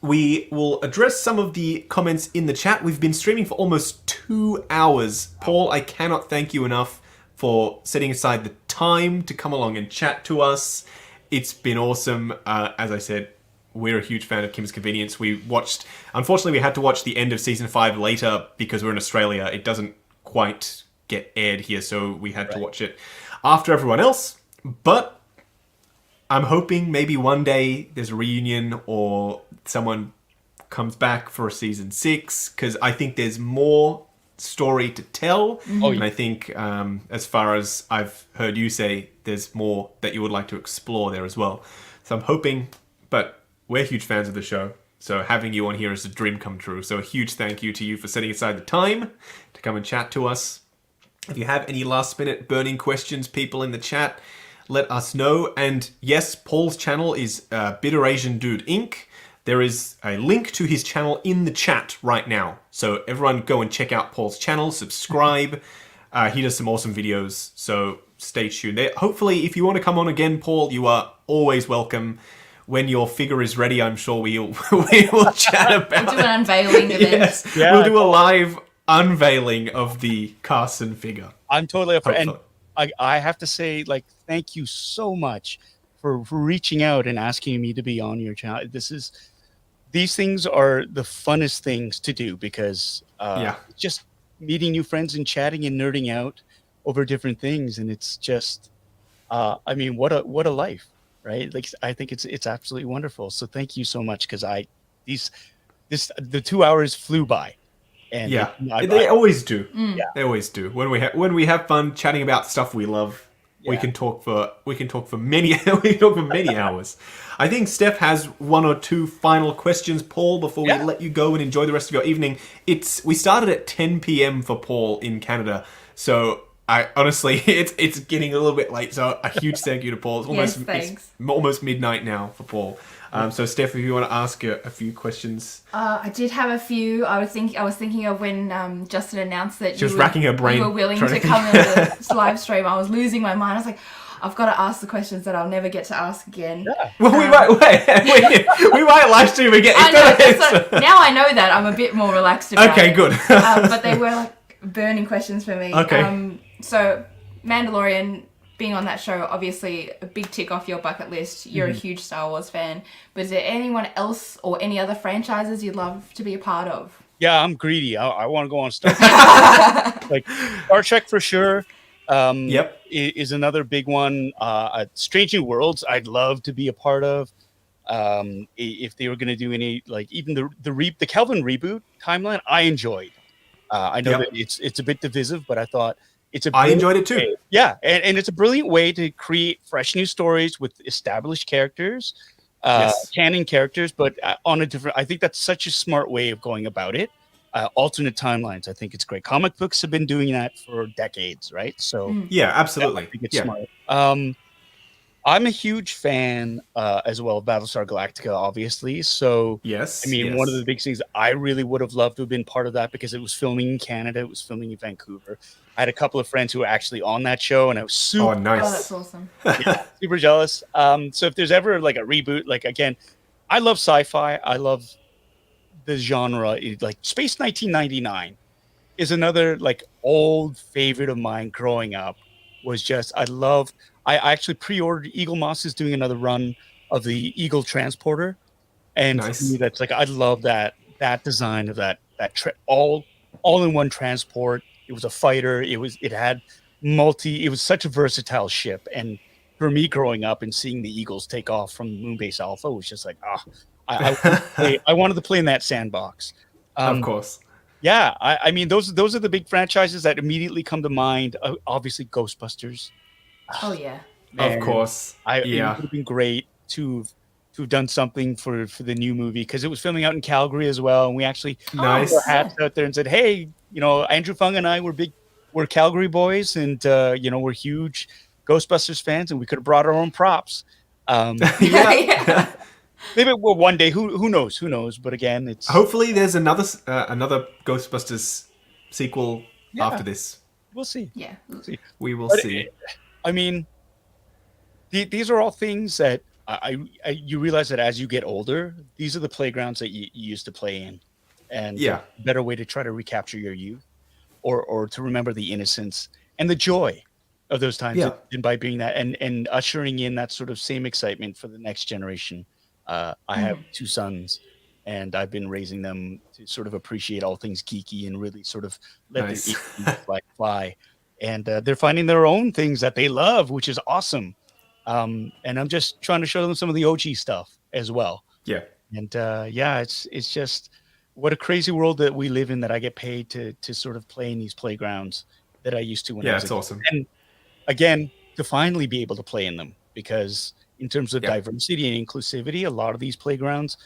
we will address some of the comments in the chat. We've been streaming for almost 2 hours. Paul, I cannot thank you enough for setting aside the time to come along and chat to us. It's been awesome. As I said, we're a huge fan of Kim's Convenience. Unfortunately, we had to watch the end of Season 5 later because we're in Australia. It doesn't quite get aired here, so we had to watch it after everyone else. But I'm hoping maybe one day there's a reunion or someone comes back for a Season 6, because I think there's more story to tell. And I think, as far as I've heard you say, there's more that you would like to explore there as well. So I'm hoping, but we're huge fans of the show, so having you on here is a dream come true. So a huge thank you to you for setting aside the time to come and chat to us. If you have any last minute burning questions, people in the chat, let us know. And yes, Paul's channel is Bitter Asian Dude Inc. There is a link to his channel in the chat right now. So everyone go and check out Paul's channel, subscribe. He does some awesome videos, so stay tuned. Hopefully, if you want to come on again, Paul, you are always welcome. When your figure is ready, I'm sure we will chat about We'll do an unveiling event. Yes, yeah, we'll do a live unveiling of the Carson figure. I'm totally up for it. And I have to say, like, thank you so much for reaching out and asking me to be on your channel. These things are the funnest things to do because just meeting new friends and chatting and nerding out over different things, and it's just I mean, what a life, right? Like, I think it's absolutely wonderful. So thank you so much, because the 2 hours flew by. And they always do. Mm. Yeah, they always do. When we have fun chatting about stuff we love, we can talk for many hours. I think Steph has one or two final questions, Paul, before we let you go and enjoy the rest of your evening. We started at 10 p.m. for Paul in Canada, so I honestly it's getting a little bit late. So a huge thank you to Paul. It's almost midnight now for Paul. So Steph, if you want to ask a few questions. I did have a few. I was thinking of when Justin announced that she was racking her brain. You were willing to come in the live stream. I was losing my mind. I was like, I've got to ask the questions that I'll never get to ask again. Yeah. Well, we might live stream again. I know. Now I know that I'm a bit more relaxed about it. Okay, good. But they were like burning questions for me. Okay. So Mandalorian, being on that show, obviously a big tick off your bucket list. You're a huge Star Wars fan. But is there anyone else or any other franchises you'd love to be a part of? Yeah, I'm greedy. I want to go on Star Trek. Like Star Trek for sure. Is another big one. Strange New Worlds, I'd love to be a part of. If they were going to do any, like, even the Kelvin reboot timeline, I enjoyed. I know that it's a bit divisive, but I thought I enjoyed it too. Way. Yeah, and it's a brilliant way to create fresh new stories with established characters, canon characters, but on a different. I think that's such a smart way of going about it. Alternate timelines, I think it's great. Comic books have been doing that for decades, right? So yeah, absolutely. I think it's smart. I'm a huge fan as well of Battlestar Galactica, obviously. So yes, I mean, one of the big things I really would have loved to have been part of that, because it was filming in Canada, it was filming in Vancouver. I had a couple of friends who were actually on that show, and I was super. Oh, nice! Oh, that's awesome. Super jealous. So if there's ever like a reboot, like, again, I love sci-fi. I love the genre. Like Space 1999 is another like old favorite of mine growing up. Was just I actually pre-ordered. Eagle Moss is doing another run of the Eagle Transporter, and for me, that's like, I love that design of that all-in-one transport. It was a fighter. It was such a versatile ship. And for me, growing up and seeing the Eagles take off from Moonbase Alpha was just like, I wanted to play in that sandbox. Of course. Yeah, I mean, those are the big franchises that immediately come to mind. Obviously, Ghostbusters. Oh yeah. Of course. It would have been great to have done something for the new movie, because it was filming out in Calgary as well, and we actually put our hats out there and said, hey, Andrew Fung and I we're Calgary boys, and we're huge Ghostbusters fans, and we could have brought our own props. Maybe one day, who knows? But again, it's hopefully there's another Ghostbusters sequel after this. We'll see. Yeah, we will see. I mean, these are all things that you realize that as you get older, these are the playgrounds that you used to play in, and a better way to try to recapture your youth, or to remember the innocence and the joy of those times, and by being that and ushering in that sort of same excitement for the next generation. I have two sons, and I've been raising them to sort of appreciate all things geeky and really sort of let their fly. And they're finding their own things that they love, which is awesome. And I'm just trying to show them some of the OG stuff as well. Yeah. And it's just what a crazy world that we live in, that I get paid to sort of play in these playgrounds that I used to when I was it's awesome. And again, to finally be able to play in them, because in terms of diversity and inclusivity, a lot of these playgrounds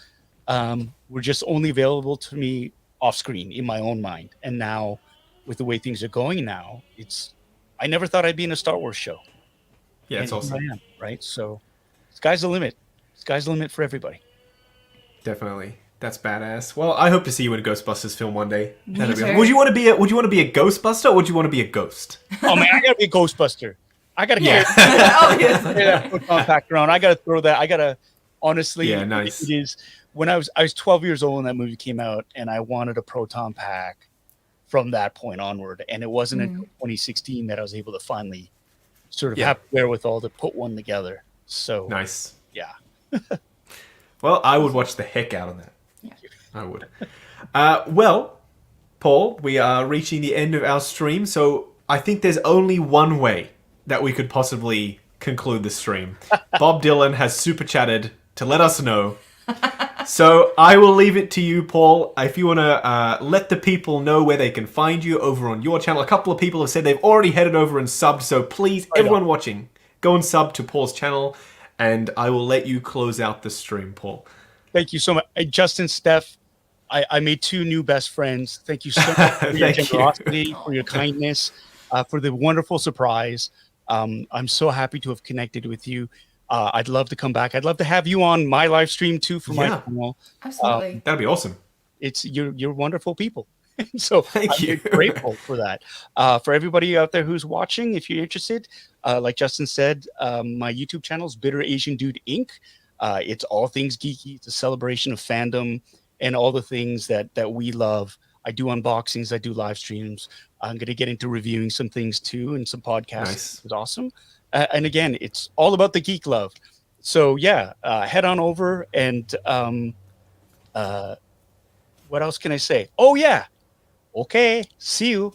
were just only available to me off screen in my own mind. And now, with the way things are going now, I never thought I'd be in a Star Wars show. Yeah, it's awesome. I am, right? So, sky's the limit. Sky's the limit for everybody. Definitely. That's badass. Well, I hope to see you in a Ghostbusters film one day. Me too. Would you want to be a Ghostbuster, or would you want to be a ghost? Oh man, I gotta be a Ghostbuster. I gotta Yeah. Oh, yes. proton pack around. I gotta throw that. I gotta honestly. Yeah, nice. It is when I was 12 years old when that movie came out, and I wanted a proton pack from that point onward. And it wasn't until 2016 that I was able to finally sort of have the wherewithal to put one together. So nice. Yeah. Well, I would watch the heck out of that. Yeah. I would. Well, Paul, we are reaching the end of our stream, so I think there's only one way that we could possibly conclude the stream. Bob Dylan has super chatted to let us know. So I will leave it to you, Paul. If you want to let the people know where they can find you over on your channel. A couple of people have said they've already headed over and subbed, so please, everyone watching, go and sub to Paul's channel, and I will let you close out the stream, Paul. Thank you so much. Justin, Steph, I made 2 new best friends. Thank you so much for your generosity, for your kindness, for the wonderful surprise. I'm so happy to have connected with you. I'd love to come back. I'd love to have you on my live stream too for my channel. Absolutely. That'd be awesome. You're wonderful people. So Thank you. I'm grateful for that. For everybody out there who's watching, if you're interested, like Justin said, my YouTube channel is Bitter Asian Dude Inc. It's all things geeky. It's a celebration of fandom and all the things that we love. I do unboxings. I do live streams. I'm going to get into reviewing some things too and some podcasts. Nice. It's awesome. And again, it's all about the geek love. So yeah, head on over and what else can I say? Oh yeah. Okay. See you.